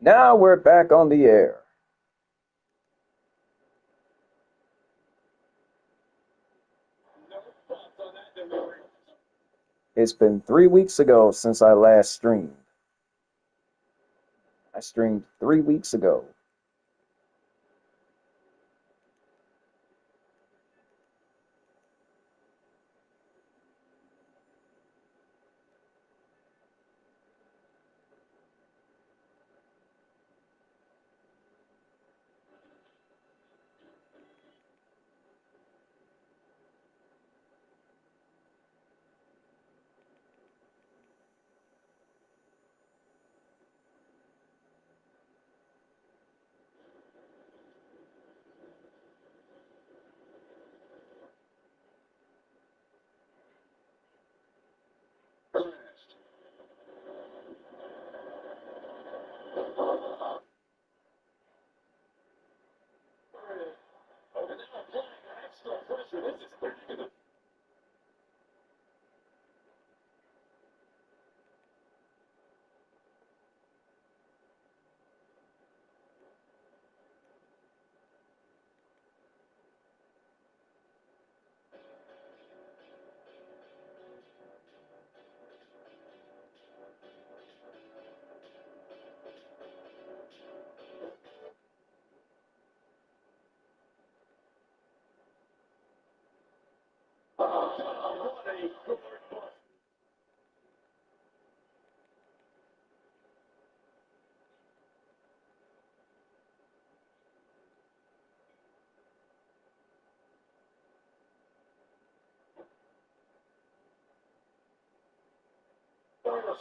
Now we're back on the air. It's been 3 weeks ago since I last streamed. I streamed 3 weeks ago.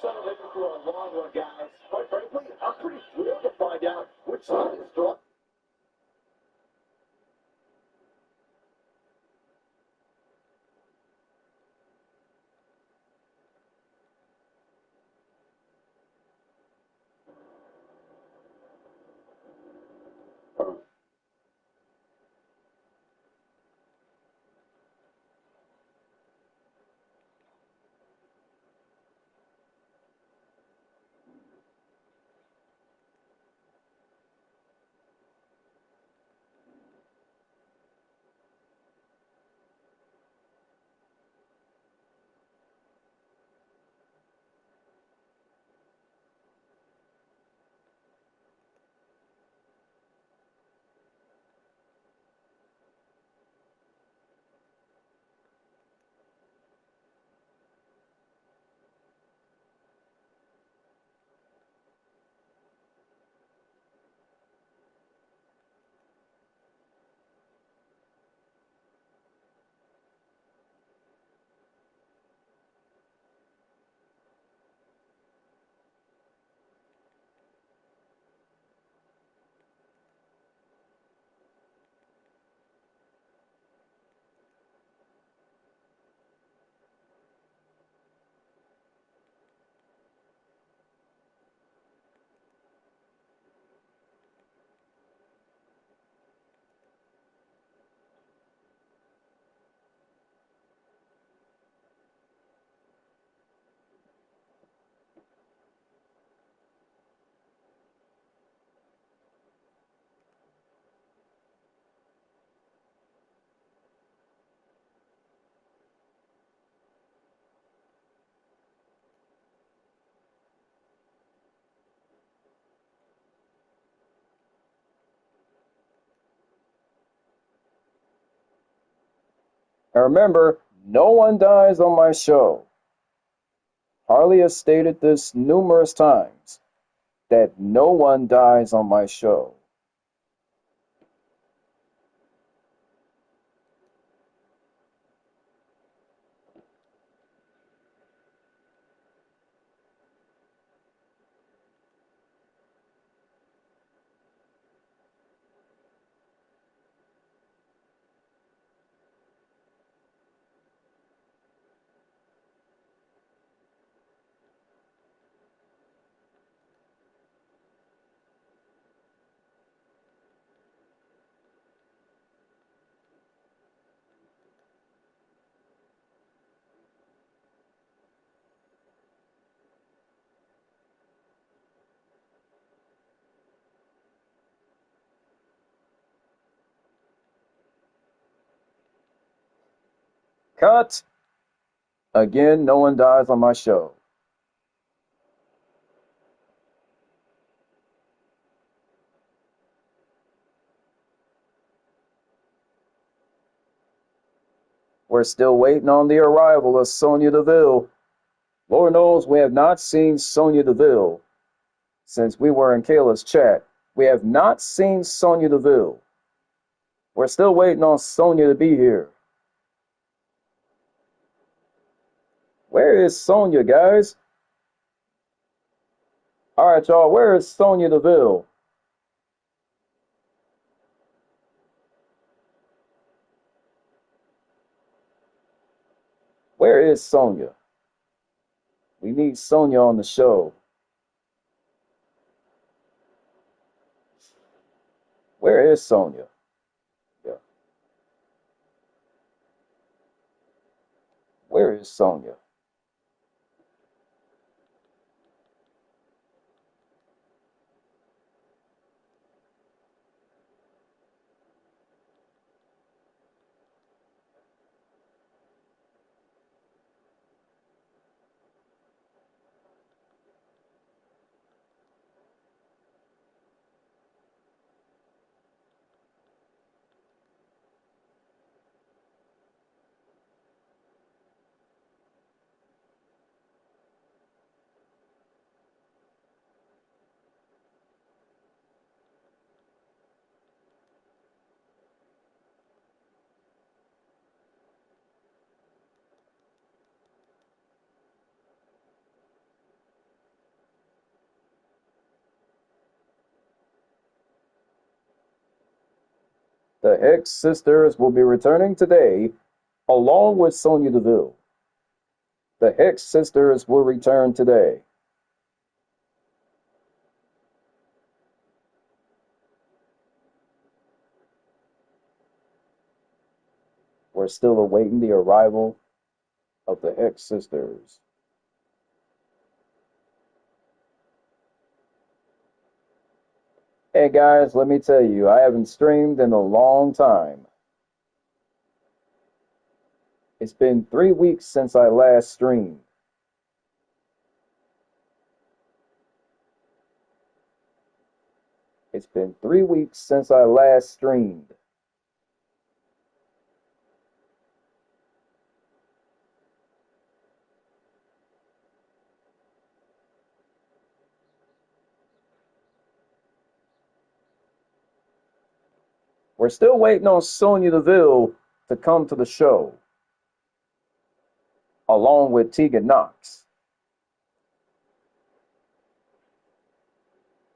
Settled in for a long one, guys. Quite frankly, I'm pretty thrilled to find out which side is strong. And remember, no one dies on my show. Harley has stated this numerous times, that no one dies on my show. Cut. Again, no one dies on my show. We're still waiting on the arrival of Sonya Deville. Lord knows we have not seen Sonya Deville since we were in Kayla's chat. We have not seen Sonya Deville. We're still waiting on Sonya to be here. Where is Sonya, guys? All right, y'all, where is Sonya Deville? Where is Sonya? We need Sonya on the show. Where is Sonya? Yeah. Where is Sonya? The Hex Sisters will be returning today, along with Sonya Deville. The Hex Sisters will return today. We're still awaiting the arrival of the Hex Sisters. Hey guys, let me tell you, I haven't streamed in a long time. It's been 3 weeks since I last streamed. It's been 3 weeks since I last streamed. We're still waiting on Sonya Deville to come to the show, along with Tegan Knox.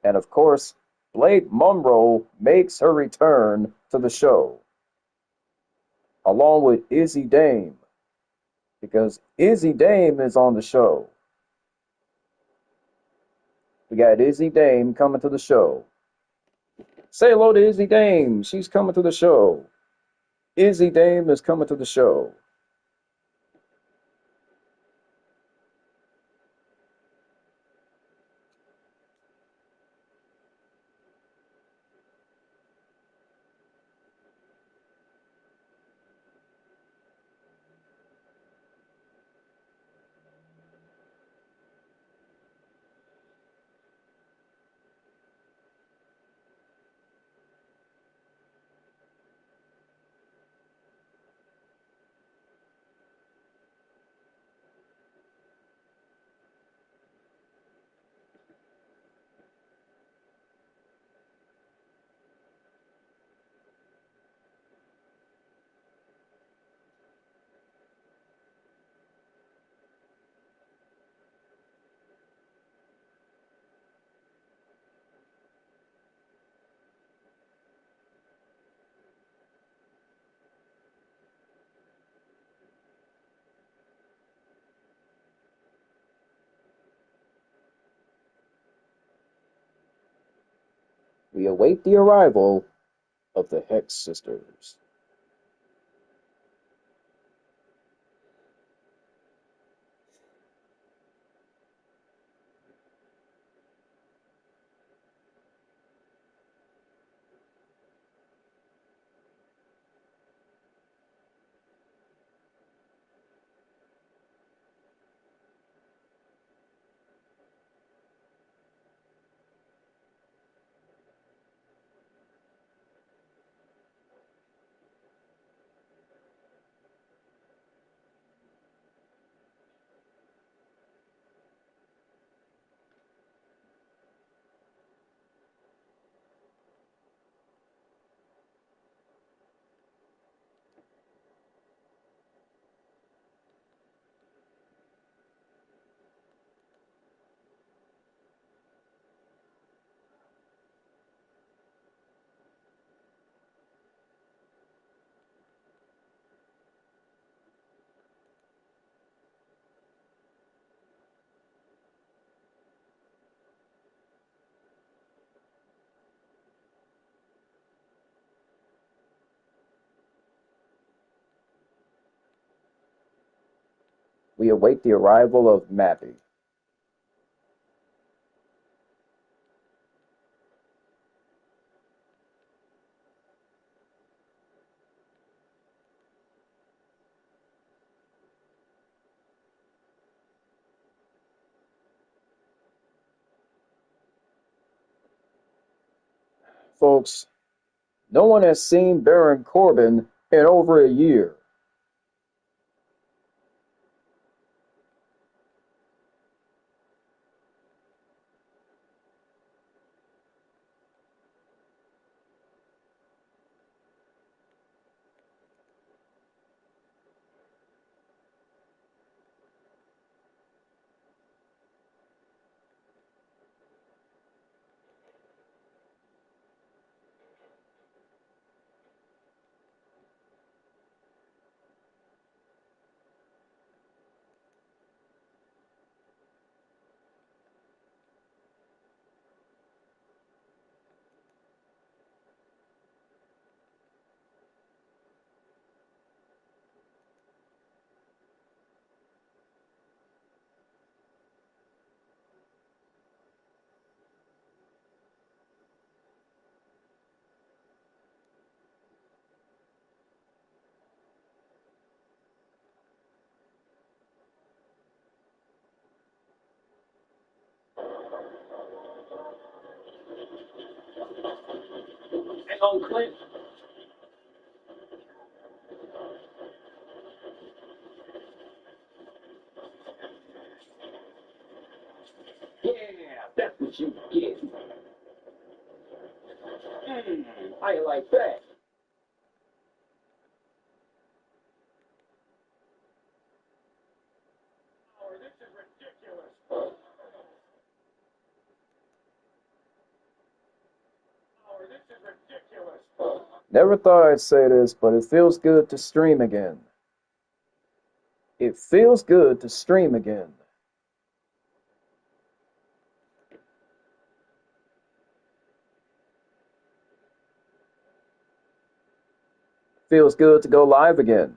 And of course, Blake Monroe makes her return to the show, along with Izzy Dame, because Izzy Dame is on the show. We got Izzy Dame coming to the show. Say hello to Izzy Dame. She's coming to the show. Izzy Dame is coming to the show. We await the arrival of the Hex Sisters. We await the arrival of Mappy. Folks, no one has seen Baron Corbin in over a year. Hang on, Clint. Yeah, that's what you get. How you like that? Never thought I'd say this, but it feels good to stream again. It feels good to stream again. Feels good to go live again.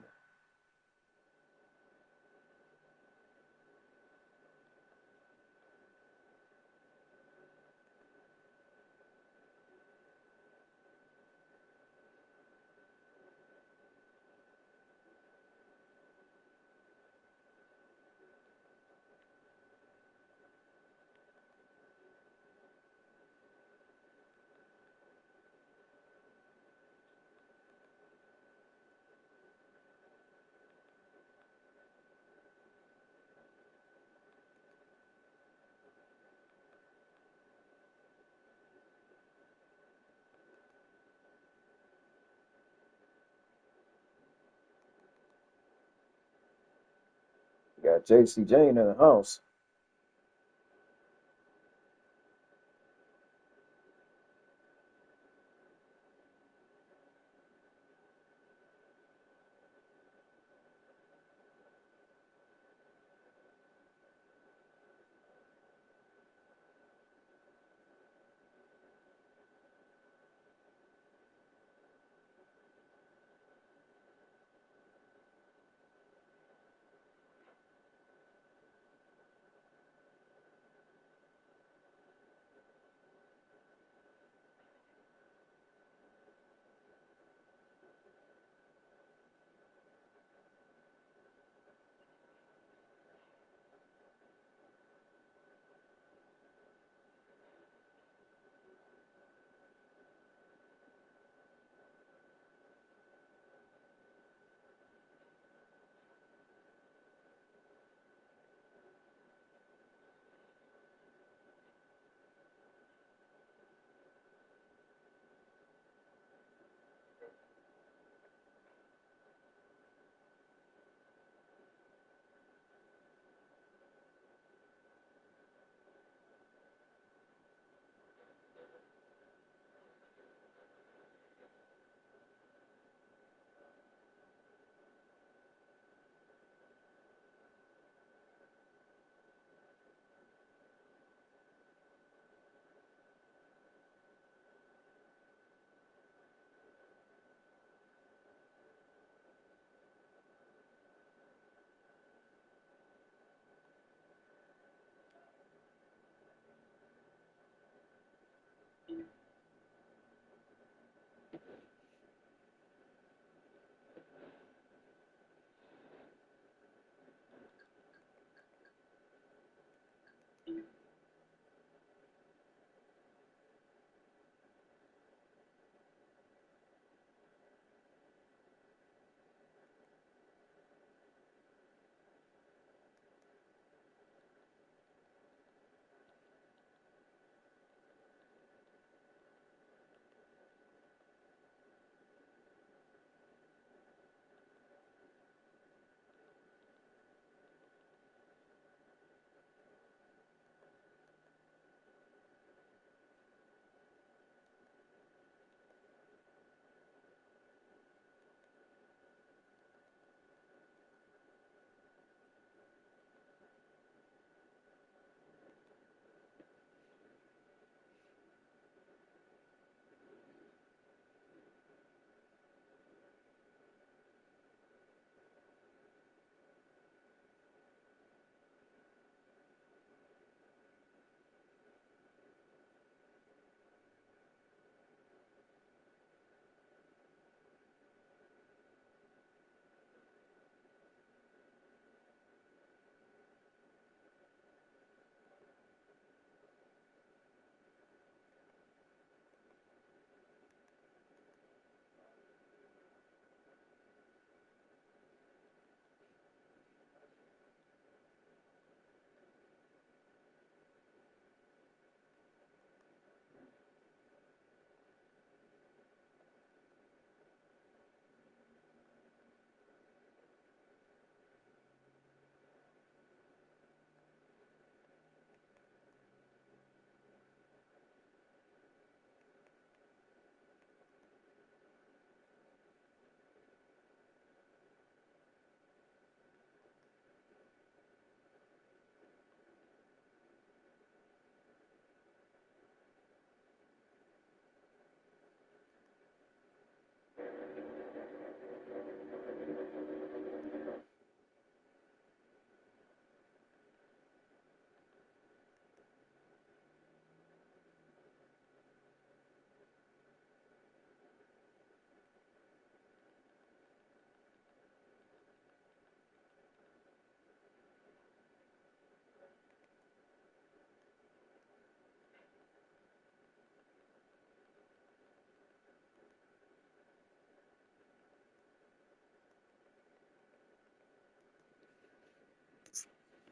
Got JC Jane in the house.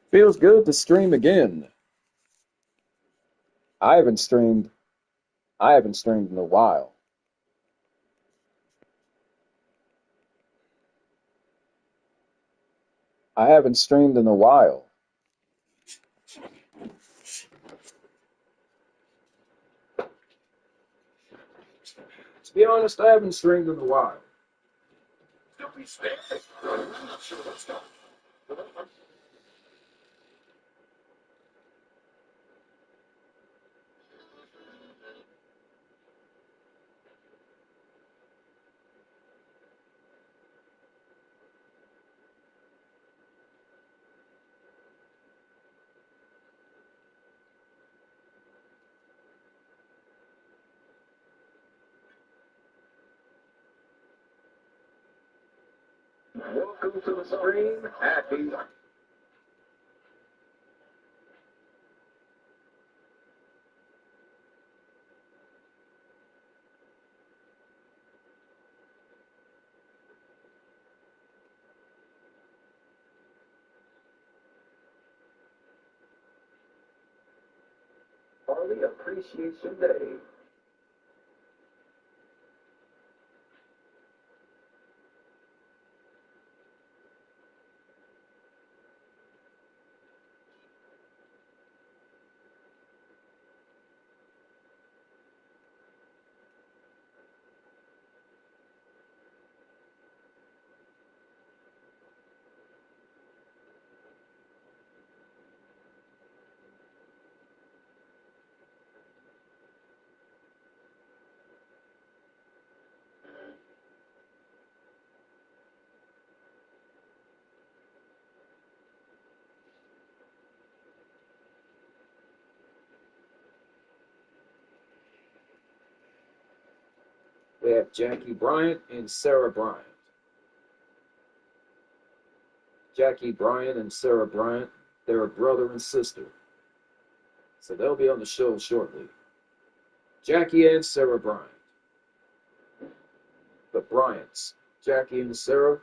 Feels good to stream again. I haven't streamed in a while. I haven't streamed in a while. To be honest, I haven't streamed in a while. Welcome to the stream. Happy. Harley Appreciation Day. We have Jackie Bryant and Sarah Bryant. Jackie Bryant and Sarah Bryant, they're a brother and sister. So they'll be on the show shortly. Jackie and Sarah Bryant. The Bryants. Jackie and Sarah.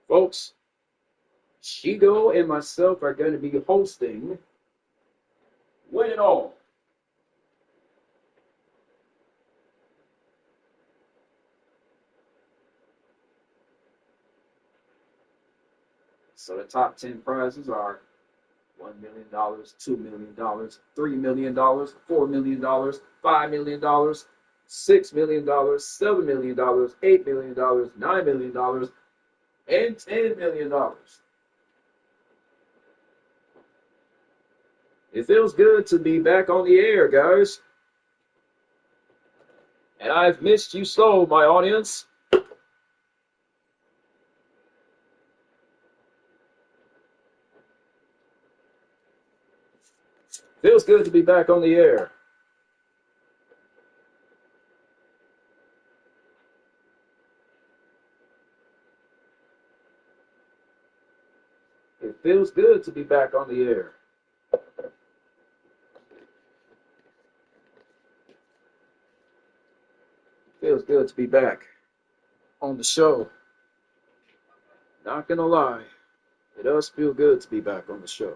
Folks, Shigo and myself are going to be hosting Win It All. So the top 10 prizes are $1 million, $2 million, $3 million, $4 million, $5 million, $6 million, $7 million, $8 million, $9 million, and $10 million. It feels good to be back on the air, guys. And I've missed you so, my audience. Feels good to be back on the air. It feels good to be back on the air. Feels good to be back on the show. Not gonna lie, it does feel good to be back on the show.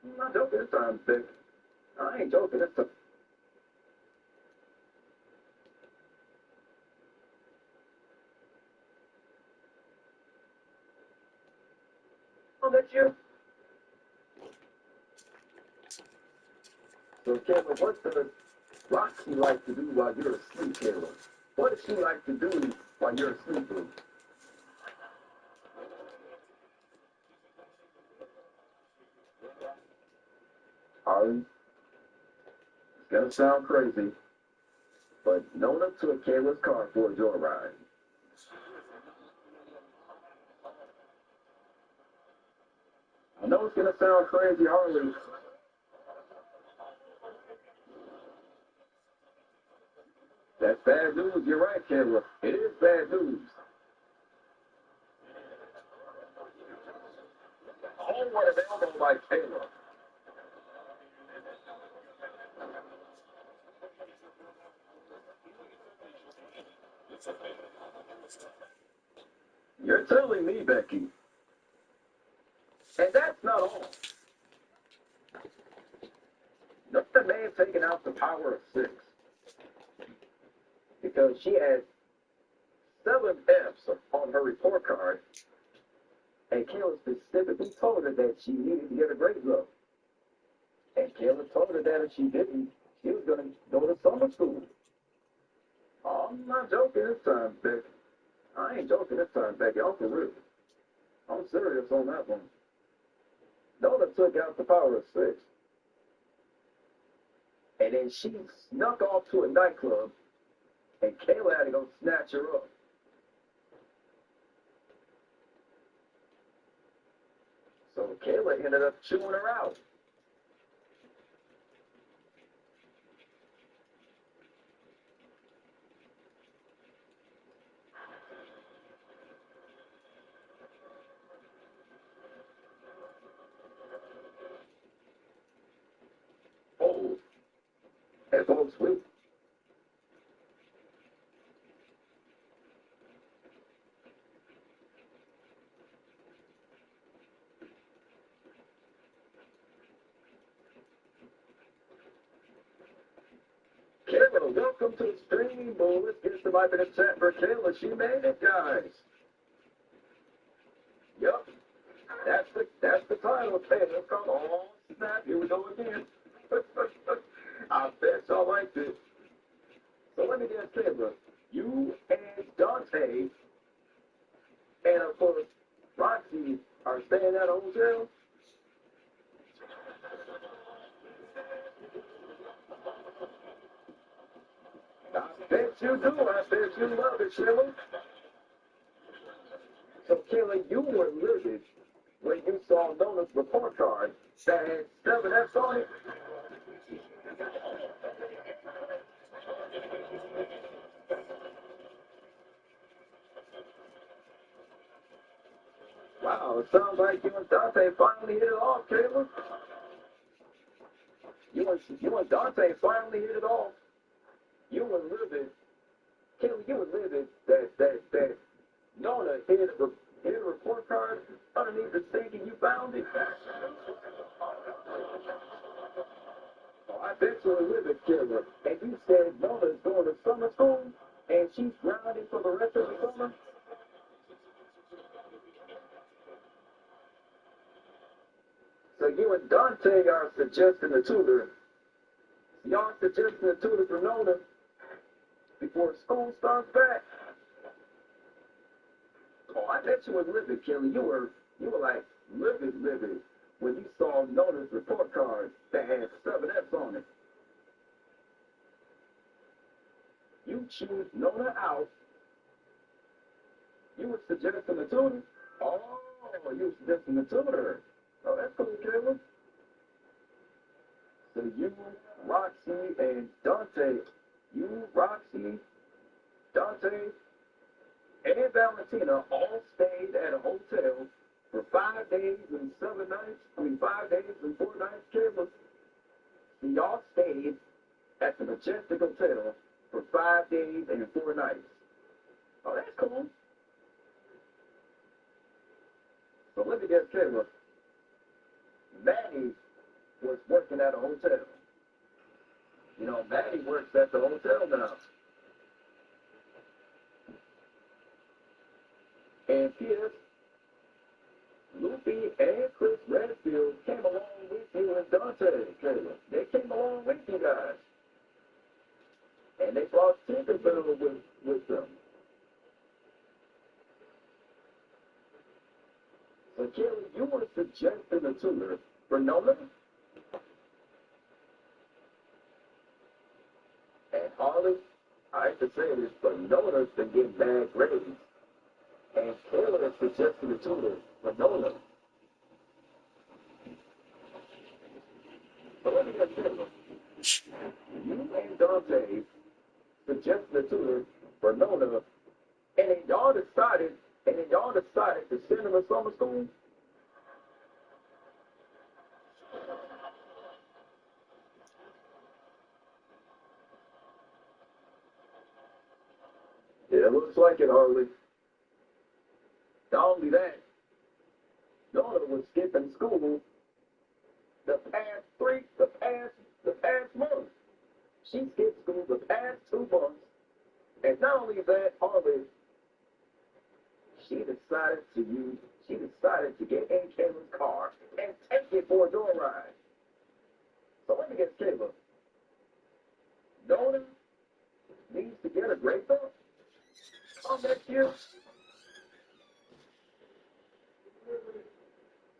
I'm not joking this time, Vic. I ain't joking this time. Oh, that's you. So, Kayla, what does Roxy like to do while you're asleep, Kayla? What does she like to do while you're asleep, Blue? Harley, it's gonna sound crazy, but Nona took Kayla's car for a joyride. I know it's gonna sound crazy, Harley. That's bad news. You're right, Kayla. It is bad news. Oh, what an elbow by Kayla. You're telling me, Becky. And that's not all. Nothing may have taken out the power of 6. Because she had 7 F's on her report card. And Kayla specifically told her that she needed to get a grade up. And Kayla told her that if she didn't, she was going to go to summer school. Oh, I'm not joking this time, Becky. I ain't joking this time, Becky. I'm for real. I'm serious on that one. Nona took out the power of 6. And then she snuck off to a nightclub, and Kayla had to go snatch her up. So Kayla ended up chewing her out. Oh, and folks, Kayla, welcome to the stream, boy. Let's get some up in the chat for Kayla. She made it, guys. Yep. That's the title, Kayla. Come on, snap. Here we go again. I bet y'all like this. So let me guess, Kayla. You and Dante, and of course, Roxy are staying at a hotel? I bet you do. I bet you love it, Kayla. So, Kayla, you were livid when you saw Nona's report card that had 7 F's on it. Wow, it sounds like you and Dante finally hit it off, Kayla. You and Dante finally hit it off. You were livid. Kayla, you were livid that Nona hit a report card underneath the sink and you found it. Oh, I bet you were livid, Kayla. And you said Nona's going to summer school and she's grounded for the rest of the summer. So you and Dante are suggesting a tutor. Y'all suggesting a tutor for Nona before school starts back. Oh, I bet you were livid, Kelly. You were like livid report card that has 7 F's on it. You choose Nona out. You were suggesting a tutor? Oh, you were suggesting a tutor. Oh, that's cool, Caleb. So you, Roxy, and Dante. You, Roxy, Dante, and Valentina all stayed at a hotel for 5 days and 7 nights. 5 days and 4 nights, Caleb. So y'all stayed at the Majestic Hotel for 5 days and 4 nights. Oh, that's cool. So let me guess, Caleb. Maddie was working at a hotel. You know, Maddie works at the hotel now. And Pierce, Luffy, and Chris Redfield came along with you and Dante, Caleb. They came along with you guys. And they brought Tinkerbell with them. So, Kelly, you were suggesting a tutor for Nolan? And Harley, I hate to say this, but Nolan's been getting bad grades. And Taylor is suggesting a tutor for Nolan. So let me get Taylor. You and Dante suggested a tutor for Nolan, and then y'all decided to send him to summer school? Yeah, it looks like it, Harley. Not only that, Nona was skipping school the past month. She skipped school the past 2 months. And not only that, Harley, she decided to get in Caleb's car and take it for a joyride. So let me get Caleb. Nona needs to get a grade up next year.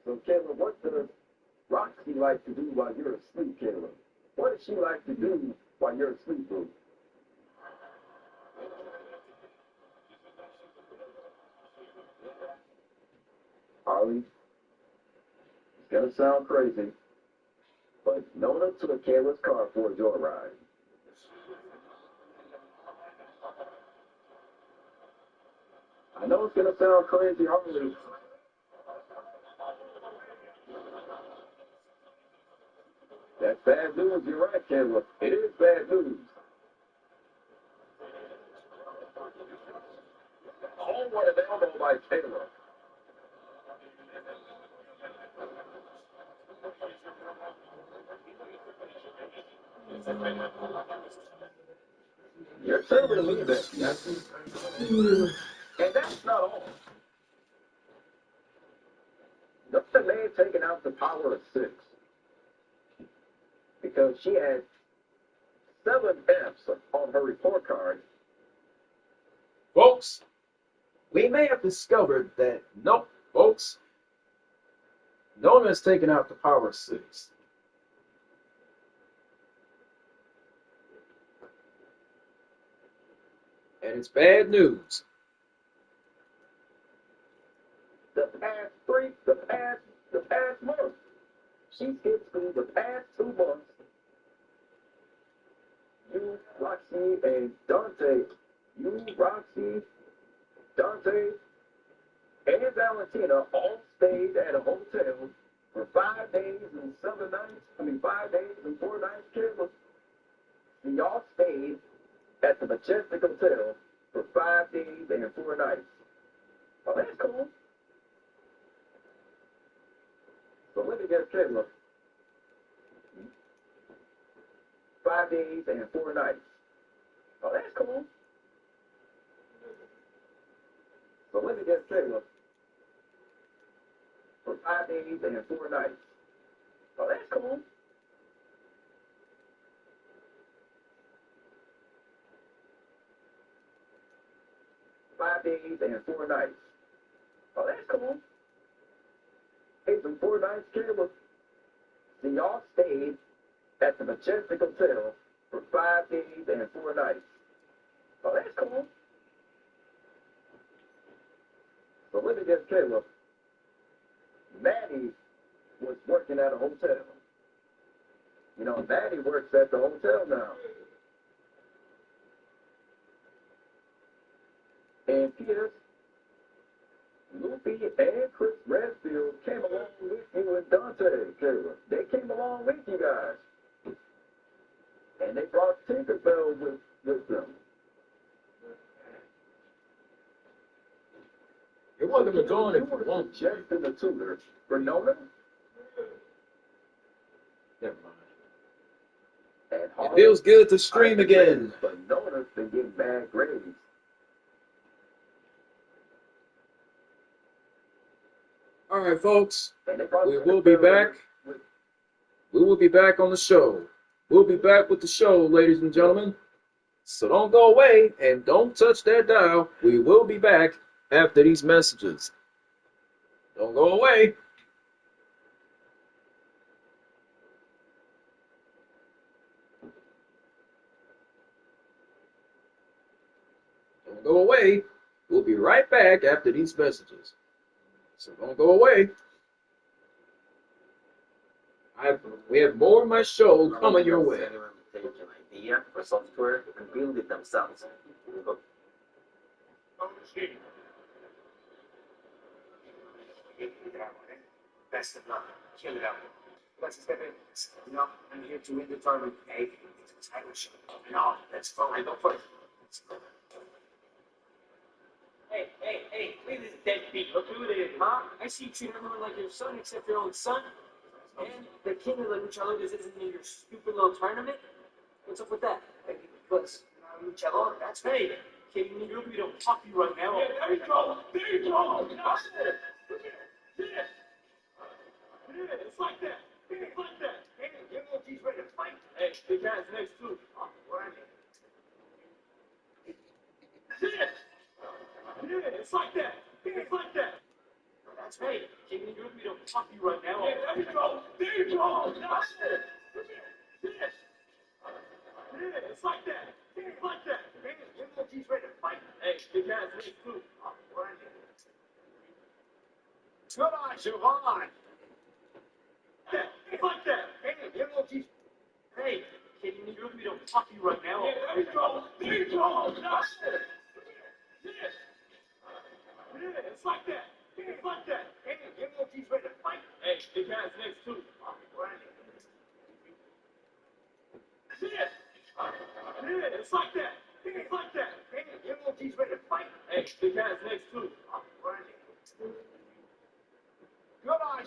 So Caleb, what does Roxy like to do while you're asleep, Caleb? What does she like to do while you're asleep, boo? Harley, it's gonna sound crazy, but Nona took Caleb's car for a joyride. I know it's gonna sound crazy, Harley. That's bad news. You're right, Caleb. It is bad news. Oh, what an elbow by Taylor. You're telling me that, yes? And that's not all. Dr. May had taken out the power of 6 because she had 7 F's on her report card. Folks, we may have discovered that, nope, folks, Nona has taken out the power of 6. And it's bad news. The past month. She skipped school the past 2 months. You, Roxy, and Dante. And Valentina all stayed at a hotel for 5 days and 7 nights. 5 days and 4 nights, Caleb. And y'all stayed at the Majestic Hotel for 5 days and 4 nights. Oh, that's cool. So let me get Caleb. 5 days and 4 nights. Oh, that's cool. So let me get Caleb. For 5 days and 4 nights. Oh, that's cool. Five days and 4 nights. Oh, that's cool. 8 and 4 nights, Caleb. So y'all stayed at the Majestic Hotel for 5 days and 4 nights. Oh, that's cool. So let me just tell you, Maddie was working at a hotel. You know, Maddie works at the hotel now. And Pierce, Luffy, and Chris Redfield came along with you and Dante, Kayla. They came along with you guys. And they brought Tinkerbell with them. You're welcome to join if you want. Just in the tutor for Nona. Never mind. It feels good to stream again. But Nona's been getting bad grades. All right, folks. We will be back. We will be back on the show. We'll be back with the show, ladies and gentlemen. So don't go away and don't touch that dial. We will be back after these messages. Don't go away. Don't go away. We'll be right back after these messages. So don't go away. We have more of my show coming your way. Take an idea for software and build it themselves. Best of luck. Kill it out. Let's step in. You know, I'm here to win the tournament. Hey, it's a title shot. No, let's go. I go first. Hey, look at this deadbeat. Look who it is, huh? I see you treat everyone like your son except your own son. And the king of the luchadores isn't in your stupid little tournament? What's up with that? Because luchador, that's me. King of the don't pop you right now. Yeah, there you go. There you go. That's it. Yeah, it's like that. It's like that. Hey, you know he's ready to fight. Hey, the guy's next to. Yeah, it's like that. It's like that. That's me. King of the don't pop you right now. Yeah, there you go. There you go. That's it. Yeah, it's like that. It's like that. Hey, you know he's ready to fight. Hey, the guy's next to. Good on, Siobhan. It's like that. Hey, you know he's. Hey, King of the don't pop you right now. Yeah, there you go. There you go. That's it. Yeah, it's like that. It's like that. Hey, you know he's ready to fight. Hey, the guy's next to. Yeah, it's like that. It's like that. Hey, you know he's ready to fight. Hey, the guy's next to. Good on.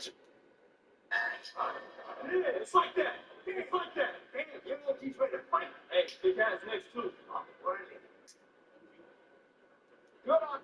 Yeah, it's like that. It's like that. Hey, you know he's ready to fight. Hey, the guy's next to. Good on.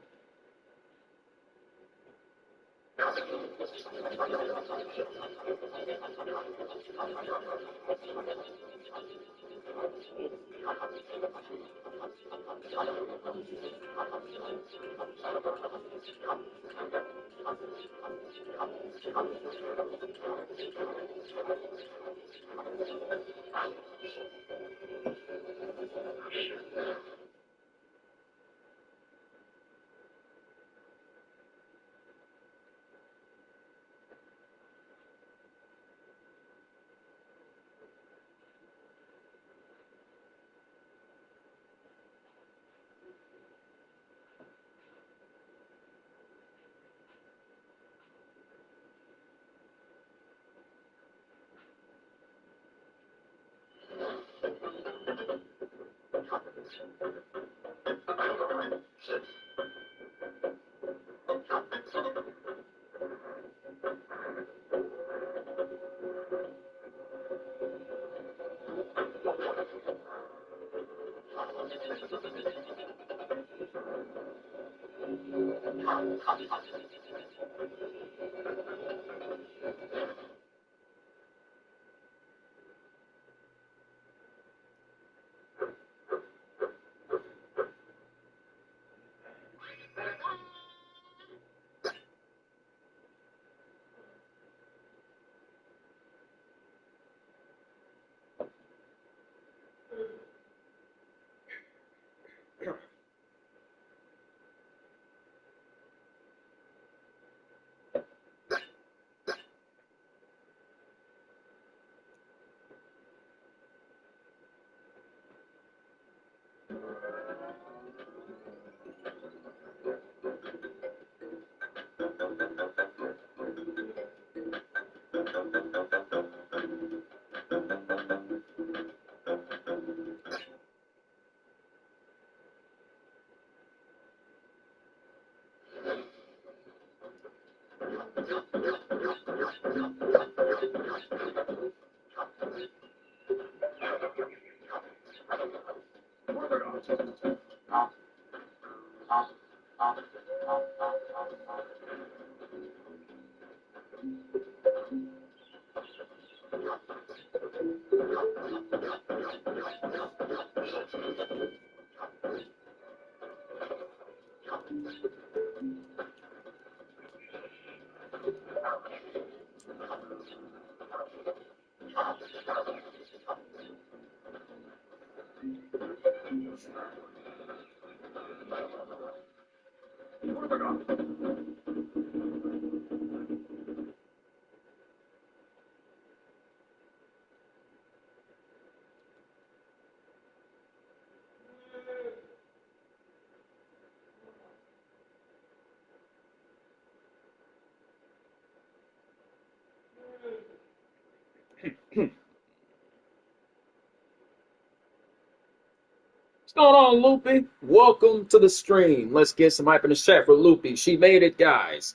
What's going on, Loopy? Welcome to the stream. Let's get some hype in the chat for Loopy. She made it, guys.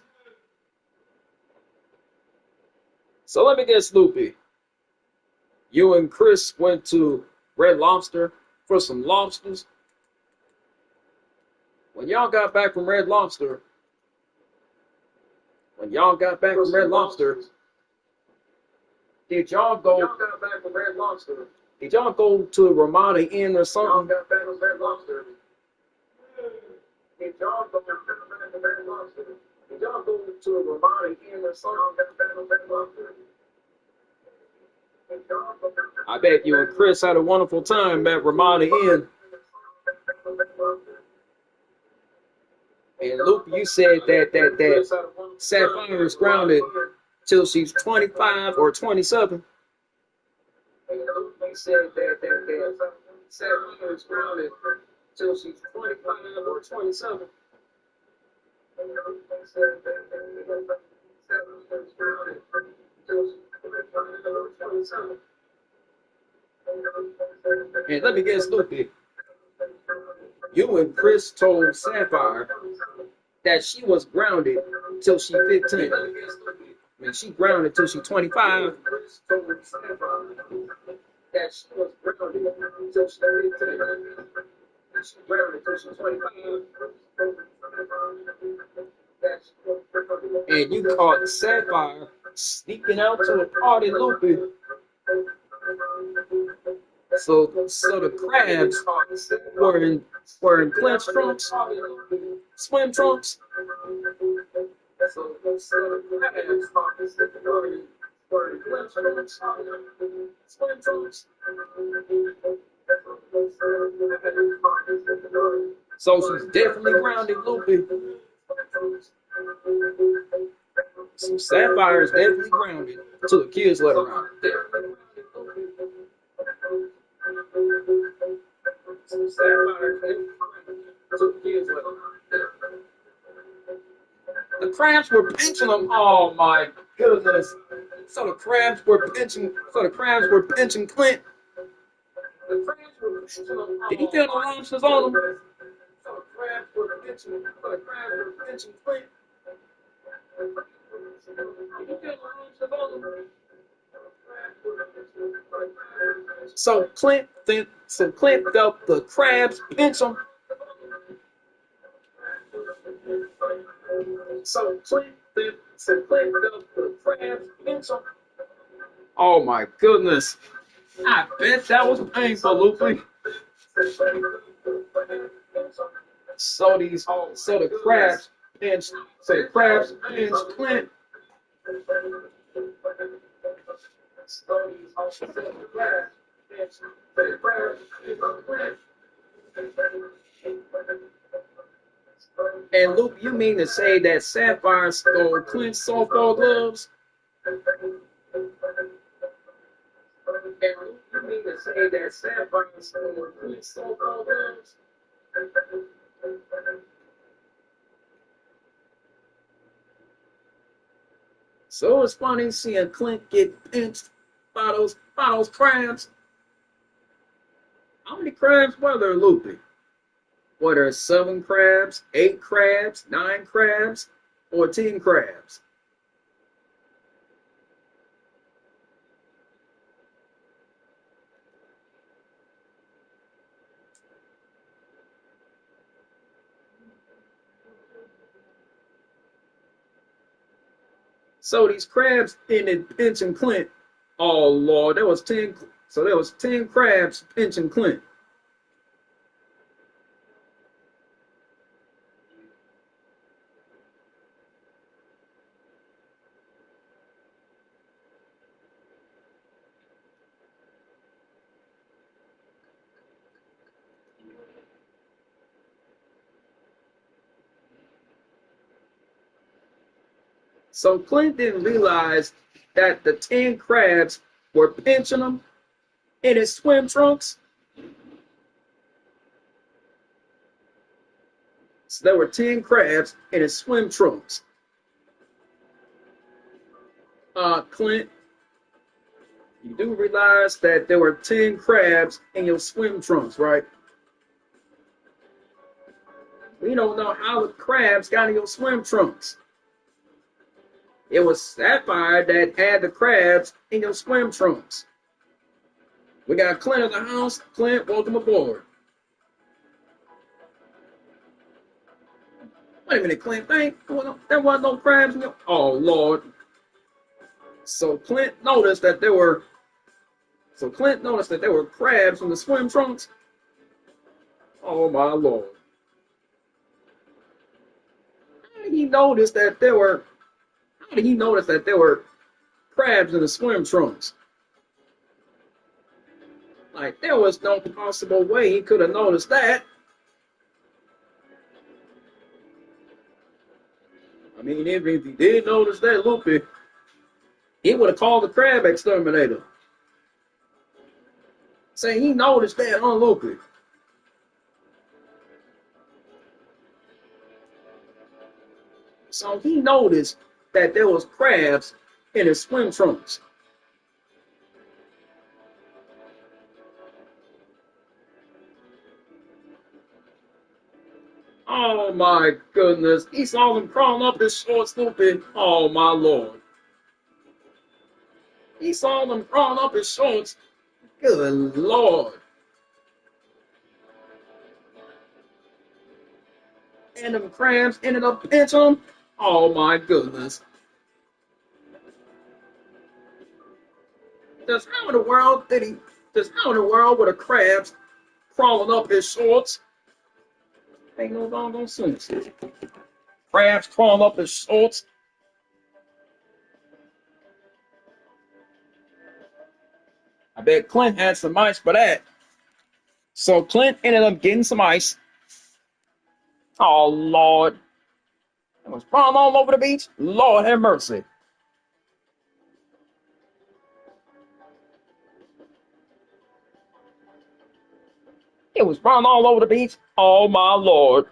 So let me guess, Loopy. You and Chris went to Red Lobster for some lobsters. When y'all got back from Red Lobster, did y'all go Did y'all go to Ramada Inn or something? I bet you and Chris had a wonderful time at Ramada Inn. And Luke, you said that Sapphire is grounded till she's 25 or 27. And let me guess, Luke, you and Chris told Sapphire that she was grounded till she 15. I mean, she grounded till she 25. That she was grounded till she 15. She grounded till she 25. And you caught Sapphire sneaking out to a party, Loopy. So the crabs were in clinch trunks, swim trunks. So she's definitely grounded, Loopy. So Sapphire is definitely grounded until the kids let her out. The crabs were pinching them. Oh my goodness! So the crabs were pinching Clint. Did he feel the lobsters on him? So the crabs were pinching Clint. Did he feel the lobsters on him? So Clint felt the crabs pinch him. So Clint felt the crabs pinch him. Oh my goodness! I bet that was painful, Luffy. So the crabs pinched Clint. And Luke, you mean to say that Sapphire stole Clint's softball gloves? So it's funny seeing Clint get pinched by those crabs. How many crabs were there, Loopy? Were there 7 crabs, 8 crabs, 9 crabs, or 10 crabs? So these crabs ended pinching Clint. Oh Lord, there was 10. So there was 10 crabs pinching Clint. So Clint didn't realize that the 10 crabs were pinching him in his swim trunks. So there were 10 crabs in his swim trunks. Clint, you do realize that there were 10 crabs in your swim trunks, right? We don't know how the crabs got in your swim trunks. It was Sapphire that had the crabs in your swim trunks. We got Clint in the house. Clint, welcome aboard. Wait a minute, Clint. There wasn't no crabs in your... Oh, Lord. So Clint noticed that there were crabs in the swim trunks. Oh, my Lord. How did he notice that there were crabs in the swim trunks? Like, there was no possible way he could have noticed that. I mean, if he did notice that, Loopy, he would have called the crab exterminator. Say he noticed that, huh, Loopy? So he noticed that there was crabs in his swim trunks. Oh my goodness. He saw them crawling up his shorts, Loopy. Oh my Lord. He saw them crawling up his shorts. Good Lord. And them crabs ended up pinching him. Oh my goodness. Just how in the world were the crabs crawling up his shorts? Ain't no doggone sense. Crabs crawling up his shorts. I bet Clint had some ice for that. So Clint ended up getting some ice. Oh, Lord. It was crawling all over the beach. Lord have mercy. It was crawling all over the beach. Oh, my Lord.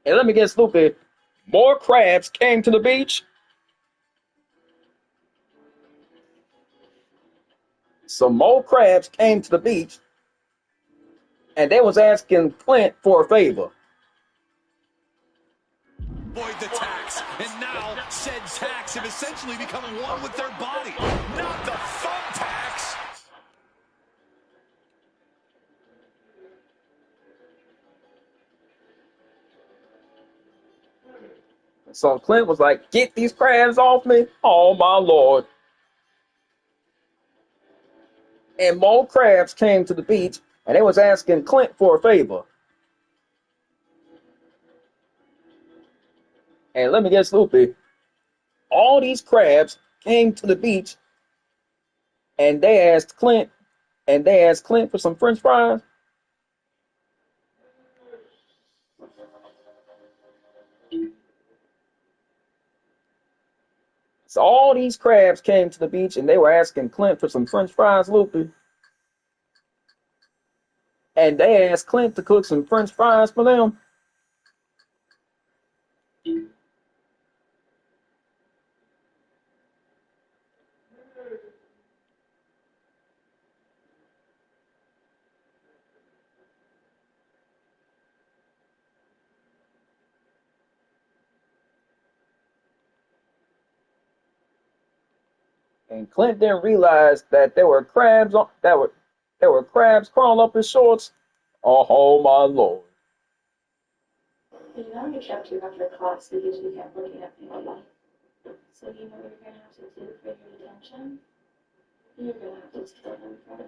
And let me get stupid. More crabs came to the beach. Some more crabs came to the beach. And they was asking Clint for a favor. Avoid the tax, and now said tax have essentially become one with their body. Not the thumbtacks. So Clint was like, get these crabs off me. Oh, my Lord. And more crabs came to the beach, and they was asking Clint for a favor. And let me get stupid. All these crabs came to the beach, and they asked Clint for some French fries. So all these crabs came to the beach, and they were asking Clint for some French fries, Loopy. And they asked Clint to cook some French fries for them. And Clint didn't realize that there were crabs crawling up his shorts. Oh my Lord. You know you kept you after class because you kept looking at me. So you know what you're gonna have to do for your detention? You're gonna have to kill him for me.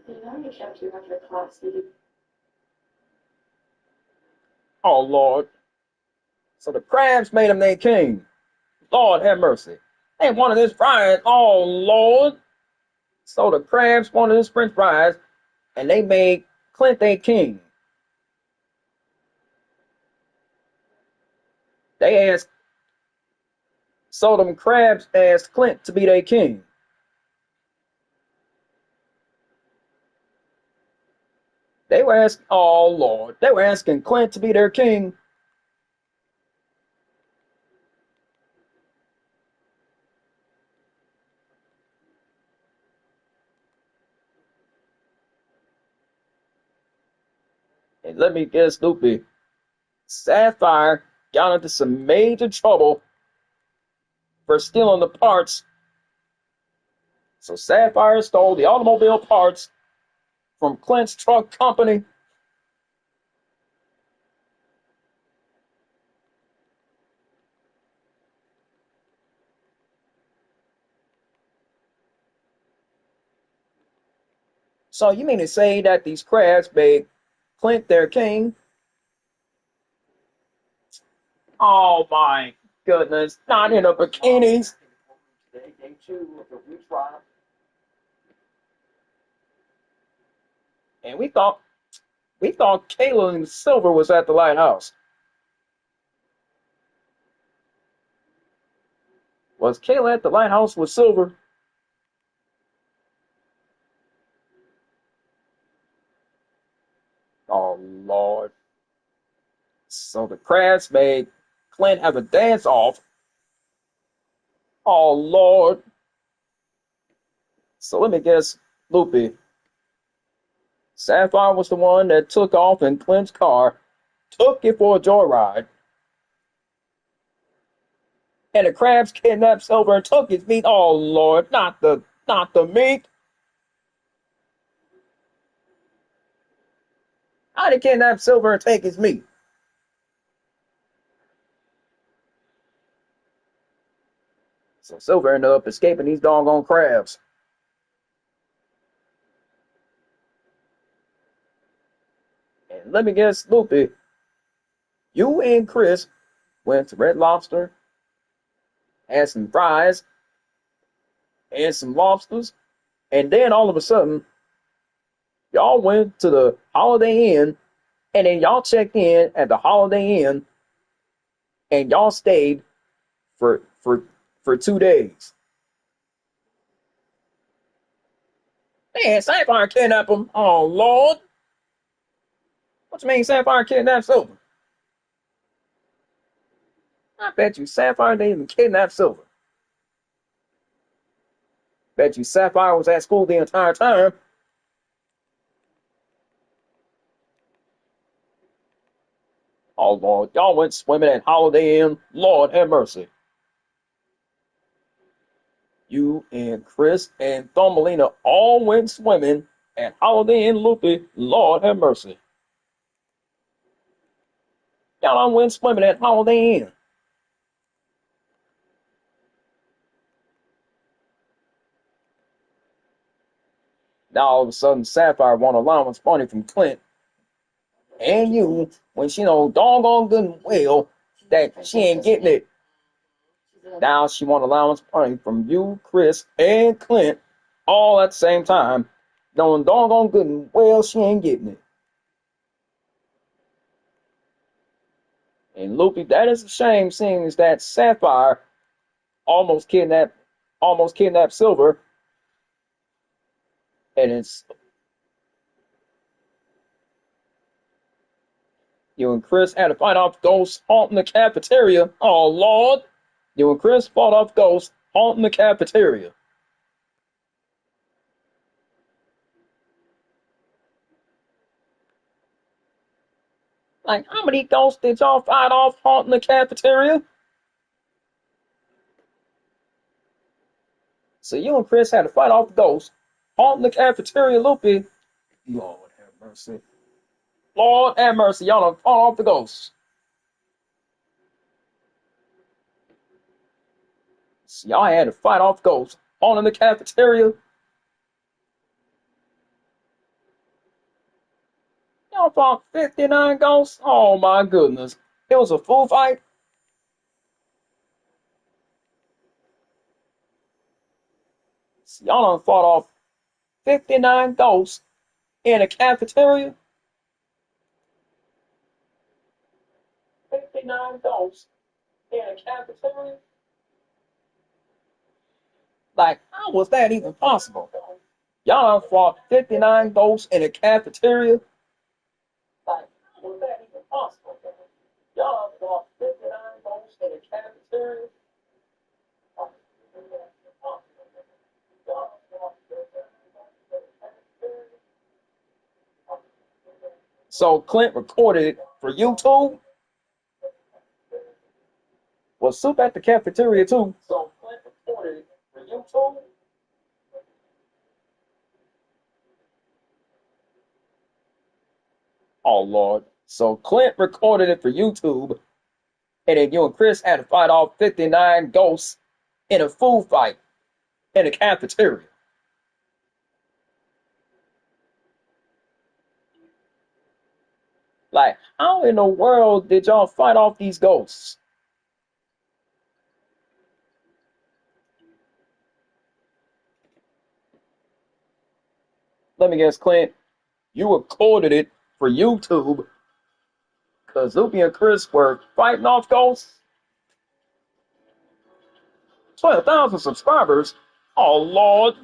You know you kept you after class because... Oh Lord. So the crabs made him their king. Lord have mercy. They wanted his fries. Oh Lord. So the crabs wanted his French fries, and they made Clint their king. They asked, so them crabs asked Clint to be their king. They were asking, oh Lord, they were asking Clint to be their king. And let me guess, Loopy, Sapphire got into some major trouble for stealing the parts. So Sapphire stole the automobile parts from Clint's truck company. So you mean to say that these crabs made Clint their king? Oh my goodness, not in a bikinis. Today, day 2 of the retrial. And we thought Kayla and Silver was at the lighthouse. Was Kayla at the lighthouse with Silver? Oh Lord. So the crabs made Clint have a dance off. Oh Lord. So let me guess, Loopy. Sapphire was the one that took off in Clint's car, took it for a joyride. And the crabs kidnapped Silver and took his meat. Oh Lord, not the meat. How'd they kidnap Silver and take his meat? So Silver ended up escaping these doggone crabs. And let me guess, Loopy, you and Chris went to Red Lobster, had some fries, and some lobsters, and then all of a sudden, y'all went to the Holiday Inn, and then y'all checked in at the Holiday Inn, and y'all stayed for 2 days. Man, Sapphire kidnapped him. Oh Lord. What you mean Sapphire kidnapped Silver? I bet you Sapphire didn't even kidnap Silver. Bet you Sapphire was at school the entire time. Oh Lord, y'all went swimming at Holiday Inn. Lord have mercy. You and Chris and Thumbelina all went swimming at Holiday Inn, Loopy. Lord have mercy. Y'all all went swimming at Holiday Inn. Now all of a sudden Sapphire want allowance money from Clint and you when she know doggone good and well that she ain't getting it. Now she want allowance money from you, Chris, and Clint all at the same time, knowing doggone good and well she ain't getting it. And Loopy, that is a shame, seeing as that Sapphire almost kidnapped Silver, and it's you and Chris had to fight off ghosts haunting the cafeteria. Oh Lord, you and Chris fought off ghosts haunting the cafeteria. Like, how many ghosts did y'all fight off haunting the cafeteria? So you and Chris had to fight off ghosts haunting the cafeteria, Loopy. Lord have mercy. Lord have mercy, y'all done fought off the ghosts. So y'all had to fight off ghosts haunting the cafeteria. Y'all fought 59 ghosts? Oh my goodness. It was a full fight? So y'all done fought off 59 ghosts in a cafeteria? 59 ghosts in a cafeteria? Like, how was that even possible? Y'all fought 59 ghosts in a cafeteria? Like, how was that even possible? Y'all fought 59 ghosts in a cafeteria? So Clint recorded it for YouTube? Was Soup at the cafeteria too? So Clint recorded it for YouTube? Oh Lord. So Clint recorded it for YouTube, and then you and Chris had to fight off 59 ghosts in a food fight in a cafeteria. Like, how in the world did y'all fight off these ghosts? Let me guess, Clint, you recorded it for YouTube because Zoopy and Chris were fighting off ghosts? 12,000 subscribers? Oh, Lord.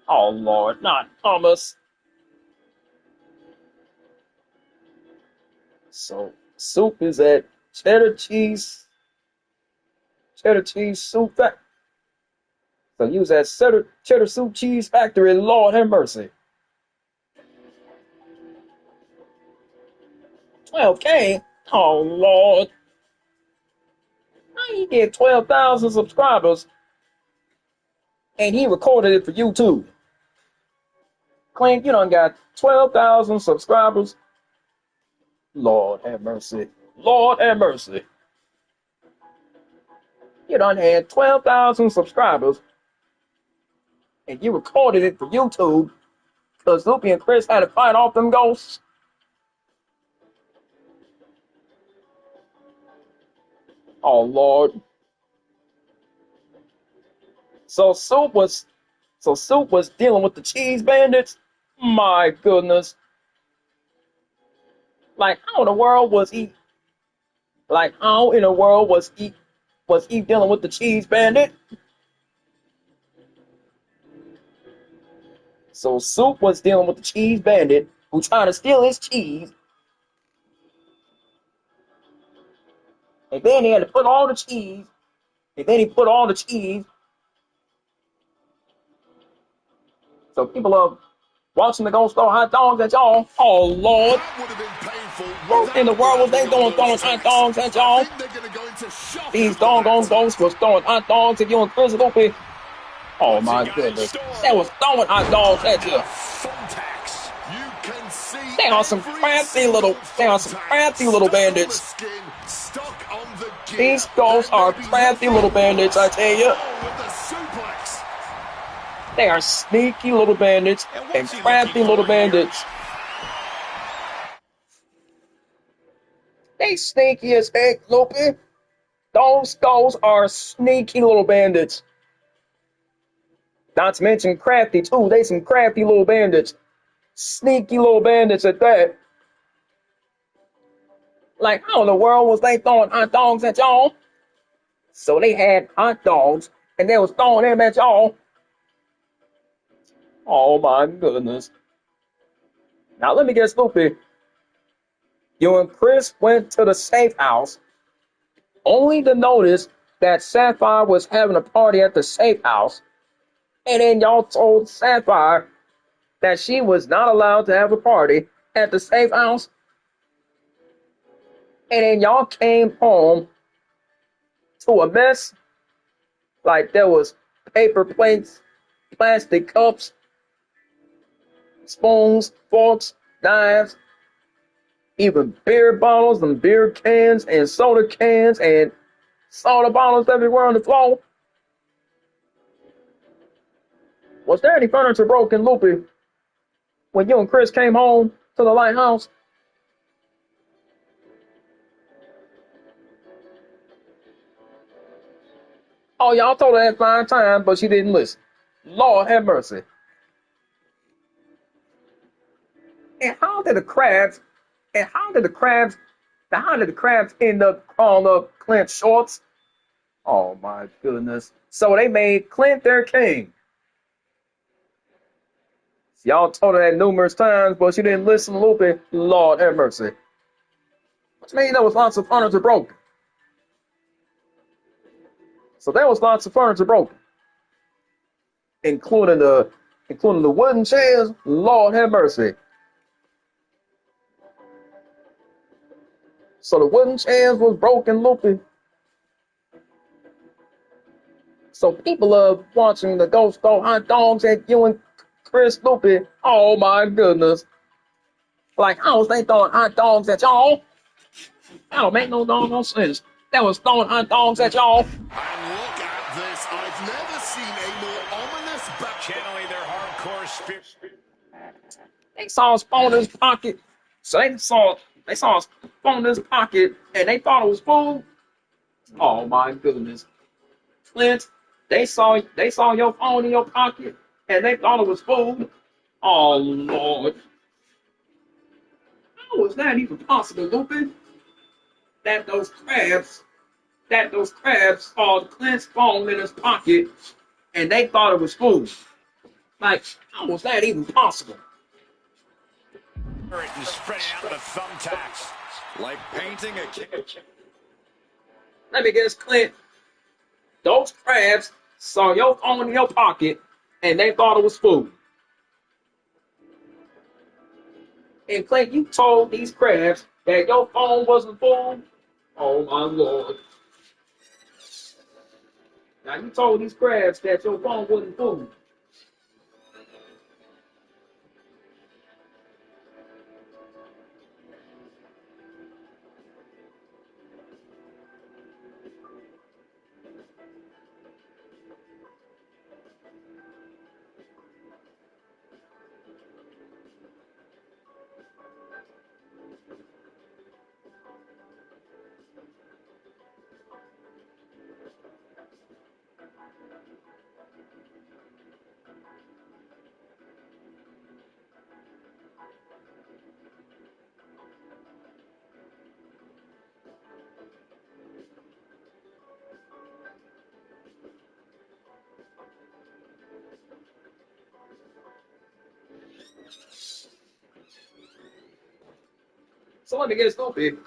Oh, Lord, not Thomas. So, Soup is at cheddar cheese soup factory. So, you was at cheddar soup cheese factory. Lord have mercy. 12K? Oh, Lord. How you get 12,000 subscribers and he recorded it for YouTube? Clint, you done got 12,000 subscribers. Lord have mercy. Lord have mercy. You done had 12,000 subscribers and you recorded it for YouTube because Loopy and Chris had to fight off them ghosts. Oh, Lord. So Soup was dealing with the cheese bandits? My goodness. Like, how in the world was he dealing with the cheese bandit? So Soup was dealing with the cheese bandit who tried to steal his cheese. And then he had to put all the cheese. And then he put all the cheese. So people are watching the ghost throw hot dogs at y'all. Oh, Lord. What in the world was they throwing hot dogs at y'all? These doggone ghosts was throwing hot dogs at you and Chris Loopy. Oh, my goodness. They was throwing hot dogs at you. They are some crafty little bandits. These ghosts are crafty little bandits, I tell you. They are sneaky little bandits and crafty little bandits. They sneaky as heck, Loopy. Those ghosts are sneaky little bandits. Not to mention crafty, too. They some crafty little bandits. Sneaky little bandits at that. Like, how in the world was they throwing hot dogs at y'all? So they had hot dogs, and they was throwing them at y'all. Oh, my goodness. Now, let me guess, Loopy. You and Chris went to the safe house, only to notice that Sapphire was having a party at the safe house, and then y'all told Sapphire that she was not allowed to have a party at the safe house, and then y'all came home to a mess. Like there was paper plates, plastic cups, spoons, forks, knives, even beer bottles and beer cans and soda bottles everywhere on the floor. Was there any furniture broken, Loopy, when you and Chris came home to the lighthouse? Oh, y'all told her that 5 times, but she didn't listen. Lord have mercy. And how did the crabs Now, how did the crabs end up crawling up Clint's shorts? Oh my goodness. So they made Clint their king. Y'all told her that numerous times, but she didn't listen a little bit. Lord have mercy. Which means there was lots of furniture broken. So there was lots of furniture broken. Including the wooden chairs. Lord have mercy. So the wooden chairs was broken, loopy. So people are watching the ghost throw hot dogs at you and Chris Loopy. Oh my goodness. Like, how was they throwing hot dogs at y'all? That don't make no doggone sense. That was throwing hot dogs at y'all. And look at this. I've never seen a more ominous back. Channeling their hardcore spirit. They saw his phone in his pocket. So they saw his phone in his pocket and they thought it was food. Oh my goodness. Clint, they saw your phone in your pocket and they thought it was food. Oh Lord. How was that even possible, Lupin? That those crabs saw Clint's phone in his pocket and they thought it was food. Like, how was that even possible? And spreading out the thumbtacks. Like painting a kid. Let me guess, Clint. Those crabs saw your phone in your pocket and they thought it was food. And Clint, you told these crabs that your phone wasn't food? Oh my Lord. Now you told these crabs that your phone wasn't food. So let me get stupid.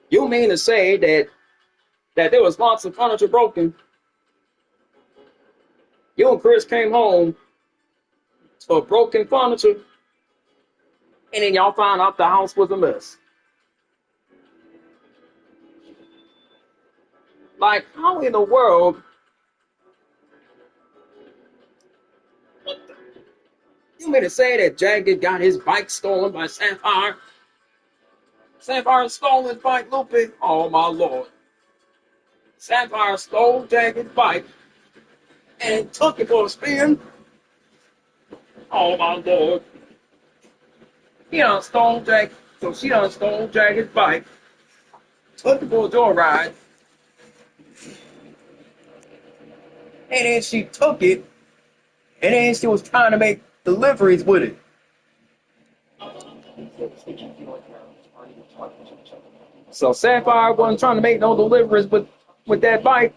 You mean to say that there was lots of furniture broken? You and Chris came home to broken furniture, and then y'all found out the house was a mess. Like, how in the world? You mean to say that Jagged got his bike stolen by Sapphire? Sapphire stole his bike, Lupe? Oh my Lord. Sapphire stole Jagged's bike and took it for a spin? Oh my Lord. He done stole Jagged, so she done stole Jagged's bike, took it for a joyride, and then she took it, and then she was trying to make deliveries with it. So Sapphire wasn't trying to make no deliveries with that bike.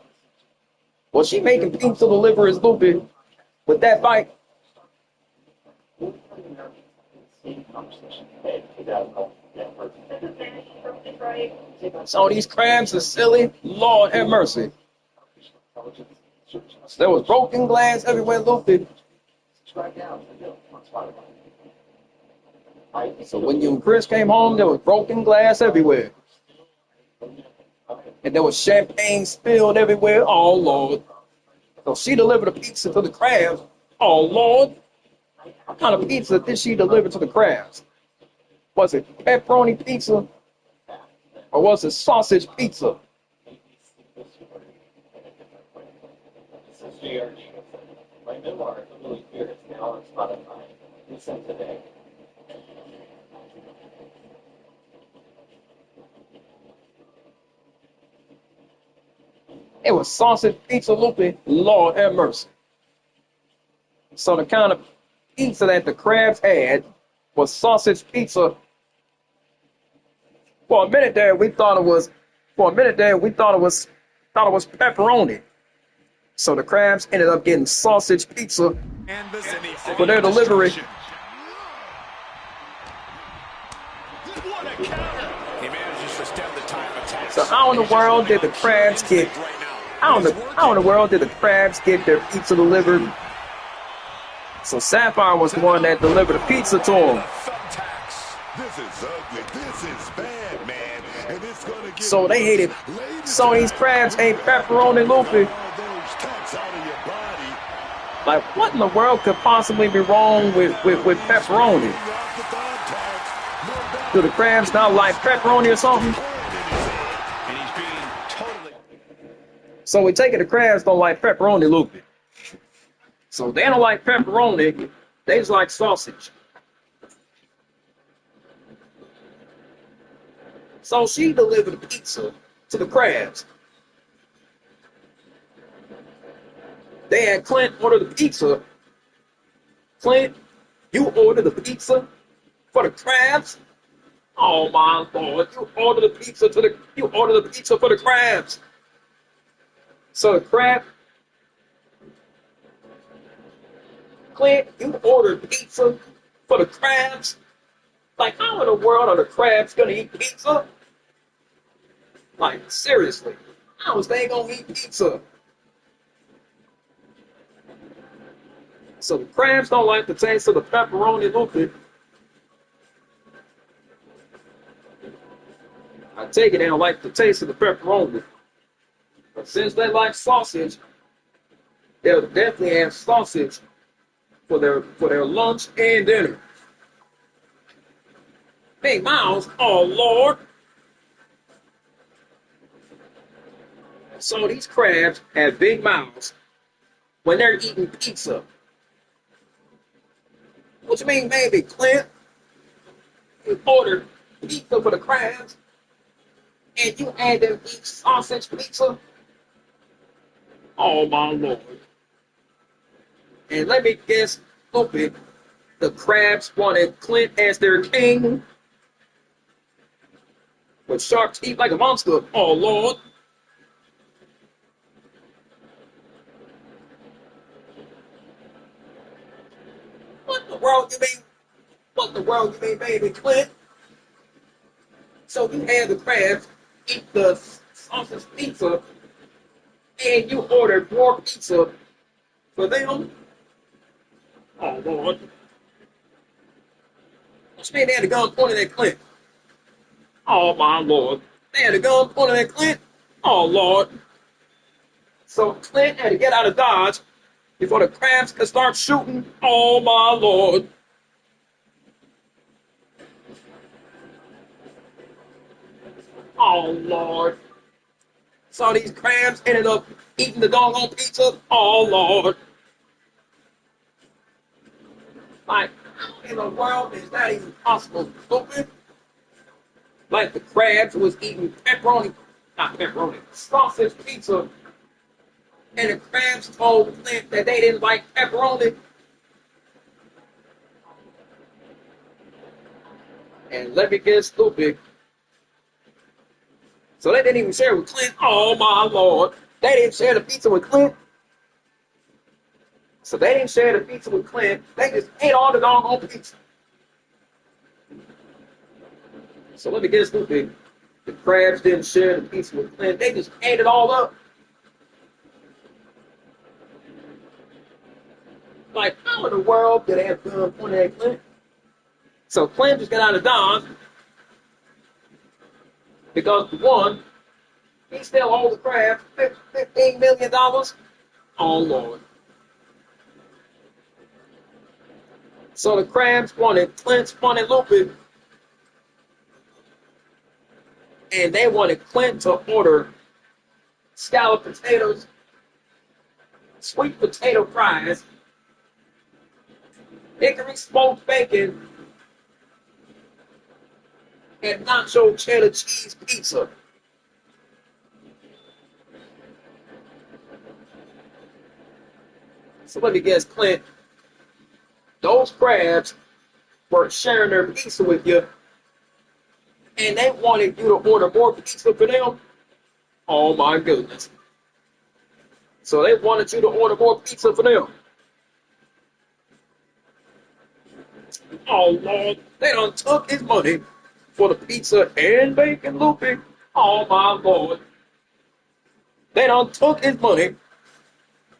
Well, she making pizza deliveries, Loopy, with that bike. So these crabs are silly. Lord have mercy. So there was broken glass everywhere, Loopy. So when you and Chris came home, there was broken glass everywhere. And there was champagne spilled everywhere. Oh, Lord. So she delivered a pizza to the crabs. Oh, Lord. What kind of pizza did she deliver to the crabs? Was it pepperoni pizza? Or was it sausage pizza? My memoir, The Really Fear, is now on Spotify. Listen today. It was sausage pizza, Loopy. Lord have mercy. So the kind of pizza that the crabs had was sausage pizza. For a minute there, we thought it was pepperoni. So the Crabs ended up getting sausage pizza for their delivery. What a counter! He manages to stem the tide of attack. So how in the world did the Crabs get? How in the world did the Crabs get their pizza delivered? So Sapphire was the one that delivered the pizza to him. This is ugly. This is bad, man. And it's gonna get So they hated. So these Crabs ate pepperoni Luffy. Like, what in the world could possibly be wrong with pepperoni? Do the Crabs not like pepperoni or something? So we take it the Crabs don't like pepperoni Luffy. So they don't like pepperoni, they just like sausage. So she delivered the pizza to the Crabs. They had Clint order the pizza. Clint, you order the pizza for the Crabs? Oh my Lord, you order the pizza for the Crabs. So the Crab, Clint, you ordered pizza for the Crabs? Like, how in the world are the Crabs gonna eat pizza? Like, seriously, how is they gonna eat pizza? So the Crabs don't like the taste of the pepperoni Luffy. I take it they don't like the taste of the pepperoni. But since they like sausage, they'll definitely have sausage for their lunch and dinner. Hey, Miles, oh Lord. So these Crabs have big mouths when they're eating pizza. What you mean, baby, Clint? You ordered pizza for the Crabs, and you had them eat sausage pizza? Oh, my Lord. And let me guess, stupid, the Crabs wanted Clint as their king? With sharp teeth like a monster? Oh, Lord. What in the world you mean? What in the world you mean, baby, Clint? So you had the Crabs eat the sausage pizza, and you ordered more pizza for them? Oh, Lord. What you mean they had a gun pointed at Clint? Oh, my Lord. They had a gun pointed at Clint? Oh, Lord. So Clint had to get out of Dodge before the Crabs could start shooting? Oh, my Lord. Oh, Lord. So these Crabs ended up eating the doggone pizza? Oh, Lord. Like, how in the world is that even possible, stupid? Like the Crabs was eating sausage pizza, and the Crabs told Clint that they didn't like pepperoni. And let me get stupid. So they didn't even share it with Clint. Oh, my Lord. They didn't share the pizza with Clint. So they didn't share the pizza with Clint. They just ate all the doggone pizza. So let me get stupid. The Crabs didn't share the pizza with Clint. They just ate it all up. Like, how in the world did they have gun pointed at Clint? So Clint just got out of Dodge because, one, he still owed the Crabs $15 million. Oh, Lord. So the Crabs wanted Clint's money Luffy, and they wanted Clint to order scalloped potatoes, sweet potato fries, hickory smoked bacon, and nacho cheddar cheese pizza. So let me guess, Clint, those Crabs were sharing their pizza with you and they wanted you to order more pizza for them. Oh my goodness. So they wanted you to order more pizza for them. Oh Lord, they done took his money for the pizza and bacon, Loopy. Oh my Lord. They done took his money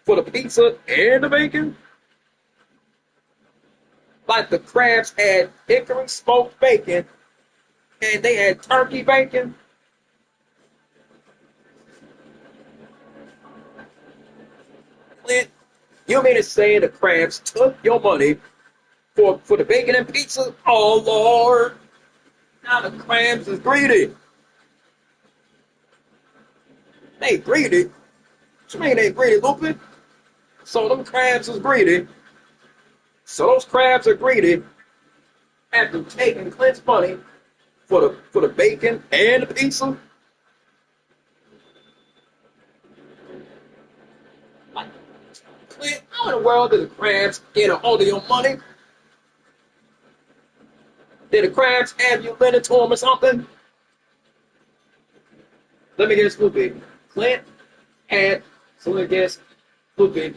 for the pizza and the bacon. Like the crabs had hickory smoked bacon and they had turkey bacon. Clint, you mean to say the crabs took your money for the bacon and pizza? Oh Lord. Now the crabs is greedy. They greedy. What you mean they greedy, Loopy? So them crabs is greedy. So those crabs are greedy after taking Clint's money for the bacon and the pizza. Like, Clint, how in the world did the crabs get a hold of your money? Did the crabs have you lend it to them or something? Let me guess, Loopy. Clint had, so let me guess, Loopy.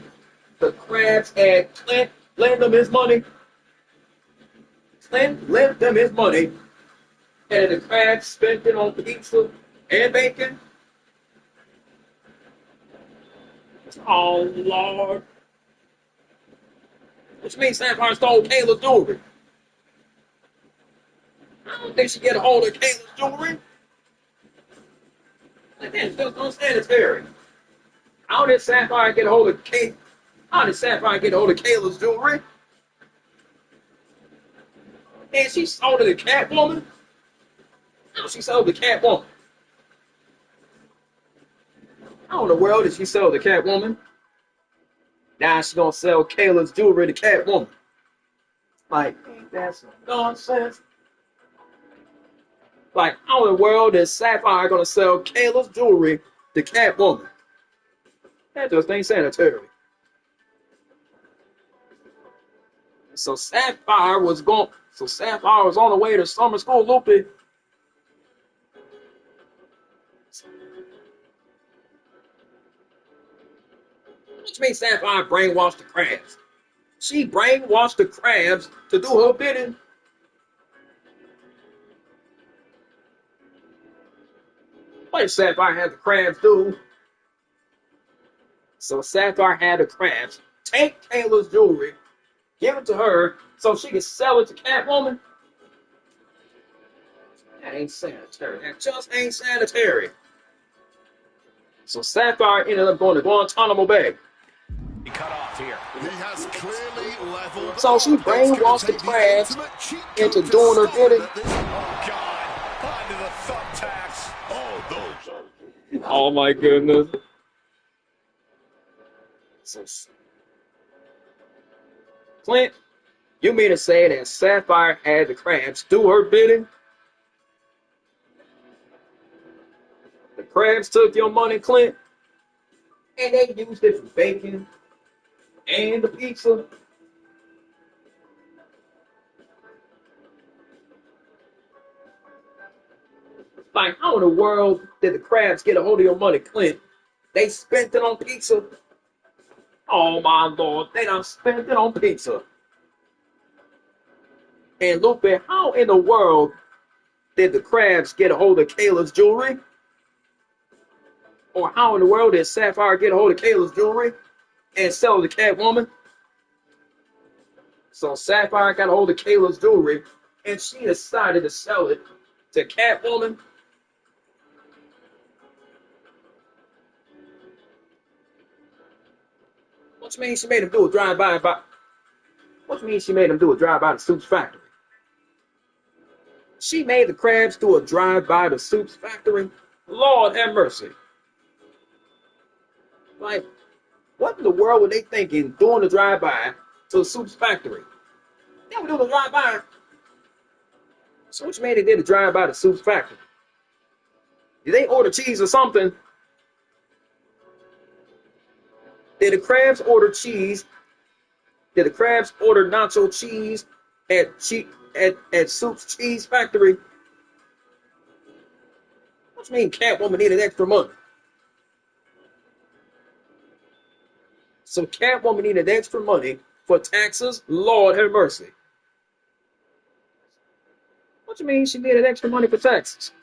The crabs had Clint lend them his money. Clint lent them his money, and the crabs spent it on pizza and bacon. Oh, Lord. Which means Sapphire stole Kayla's jewelry. I don't think she get a hold of Kayla's jewelry. That's just unsanitary. How did Sapphire get a hold of Kay? How did Sapphire get a hold of Kayla's jewelry? And she sold it to Catwoman? How she sold the Catwoman? How in the world did she sell the Catwoman? Now she's gonna sell Kayla's jewelry to Catwoman. Like, ain't that some nonsense? Like, how in the world is Sapphire gonna sell Kayla's jewelry to Catwoman? That just ain't sanitary. So Sapphire was on the way to summer school, Loopy. Which means Sapphire brainwashed the crabs. She brainwashed the crabs to do her bidding. What did Sapphire have the crabs do? So Sapphire had the crabs take Kayla's jewelry, give it to her so she could sell it to Catwoman. That ain't sanitary. That just ain't sanitary. So Sapphire ended up going to Guantanamo Bay. He cut off here. He has clearly leveled So she brainwashed the crabs into doing her bidding. Oh, God. Onto the thumbtacks. Oh, those. Oh, my goodness. So, Clint, you mean to say that Sapphire had the crabs do her bidding? The crabs took your money, Clint, and they used it for bacon and the pizza. Like, how in the world did the crabs get a hold of your money, Clint? They spent it on pizza. Oh, my Lord, they done spent it on pizza. And Lupe, how in the world did the crabs get a hold of Kayla's jewelry? Or how in the world did Sapphire get a hold of Kayla's jewelry and sell it to Catwoman? So Sapphire got a hold of Kayla's jewelry and she decided to sell it to Catwoman. Which means she made him do a drive-by. Which means she made him do a drive-by to Soup's factory. She made the crabs do a drive-by to Soup's factory. Lord have mercy. Like, what in the world were they thinking doing the drive-by to Soup's factory? They were doing a drive-by. So which made they did a drive-by to Soup's factory? Did they order cheese or something? Did the crabs order cheese? Did the crabs order nacho cheese at Soup's cheese factory? What you mean Catwoman needed extra money? So Catwoman needed extra money for taxes? Lord have mercy. What you mean she needed extra money for taxes?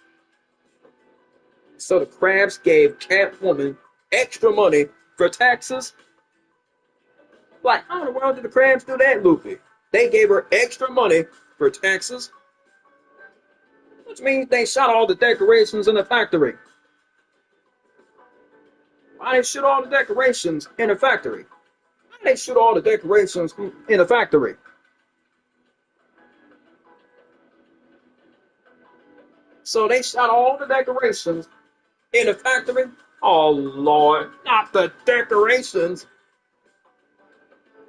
So the Crabs gave Catwoman extra money for taxes? Like, how in the world did the Crabs do that, Luffy? They gave her extra money for taxes? Which means they shot all the decorations in the factory. Why they shoot all the decorations in the factory? Why they shoot all the decorations in the factory? So they shot all the decorations in the factory? Oh, Lord, not the decorations.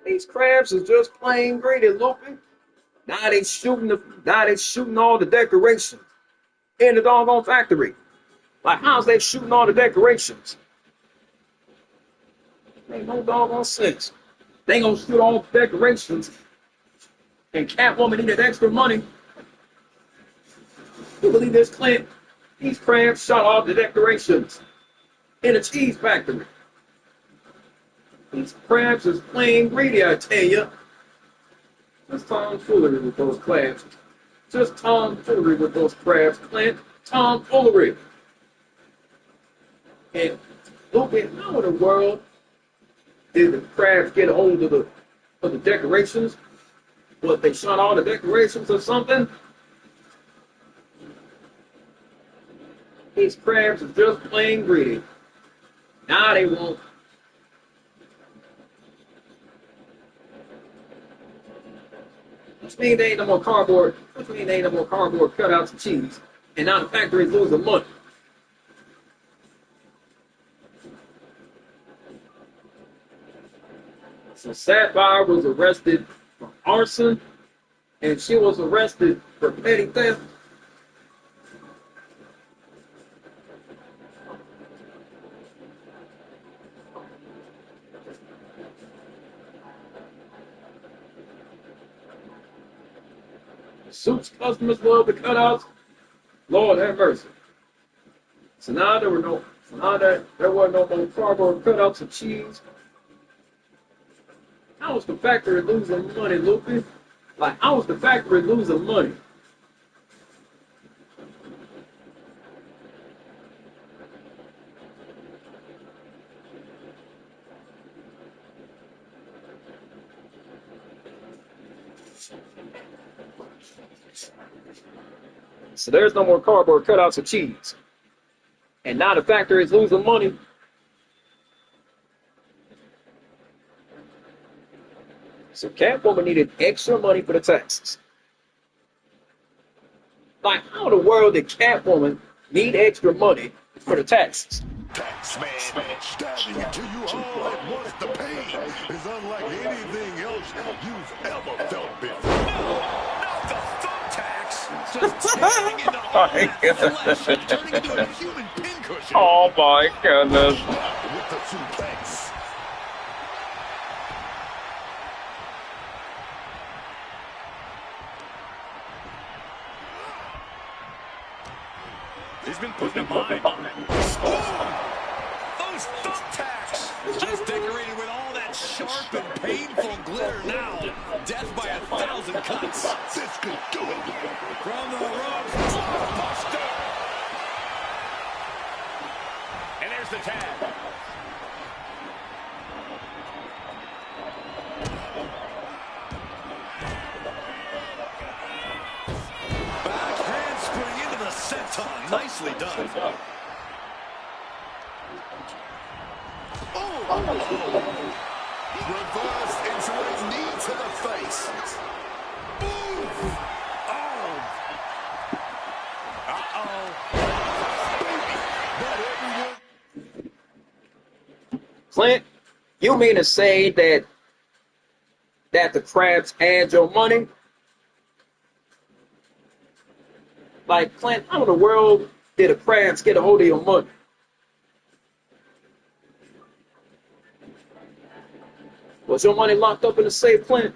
These Crabs is just plain greedy, Luffy. Now they shooting all the decorations in the doggone factory. Like, how's they shooting all the decorations? Ain't no doggone sense. They gonna shoot all the decorations, and Catwoman needed extra money. You believe this, Clint? These Crabs shot all the decorations in a cheese factory. These Crabs is plain greedy, I tell you. Just tomfoolery with those Crabs. Just tomfoolery with those Crabs, Clint. Tomfoolery. And Luffy, how in the world did the Crabs get a hold of the decorations? What, they shot all the decorations or something? These Crabs are just plain greedy. Now they won't. Which means they ain't no more cardboard. Which means they ain't no more cardboard cutouts of cheese. And now the factory's losing money. So Sapphire was arrested for arson, and she was arrested for petty theft. Suits customers love the cutouts. Lord have mercy. So now there wasn't no more cardboard cutouts of cheese. How was the factory losing money, Luffy? Like, how was the factory losing money? So there's no more cardboard cutouts of cheese. And now the factory is losing money. So Catwoman needed extra money for the taxes. Like, how in the world did Catwoman need extra money for the taxes? Taxman stabbing into you all at once. The pain is unlike anything else you've ever felt before. Not the thumbtacks! Just tearing into all that flesh, turning into a human pincushion. Oh my goodness. With the suplex. He's been put in a bind. Those thumbtacks! Just decorated with all that sharp and painful glitter now. Death by 1,000 cuts. This could do it. From the ropes, Buster! And there's the tag. Back handspring into the senton. Nicely done. Reversed into a knee to the face. Ooh. Oh. Clint, you mean to say that the Crabs had your money? Like, Clint, how in the world did the Crabs get a hold of your money? Was your money locked up in the safe, Clint?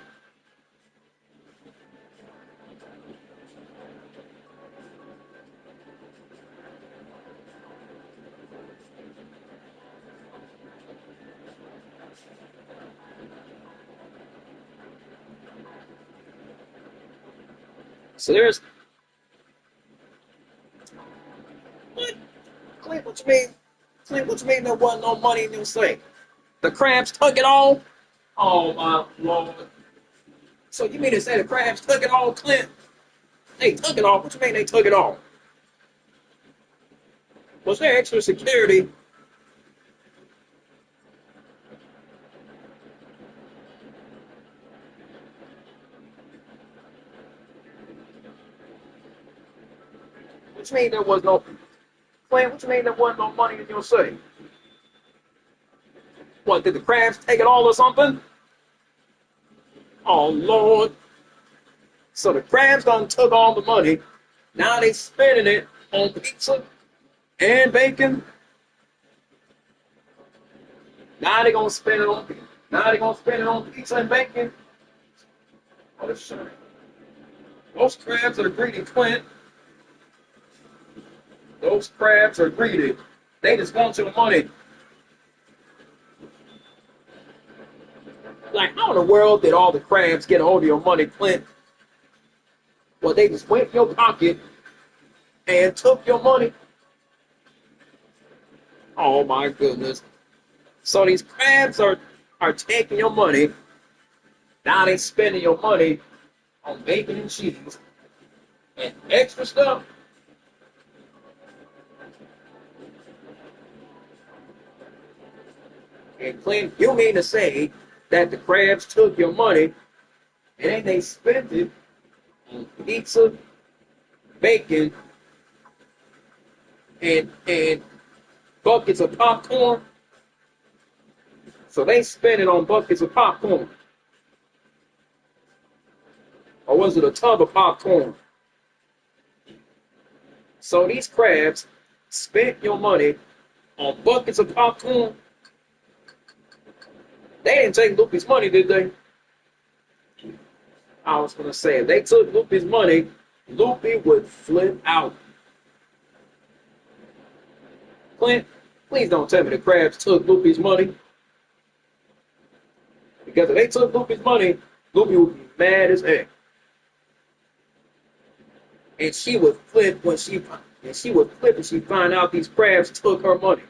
So there's what? Clint, what you mean? Clint, what you mean there wasn't no money in this thing? The crabs took it all? Oh my Lord. So you mean to say the crabs took it all, Clint? They took it all. What you mean they took it all? Was there extra security? What you mean there was no, Clint, what you mean there wasn't no money in your safe? What, did the crabs take it all or something? Oh, Lord. So the crabs done took all the money. Now they spending it on pizza and bacon. Now they gonna spend it on pizza and bacon. What a shame. Those crabs are greedy, Clint. Those crabs are greedy. They just want your money. Like, how in the world did all the crabs get a hold of your money, Clint? Well, they just went in your pocket and took your money. Oh, my goodness. So these crabs are taking your money. Now they spending your money on bacon and cheese and extra stuff. And Clint, you mean to say that the crabs took your money and then they spent it on pizza, bacon, and buckets of popcorn? So they spent it on buckets of popcorn. Or was it a tub of popcorn? So these crabs spent your money on buckets of popcorn. They didn't take Loopy's money, did they? I was going to say, if they took Loopy's money, Loopy would flip out. Clint, please don't tell me the crabs took Loopy's money. Because if they took Loopy's money, Loopy would be mad as heck. And she would flip when she find out these crabs took her money.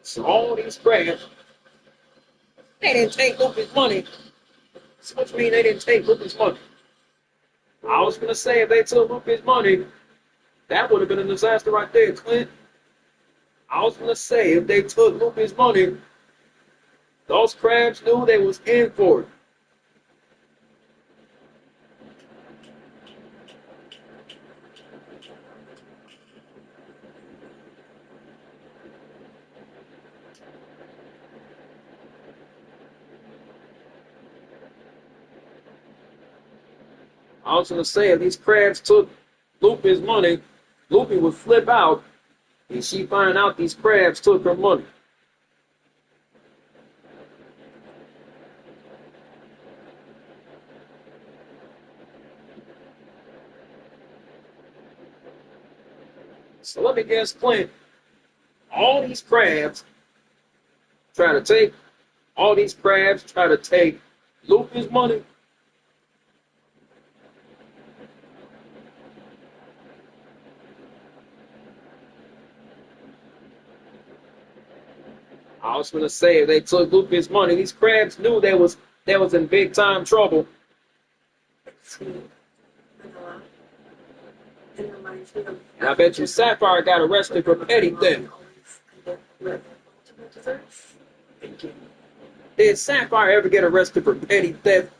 So all these crabs, they didn't take Loopy's money. So what you mean they didn't take Loopy's money? I was gonna say if they took Loopy's money, that would have been a disaster right there, Clint. I was gonna say if they took Loopy's money, those crabs knew they was in for it. I was gonna say if these crabs took Loopy's money, Loopy would flip out and she find out these crabs took her money. So let me guess, Clint, all these crabs try to take Loopy's money. I was gonna say if they took Loopy's money, these crabs knew they was in big time trouble. And I bet you Sapphire got arrested for petty theft. Did Sapphire ever get arrested for petty theft?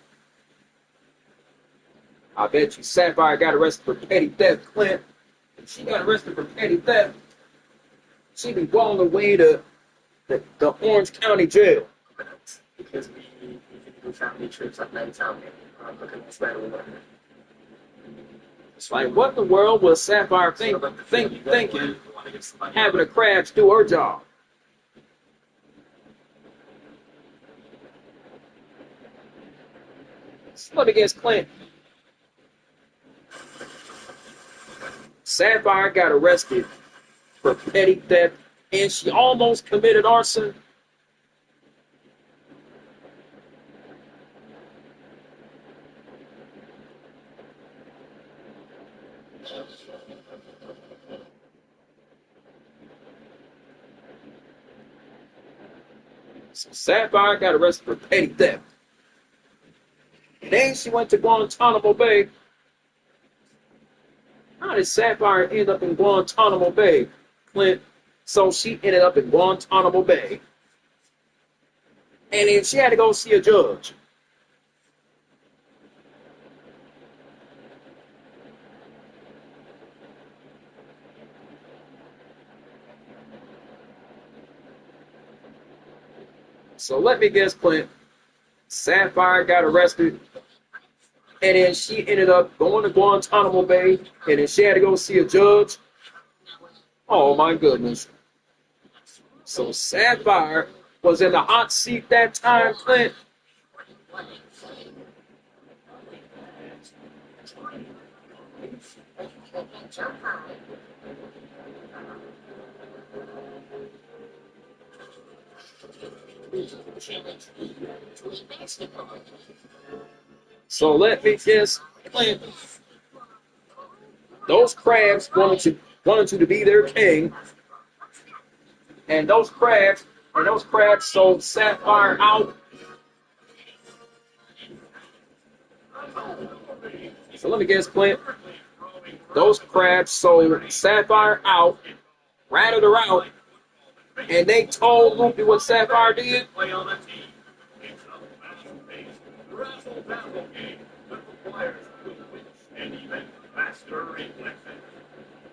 I bet you Sapphire got arrested for petty theft, Clint. If she got arrested for petty theft, she'd be blown away to the Orange County Jail. Because we do family trips at night time. Looking at better weather. It's like, what in the world was Sapphire thinking having the crabs do her job? Let me guess, Clint. Sapphire got arrested for petty theft, and she almost committed arson. So Sapphire got arrested for petty theft. And then she went to Guantanamo Bay. How did Sapphire end up in Guantanamo Bay, Clint? So she ended up in Guantanamo Bay. And then she had to go see a judge. So let me guess, Clint. Sapphire got arrested, and then she ended up going to Guantanamo Bay, and then she had to go see a judge. Oh, my goodness. So Sapphire was in the hot seat that time, Clint. So let me guess, Clint. Those crabs wanted you to be their king, and those crabs sold Sapphire out. So let me guess, Clint. Those crabs sold Sapphire out, ratted her out, and they told Luffy what Sapphire did.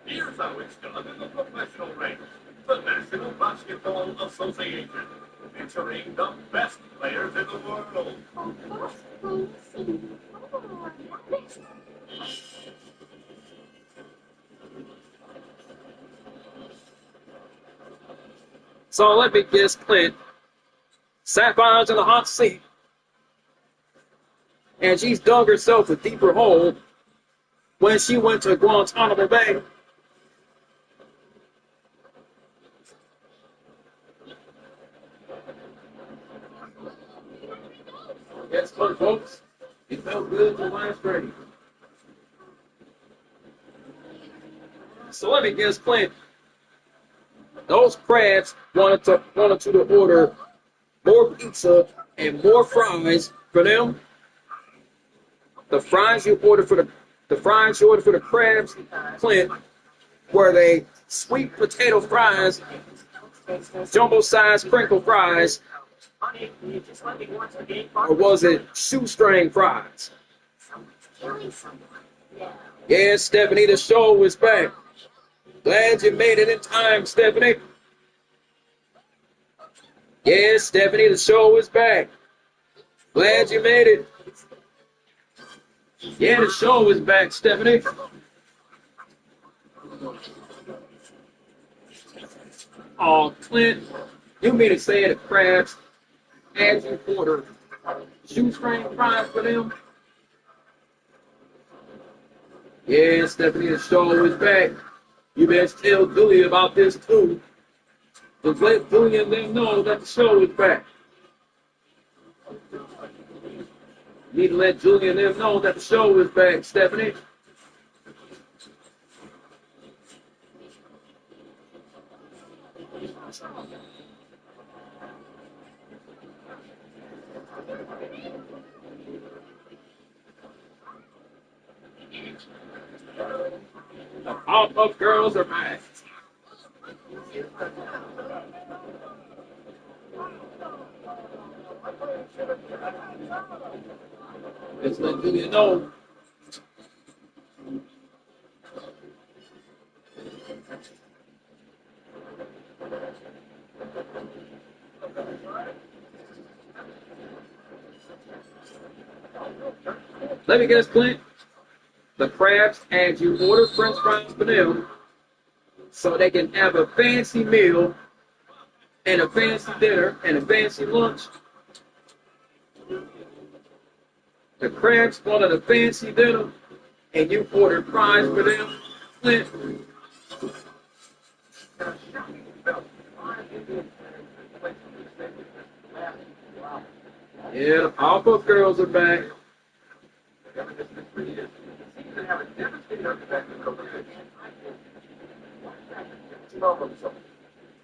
Here's how it's done in the professional ranks. The National Basketball Association, featuring the best players in the world. So let me guess, Clint. Sapphire's in the hot seat, and she's dug herself a deeper hole when she went to Guantanamo Bay. Guess what, folks? It felt good to last race. So let me guess, Clint. Those crabs wanted you to order more pizza and more fries for them. The fries you ordered for the crabs, Clint, were they sweet potato fries, jumbo-sized crinkle fries, or was it shoestring fries? Yeah, Stephanie, the show is back. Glad you made it in time, Stephanie. Yeah, Stephanie, the show is back. Glad you made it. Yeah, the show is back, Stephanie. Oh, Clint, you mean to say the crabs had you order shoestring fries for them? Yeah, Stephanie, the show is back. You best tell Julia about this too. Just let Julia and them know that the show is back. You need to let Julia and them know that the show is back, Stephanie. The Pop-Up Girls are back. Just let Julia know. Let me guess, Clint. The crabs had you order French fries for them so they can have a fancy meal and a fancy dinner and a fancy lunch. The crabs wanted a fancy dinner and you ordered fries for them. Clint. Yeah, the Powerpuff Girls are back.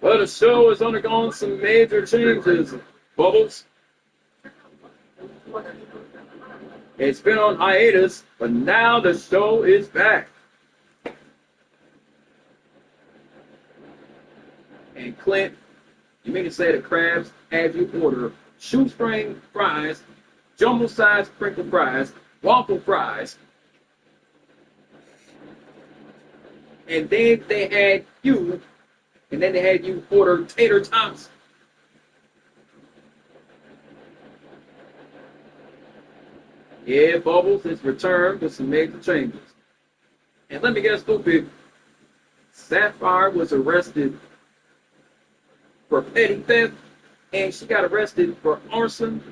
Well, the show has undergone some major changes, Bubbles. It's been on hiatus, but now the show is back. And Clint, you mean to say the crabs had you order shoestring fries, jumbo-sized sprinkle fries, waffle fries, and then they had you order tater tots. Yeah, Bubbles has returned with some major changes. And let me get stupid. Sapphire was arrested for petty theft, and she got arrested for arson.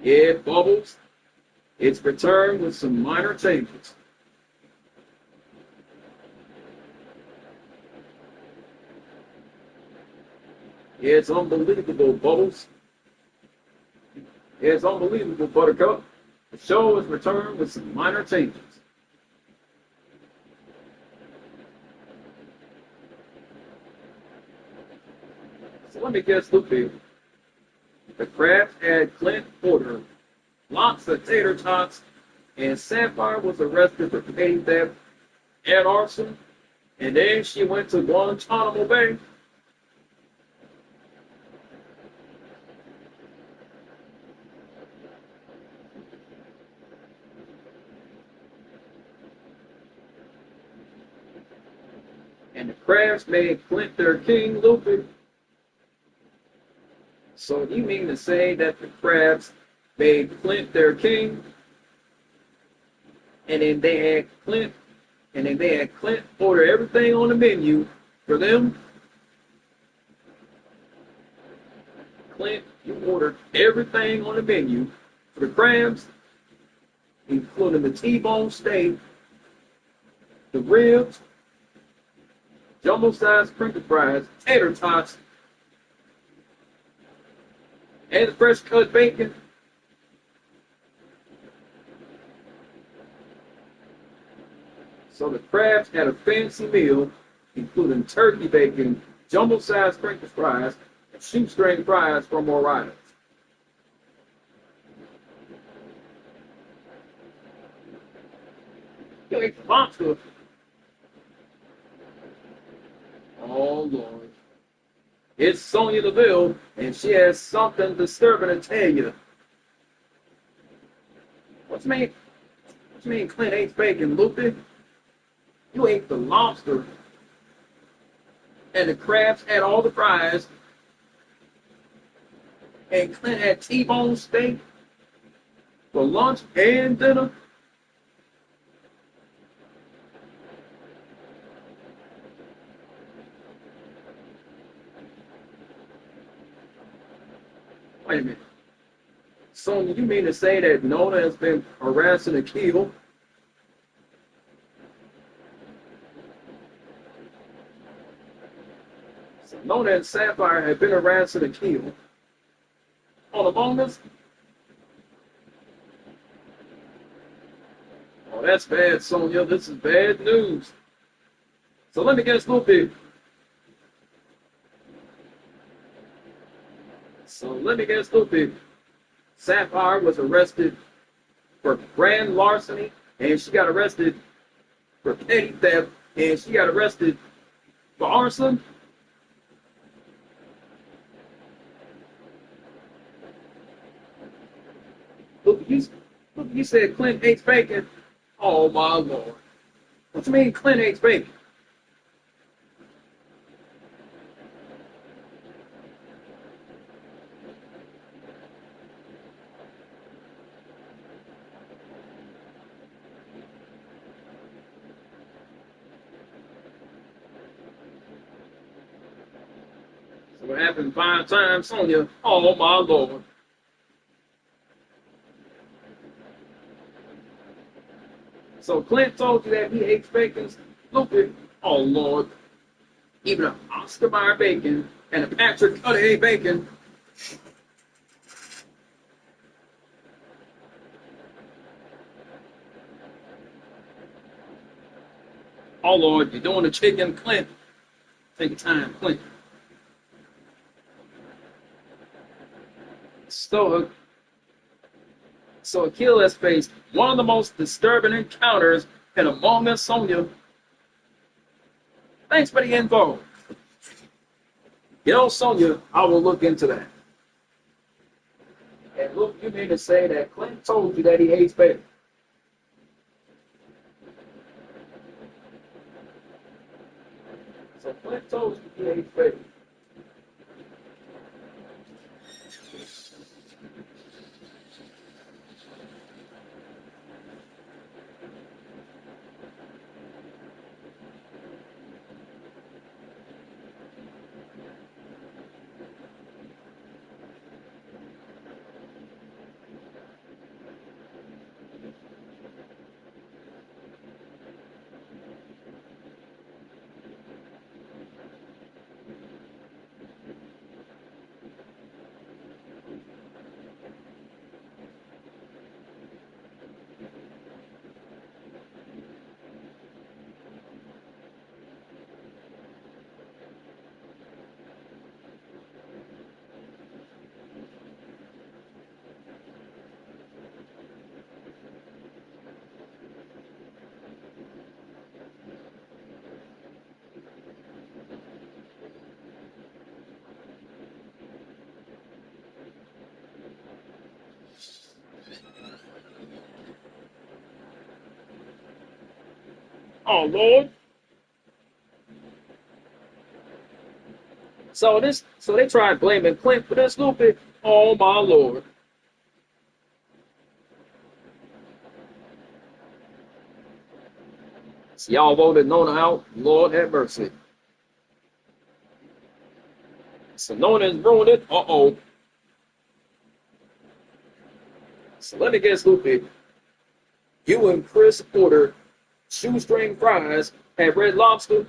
Yeah, Bubbles, it's returned with some minor changes. Yeah, it's unbelievable, Bubbles. Yeah, it's unbelievable, Buttercup. The show has returned with some minor changes. So let me guess, Lupe. The crabs had Clint order lots of tater tots, and Sapphire was arrested for petty theft and arson, and then she went to Guantanamo Bay. And the crabs made Clint their king, Lupe. So you mean to say that the crabs made Clint their king, and then they had Clint order everything on the menu for them? Clint, you ordered everything on the menu for the crabs, including the T-bone steak, the ribs, jumbo-sized sprinkle fries, tater tots, and the fresh cut bacon. So the crabs had a fancy meal, including turkey bacon, jumbo-sized sprinkle fries, and shoestring fries from O'Reilly's. You ate the lobster. Oh, Lord. It's Sonya Deville, and she has something disturbing to tell you. What you mean Clint ate bacon, Lupe? You ate the lobster, and the crabs had all the fries, and Clint had T-bone steak for lunch and dinner. Wait a minute. So you mean to say that Nona has been harassing Akil? So Nona and Sapphire have been harassing Akil on Among Us? Oh, that's bad, Sonya. This is bad news. So let me guess a little bit. Sapphire was arrested for grand larceny, and she got arrested for petty theft, and she got arrested for arson. Look, you said Clint hates bacon. Oh, my Lord. What you mean Clint hates bacon? So it happened 5 times, Sonya. Oh, my Lord. So Clint told you that he hates bacon. Loopy. Oh, Lord. Even an Oscar Mayer bacon and a Patrick Cudahy bacon. Oh, Lord, you're doing the chicken, Clint. Take your time, Clint. So Achilles faced one of the most disturbing encounters in Among Us Sonya. Thanks for the info. You know, Sonya, I will look into that. And look, you mean to say that Clint told you that he hates bacon? So Clint told you he hates bacon. Oh, Lord. So they tried blaming Clint for this loopy. Oh, my Lord. So y'all voted Nona out. Lord have mercy. So Nona's ruined it. Uh-oh. So let me guess, Loopy. You and Chris ordered shoestring fries at Red Lobster.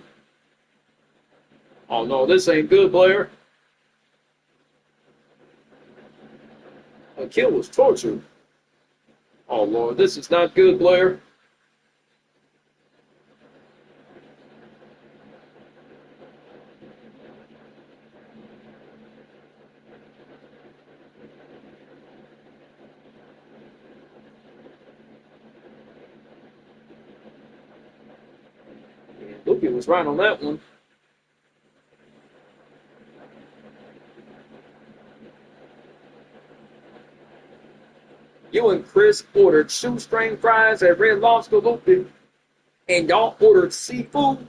Oh, no, this ain't good, Blair. A kill was torture. Oh, Lord, this is not good, Blair. Loopy was right on that one. You and Chris ordered shoestring fries at Red Lobster, Loopy, and y'all ordered seafood.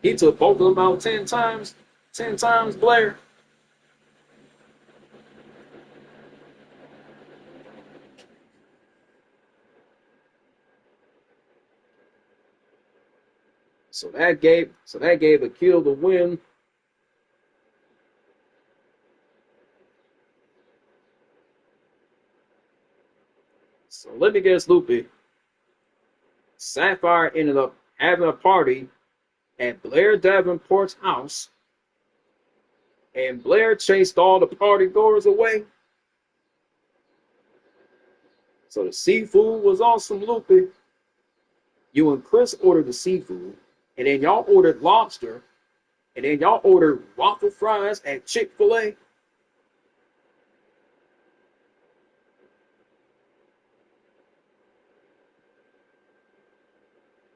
He took both of them out 10 times. 10 times, Blair. So that gave a kill the win. So let me guess, Loopy. Sapphire ended up having a party at Blair Davenport's house, and Blair chased all the party goers away. So the seafood was awesome, Loopy. You and Chris ordered the seafood, and then y'all ordered lobster, and then y'all ordered waffle fries at Chick-fil-A.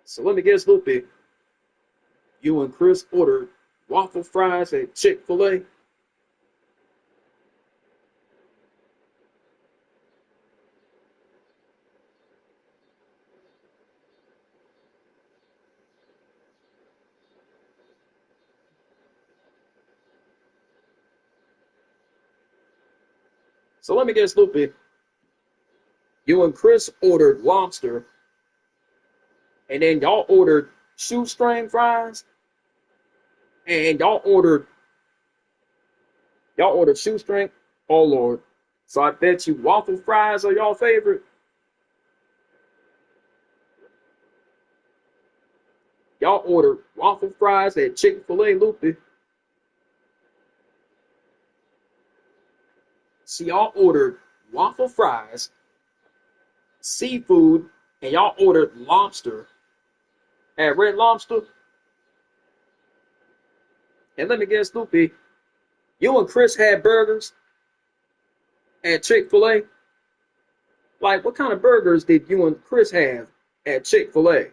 So let me guess, Loopy. You and Chris ordered waffle fries at Chick-fil-A. So let me guess, Loopy. You and Chris ordered lobster, and then y'all ordered shoestring fries, and y'all ordered shoestring. Oh Lord, So I bet you waffle fries are y'all favorite. Y'all order waffle fries at Chick-fil-A, Loopy. See, y'all ordered waffle fries, seafood, and y'all ordered lobster at Red Lobster. And let me guess, Loopy, you and Chris had burgers at Chick-fil-A? Like, what kind of burgers did you and Chris have at Chick-fil-A?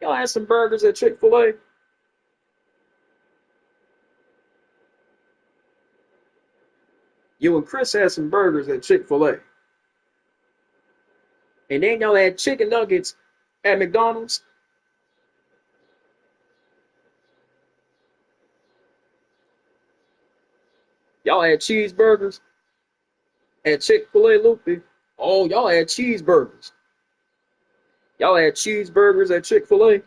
Y'all had some burgers at Chick-fil-A? You and Chris had some burgers at Chick-fil-A. And then y'all had chicken nuggets at McDonald's. Y'all had cheeseburgers at Chick-fil-A, Loopy. Oh, y'all had cheeseburgers. Y'all had cheeseburgers at Chick-fil-A.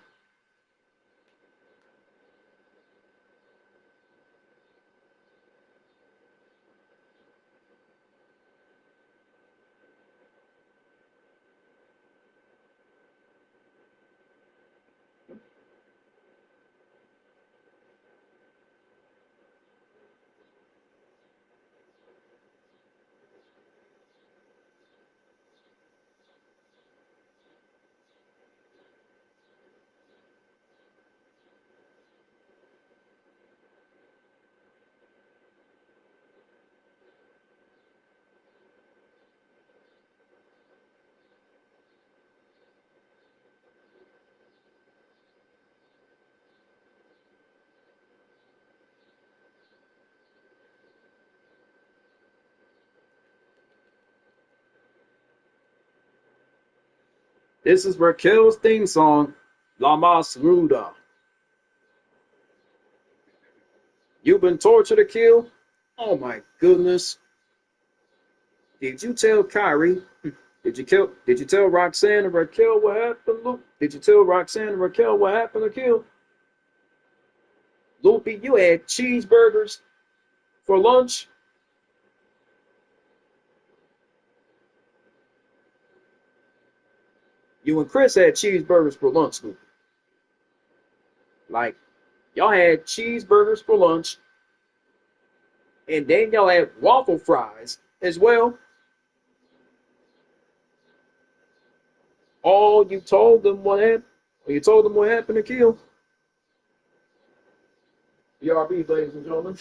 This is Raquel's theme song, La Mas Ruda. You've been tortured to kill? Oh my goodness. Did you tell Kyrie? Did you tell Roxanne and Raquel what happened, Luke? Did you tell Roxanne and Raquel what happened to Kill? Loopy, you had cheeseburgers for lunch? You and Chris had cheeseburgers for lunch, Loopy. Like, y'all had cheeseburgers for lunch, and then y'all had waffle fries as well. Oh, you told them what happened? You told them what happened to Kill? BRB, ladies and gentlemen.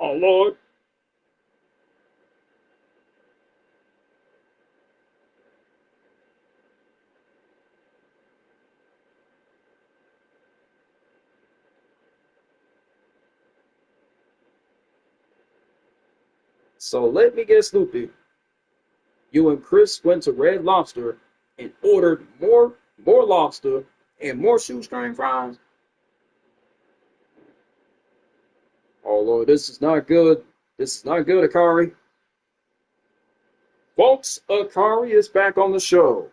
Oh, Lord. So let me guess, Loopy. You and Chris went to Red Lobster and ordered more lobster and more shoestring fries? Oh, Lord, this is not good. This is not good, Akari. Folks, Akari is back on the show.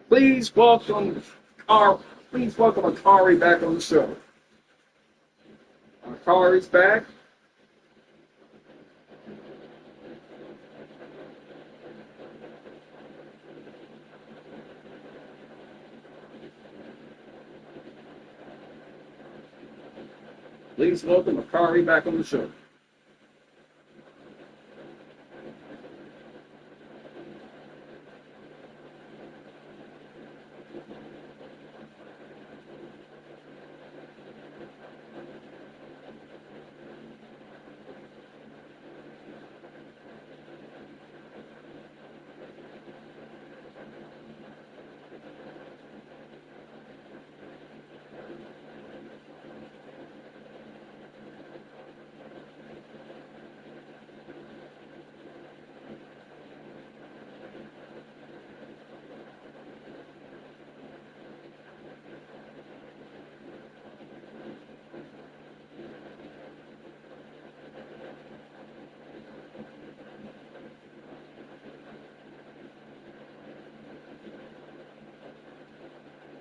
Please welcome Akari back on the show. Akari's back. Please welcome Akari back on the show.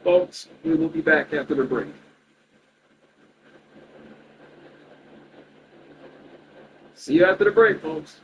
Folks, we will be back after the break. See you after the break, folks.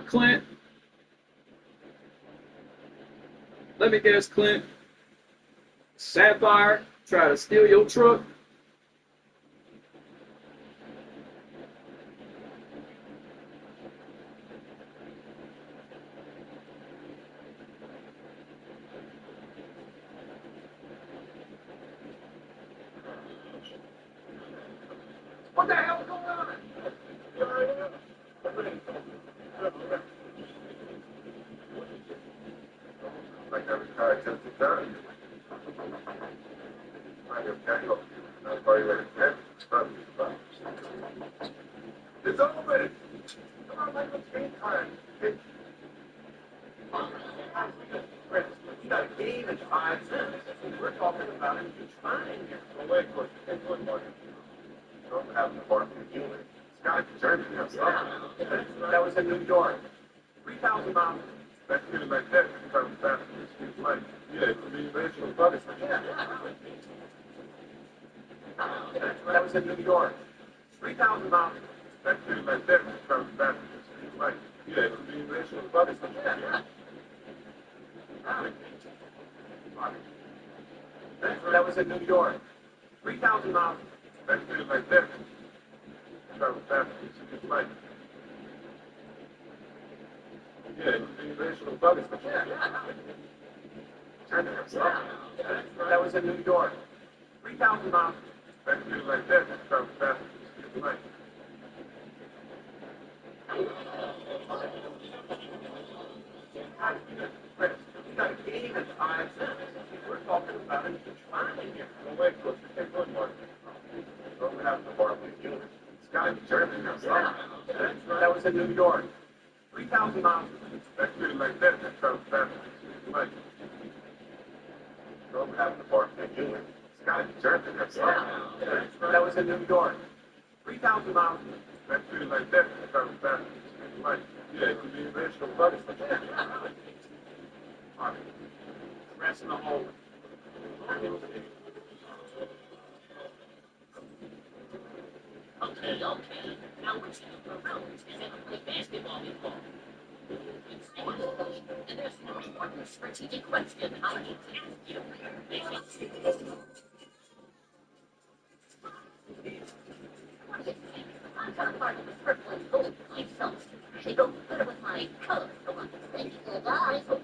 Clint. Let me guess, Clint. Sapphire try to steal your truck? What the hell's going on? Like every car attempted down. I have tangled. That's why you're dead. It's over. Come on, like it's game time. You got a game in 5 minutes. We're talking about it. It's fine here. Well, wait, take one more. You don't have the bar for you. Sky concerned me. That was in New York. 3,000 miles. That's good like that. You come fast and it's too late. Yeah, it's the invasion of brothers. Yeah. That was in New York. 3,000 miles. That's good like that. You come fast and it's too late. Yeah, it's the invasion of brothers. Yeah. That was in New York. 3,000 miles. That's good like that. Travel fast. It's like. Yeah, the original buggers, but yeah. That was in New York. 3,000 miles. That's good like that. Travel fast. It's like. You got a game at 5 cents. We're talking about it. Finally here. No way, close to take one more. Don't have the bar with you. It's got to be German or something. That was in New York. 3,000 miles. That's good like that. That's travel fast. It's like. Don't have the bar with you. It's got to be German or something. That was in New York. 3,000 miles. That's good like that. That's travel fast. It's like. Yeah, it could be original buggers, but yeah. Rest in the hole. Okay. Now which of the roads is ever play basketball before? It's sports. And there's no important strategic question I need to ask you. What do you think? I'm kind of part of the purple and gold myself. They go better with my color, for one thing. Guys, so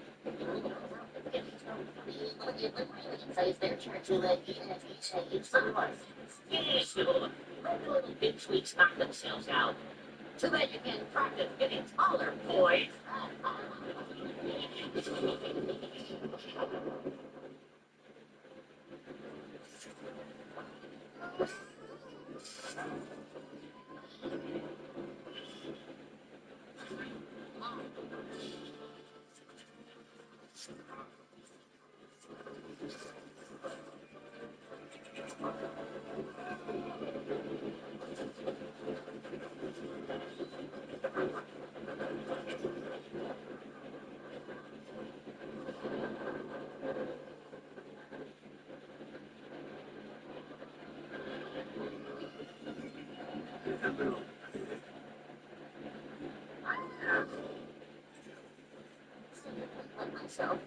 it's their turn to change sunglasses. Yeah, sure. Let the little big tweaks knock themselves out. Too bad you can't practice getting taller, boys. Myself.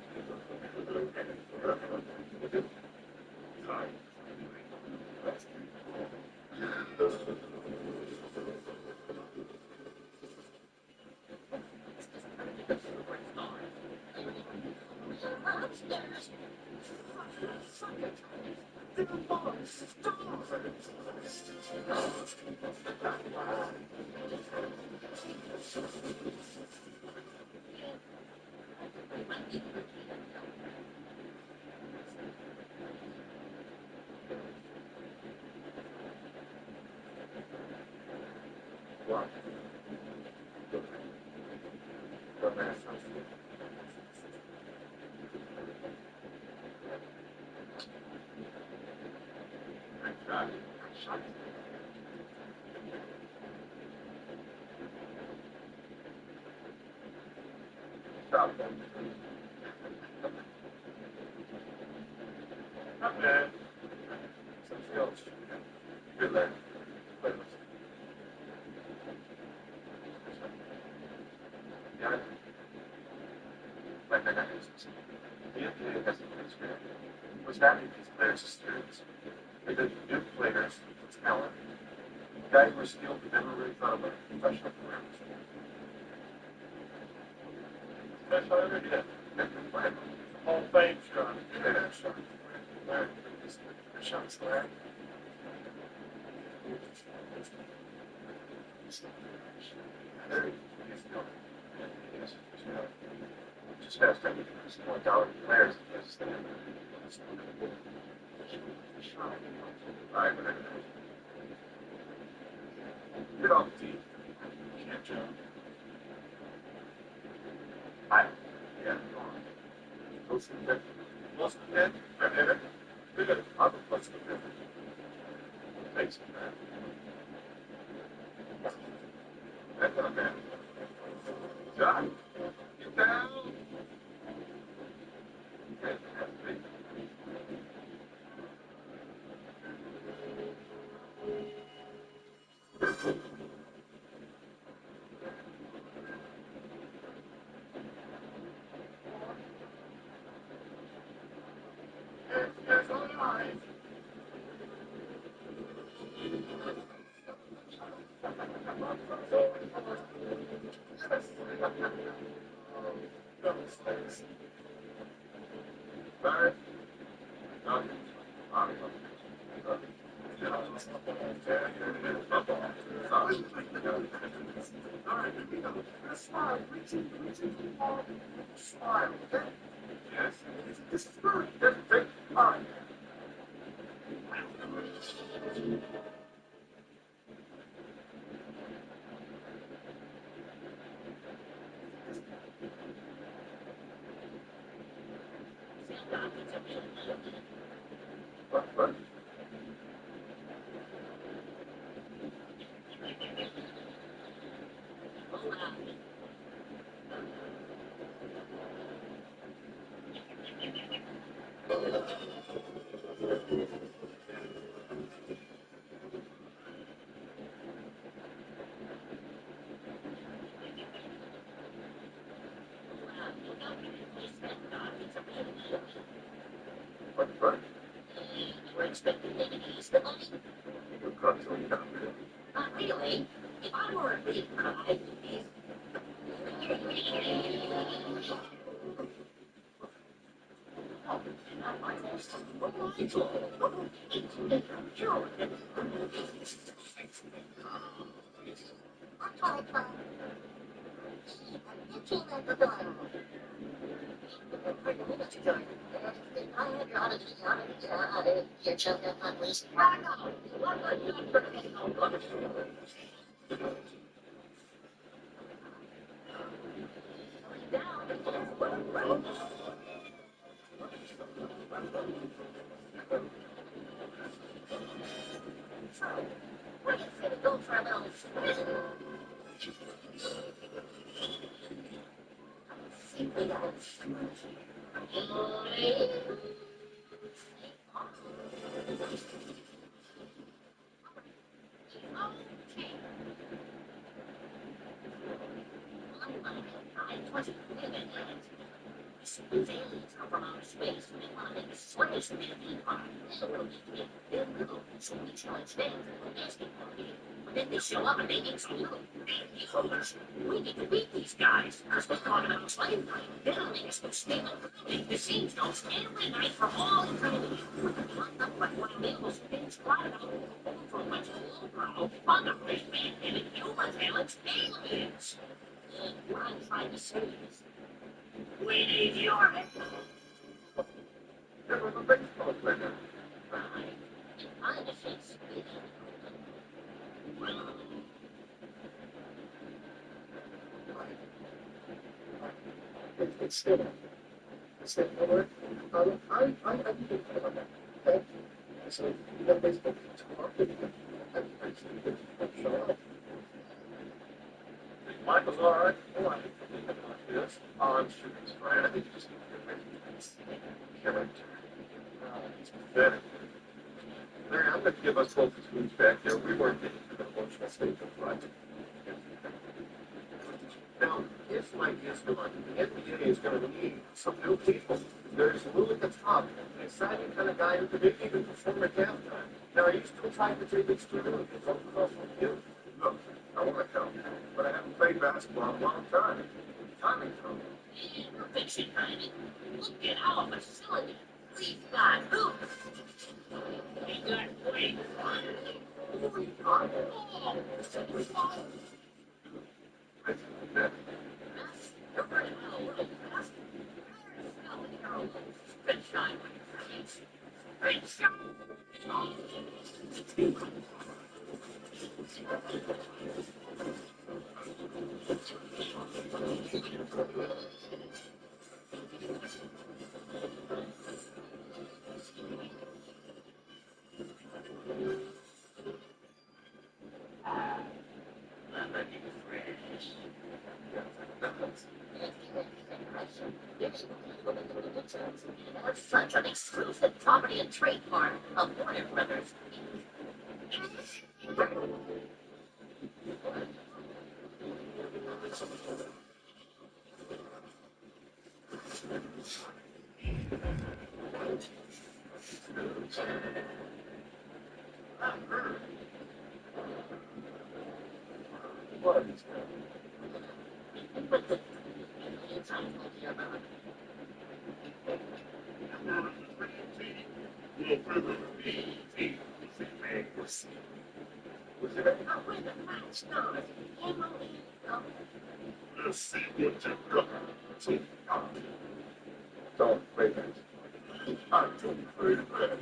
Stop. Not bad. Some skills. Good learn. Yeah. Like I got this. The NBA has a place for what's happening these players as students. They're the new players, talent. Guys who are skilled but never really thought about professional career. That's what I did. Hall of Fame shot. Yeah, shot. Shots there. Just fast time because more dollar players because right, but get off the team. Can't jump. Yeah, go on. Close to the bed. Close to the bed. Right there. They got a lot of close to the bed. Thanks for that. That's not bad. John, get down. Yes, all right. Smile, reaching for the ball. Smile, okay? Yes. This is good. Yes, take. All right. What? What? We're expecting me to be civil. You got to eat up. Not really. If I were a big guy, You're joking, please. We're just gonna go for a little spin. These aliens come from outer space and they want to make us slaves for their theme park. So we'll need to make them little so we challenge them to a basketball game. But then they show up and they make some little baby holders. We need to beat these guys because we're talking about slavery. They'll make us go stay on the same jokes every night for all eternity. We're going to be locked up like wild animals and then spotted out for a bunch of lowbrow, underrated, man-headed, human talents, aliens. What I'm trying to say is, we need your help. There was a baseball player. I'm a face. It's still. Alright. I didn't think about that. Okay. So, you got a baseball team tomorrow. I show up. Michael's alright. Oh, I think this. Oh, I'm sure he's fine. I think he just needs to get character. He's pathetic. Larry, I'm going to give us both the spoons back there. We weren't getting to the emotional state of life. Now, his idea is going, the NBA is going to need some new people. There's Lou at the top, an exciting kind of guy who could maybe even perform at halftime. Now, are you still trying to take this to him? It's all from you. Look, I want to help, but I haven't played basketball in a long time. Timing's wrong. We're fixing timing. Look at our facility. We've got hoops. We got weights. We've got balls. You're running out of little fast. Smell the arrow. Spin shine when you're free. Spin shine. Such an exclusive property and trademark of Warner Brothers. Let's see what you got. Don't play that. I don't play that.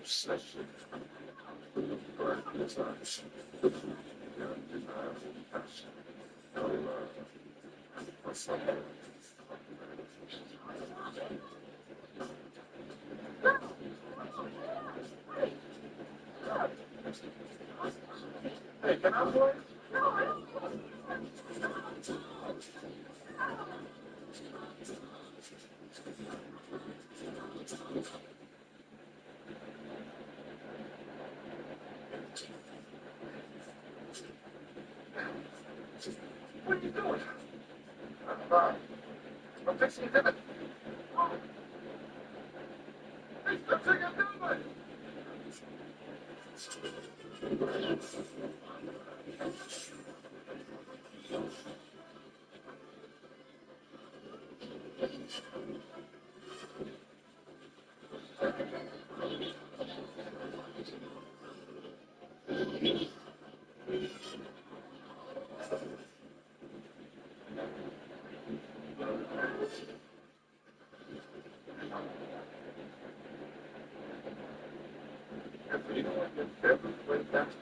Obsession. Hey, can I play? What are you doing? I'm fixing to Hey, stop saying I'm doing it! You know what? Every that's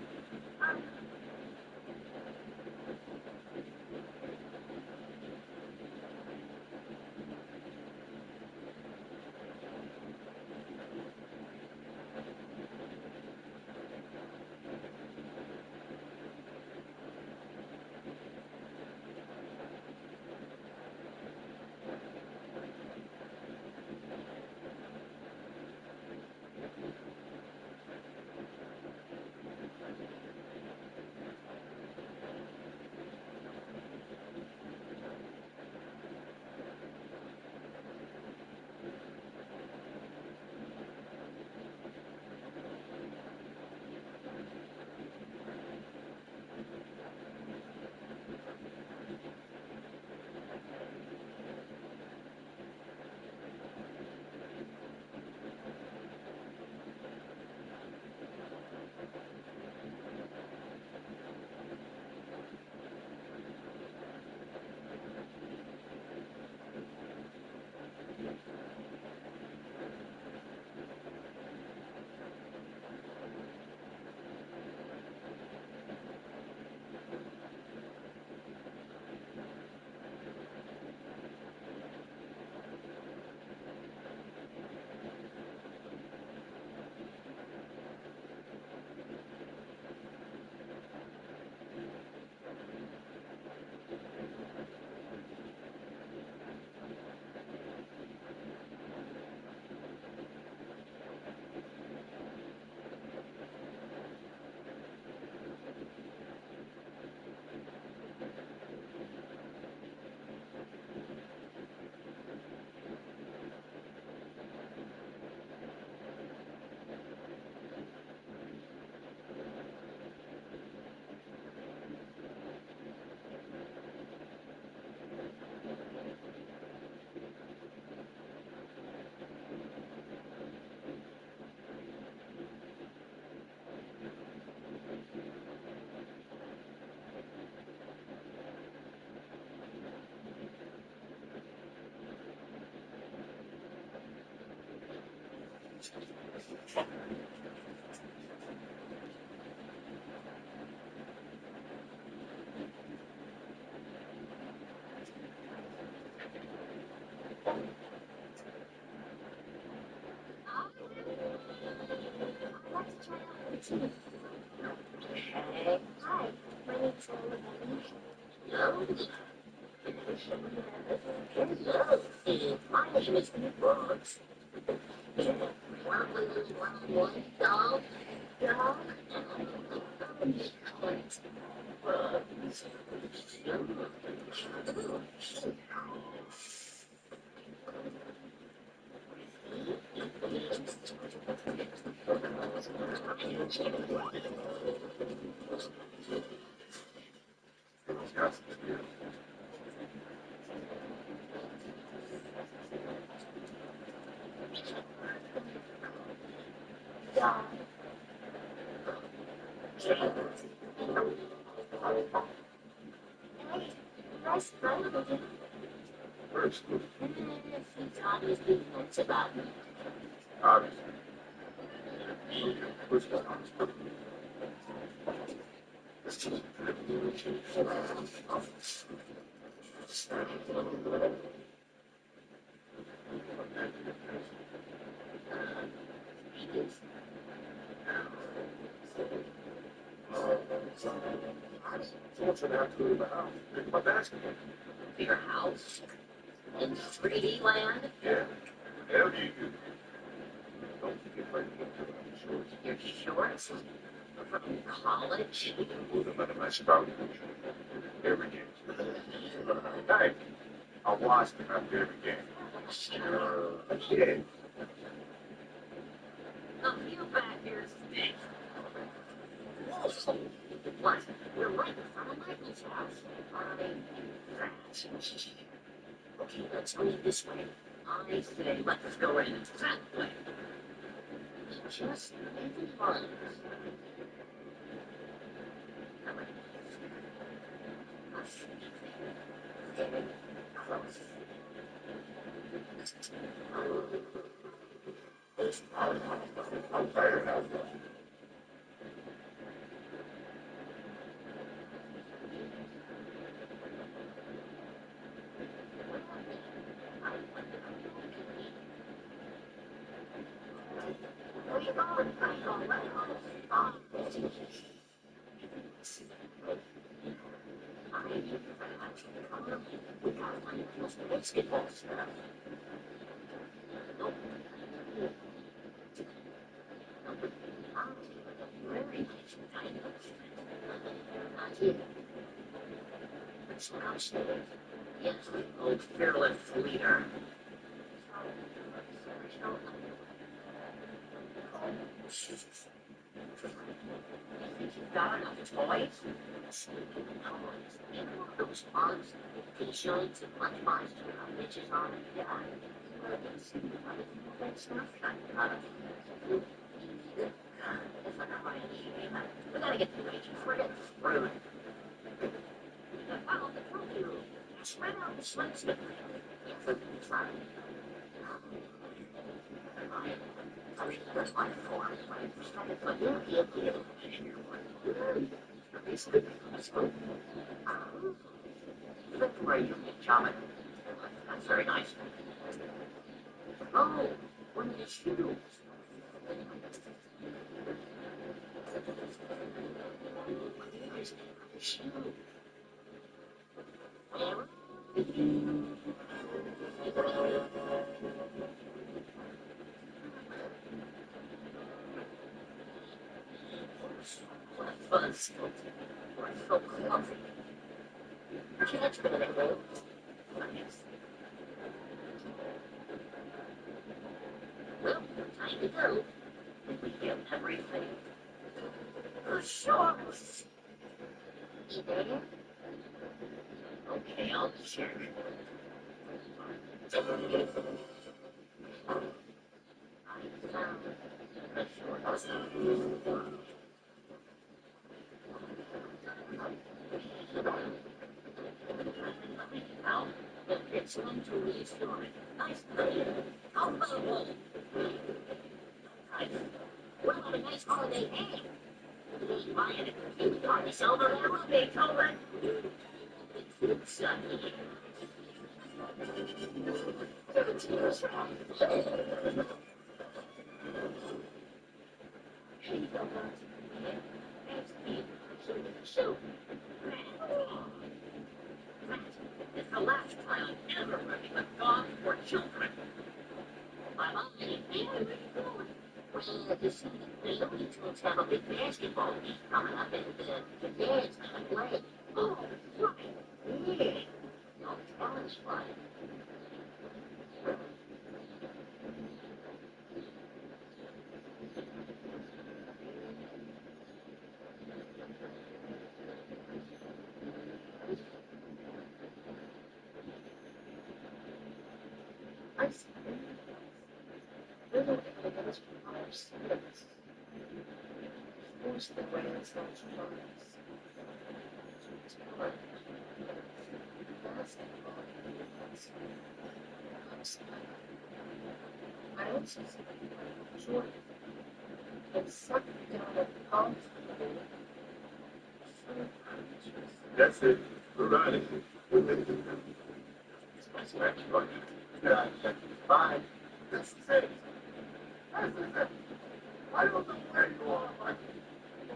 Hi, my name's Lola. Hello, my name is Brooks. One dog. First, he's obviously nuts about me. Obviously. Who's got Someone's gonna have to leave the house. Pick my basket. Your house? In 3D land? Yeah. Hell do you do? Don't forget my shorts. Your shorts? From college? You can move them out of my spouting every game. Hey, I watched them after every game. Yeah. A few back here stink. What? We're right in front of Michael's house. Okay, let's go this way. I say let's go in that way. Just maybe once. Very close. I'm tired now. Basketball stuff. Nope. Very nice diamonds. Not here. It's downstairs. Yes, old fearless leader. You've got enough toys? In one of those mugs, t-shirts and lunchboxes with our bitches on it. Yeah. That stuff. We gotta get the wages. We're getting screwed. Well, the trophy room. Spread out the slips. Yes, sorry. That's my form. But you're here. Look where you get John. That's very nice. Oh, what are the shoes? Fuzz. So fluffy. Catch me, little. Well, time to go. We get everything. For sure. You there? Okay, I'll check. I found the shorts. Now, it's one to reassure. Nice play. How about they hang. Buying a computer on the silver level, Beethoven. Sunny. Shoot. It's the last time I'm ever running with dogs or children. Bye-bye. Well, you see, the Looney Tunes have a big basketball game coming up and the dad's gonna play. Oh, right. Yeah. No, tell us why. I see. Little animals from our spirits. Force the rains on tribes. To tell us basketball games. I'm sorry. I also see joy and suck down a powerful food creatures. That's it. We're riding. We're making them. It's my smack right now. Yeah, bye. This is it. This is it. I don't know where you are, but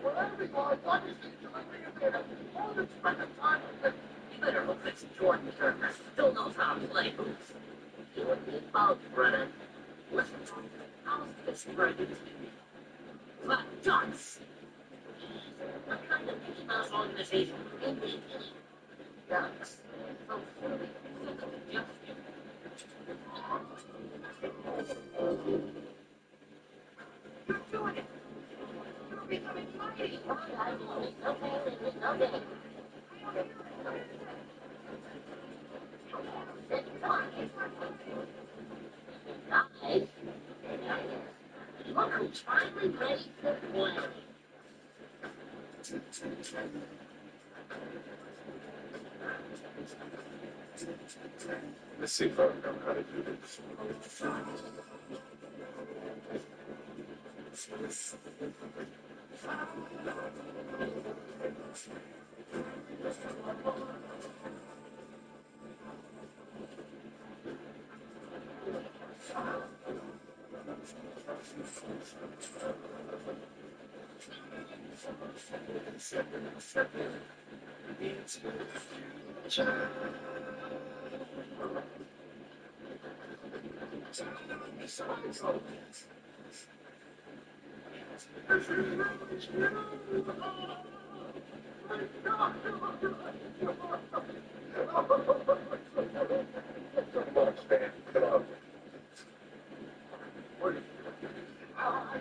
wherever you are, as long as you're delivering it there, all the spending time with it. You better hope it's Jordan Turner still knows how to play hoops. You and me both, brother. Listen, how's this for a new TV? But Ducks! What kind of Mickey Mouse organization would they be? Ducks. So fully physically justice. You're doing it! You're becoming mighty! Okay. Guys, look who's finally ready to play. Let's see if I remember how to do this.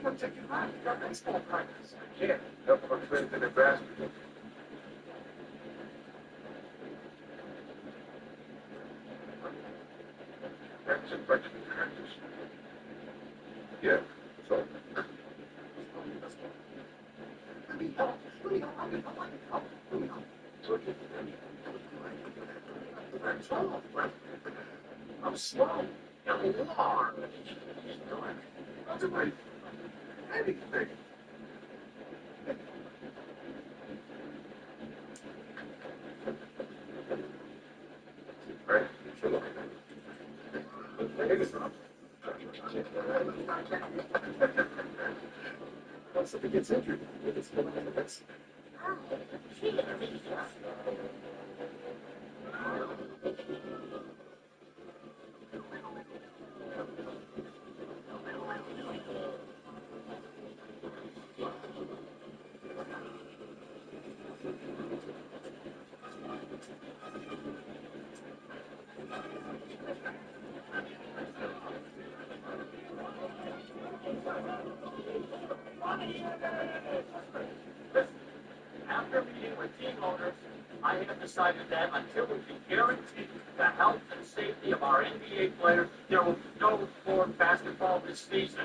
I'm taking mine. You got baseball practice. I can't. Help my friends in the basketball. That's a freshman practice. Yeah, so. I'm slow. I'm long. I'll do my anything. Right? So look. Once somebody gets injured, it's going to this. After meeting with team owners, I have decided that until we can guarantee the health and safety of our NBA players, there will be no more basketball this season.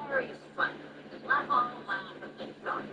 Very funny. Laugh all loud from the start.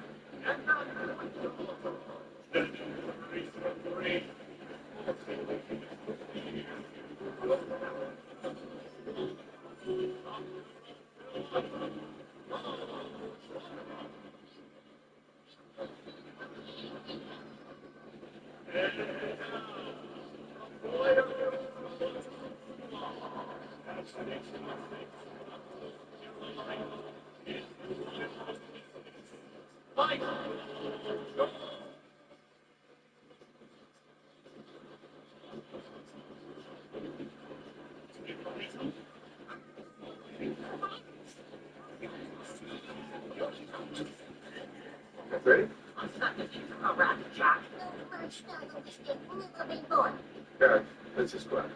Ready? I'm stuck with you from a racket, Jack. Yeah, let's just go out.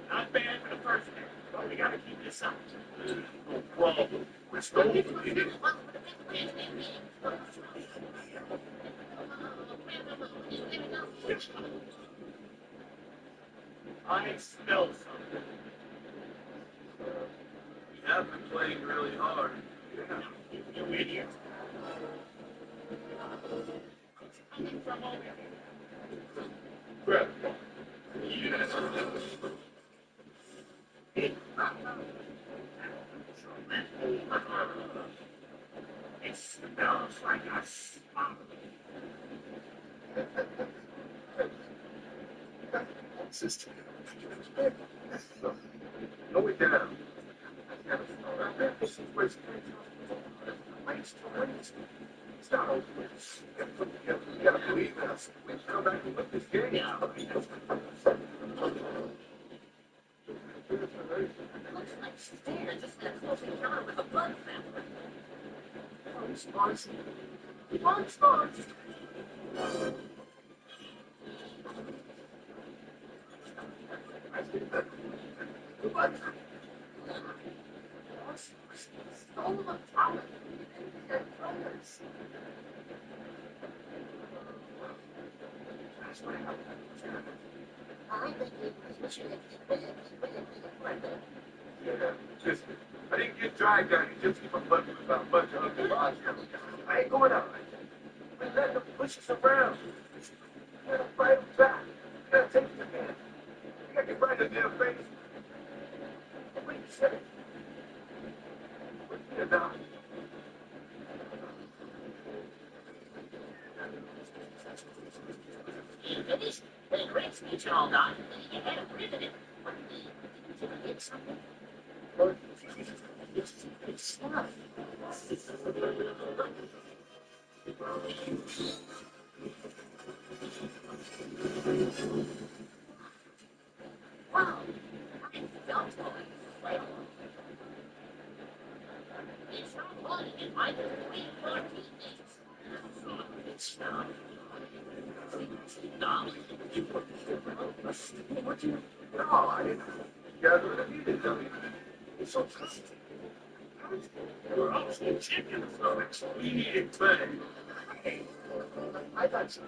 Not bad for the first game, but we gotta keep this up. Well, we're still I smell something. You have been playing really hard. Yeah, you idiot. Grab it. Yes. It smells like a swamp. Sister. Slow it down. Stop. You gotta believe us. We can come back and win this game. Looks like stairs just got close encounter with a blood sample. Response. Response. I didn't get dragged down. You just keep on bugging about a bunch of ugly bodies. I ain't going out. We let them push us around. You gotta fight them back. You gotta take it to hand. You gotta get right in their face. What do you say? What's here now? You finished? The great speech all done. You had it riveted. Did you get something? It's stuff. Wow. I felt like it's not blood. It might have been more teammates. It's not. What you? No, I didn't. You guys would have needed them. It's so tough. We're also champions of expedient play. I thought so.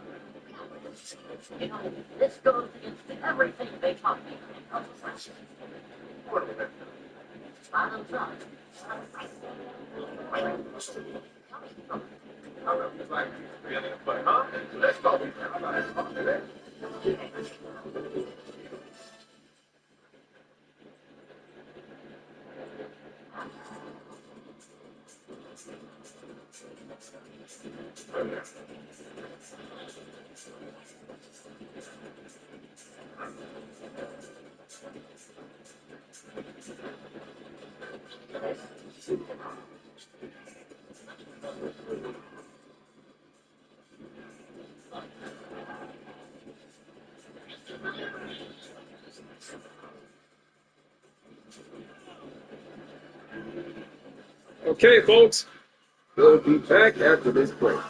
You know, this goes against everything they taught me in public lesson. What is it? Bottoms up. I don't know if it's like really, but huh? Let's go. I'm not as fun as that. Okay, folks, we'll be back after this break.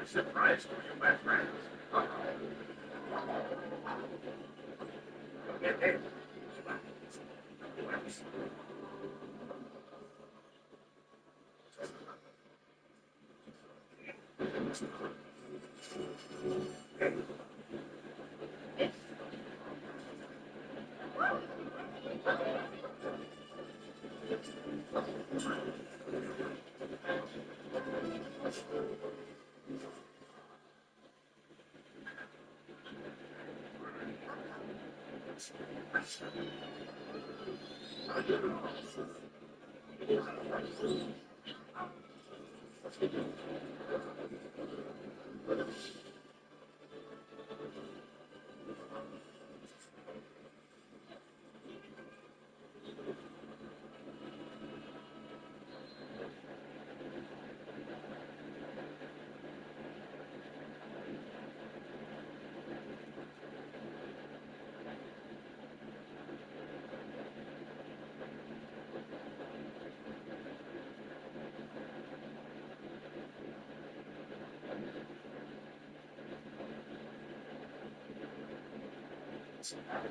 Surprise for you, my friends. Get this.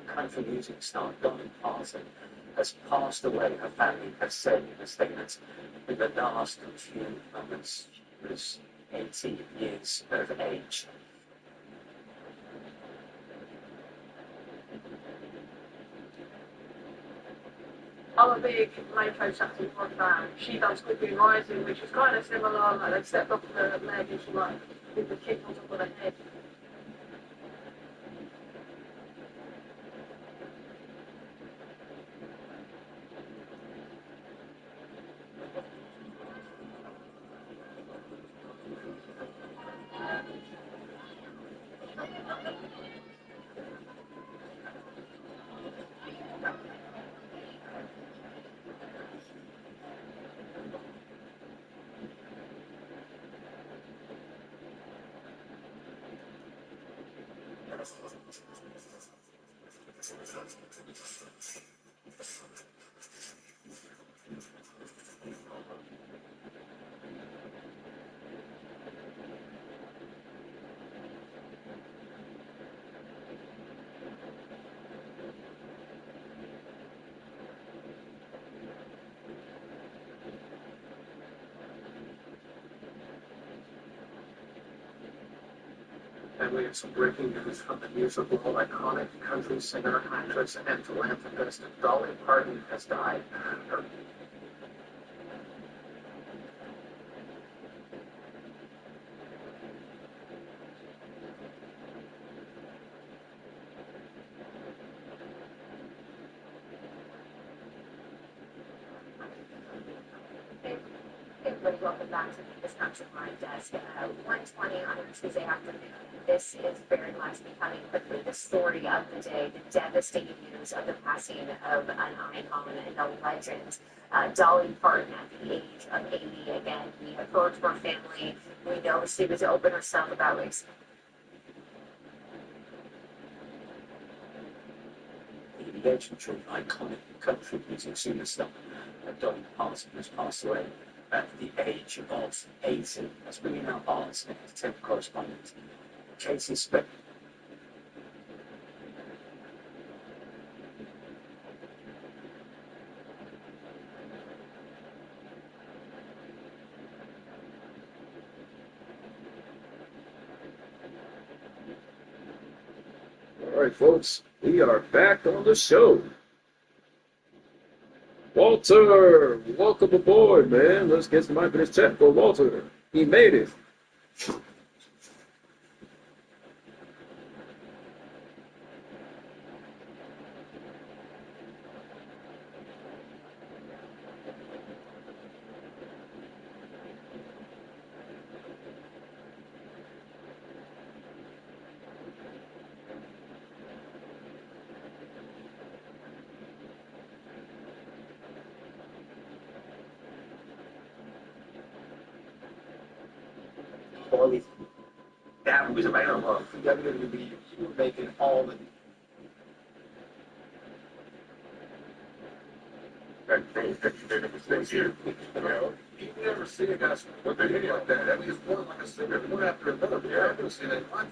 Country music star Dolly Parton has passed away. Her family has said in a statement in the last few moments. She was 80 years of age. I'm a big Mako Saxophone fan. She does Cooking Rising, which is kind of similar, like they stepped off the leg and she like did the kick on top of the head. And we have some breaking news from the musical iconic country singer, actress, and philanthropist Dolly Parton has died. Everybody, welcome back to This Country My Desk. 1:20 on a Tuesday afternoon. This is very much becoming quickly the story of the day, the devastating news of the passing of an icon and a legend. Dolly Parton at the age of 80. Again, we have heard from her family. We know she was open herself about race. The legendary, iconic country music superstar Dolly Parton has passed away at the age of 80. That's bringing our arts and entertainment correspondent Casey Smith. All right, folks, we are back on the show. Walter, welcome aboard, man. Let's get some money for this check for Walter. He made it. That was a man of love. WWE, you were making all the things that you did in the six years. You know, you never see a guy with a hit like that. I mean, it's one like a cigarette, one after another. Yeah, I've never seen that in my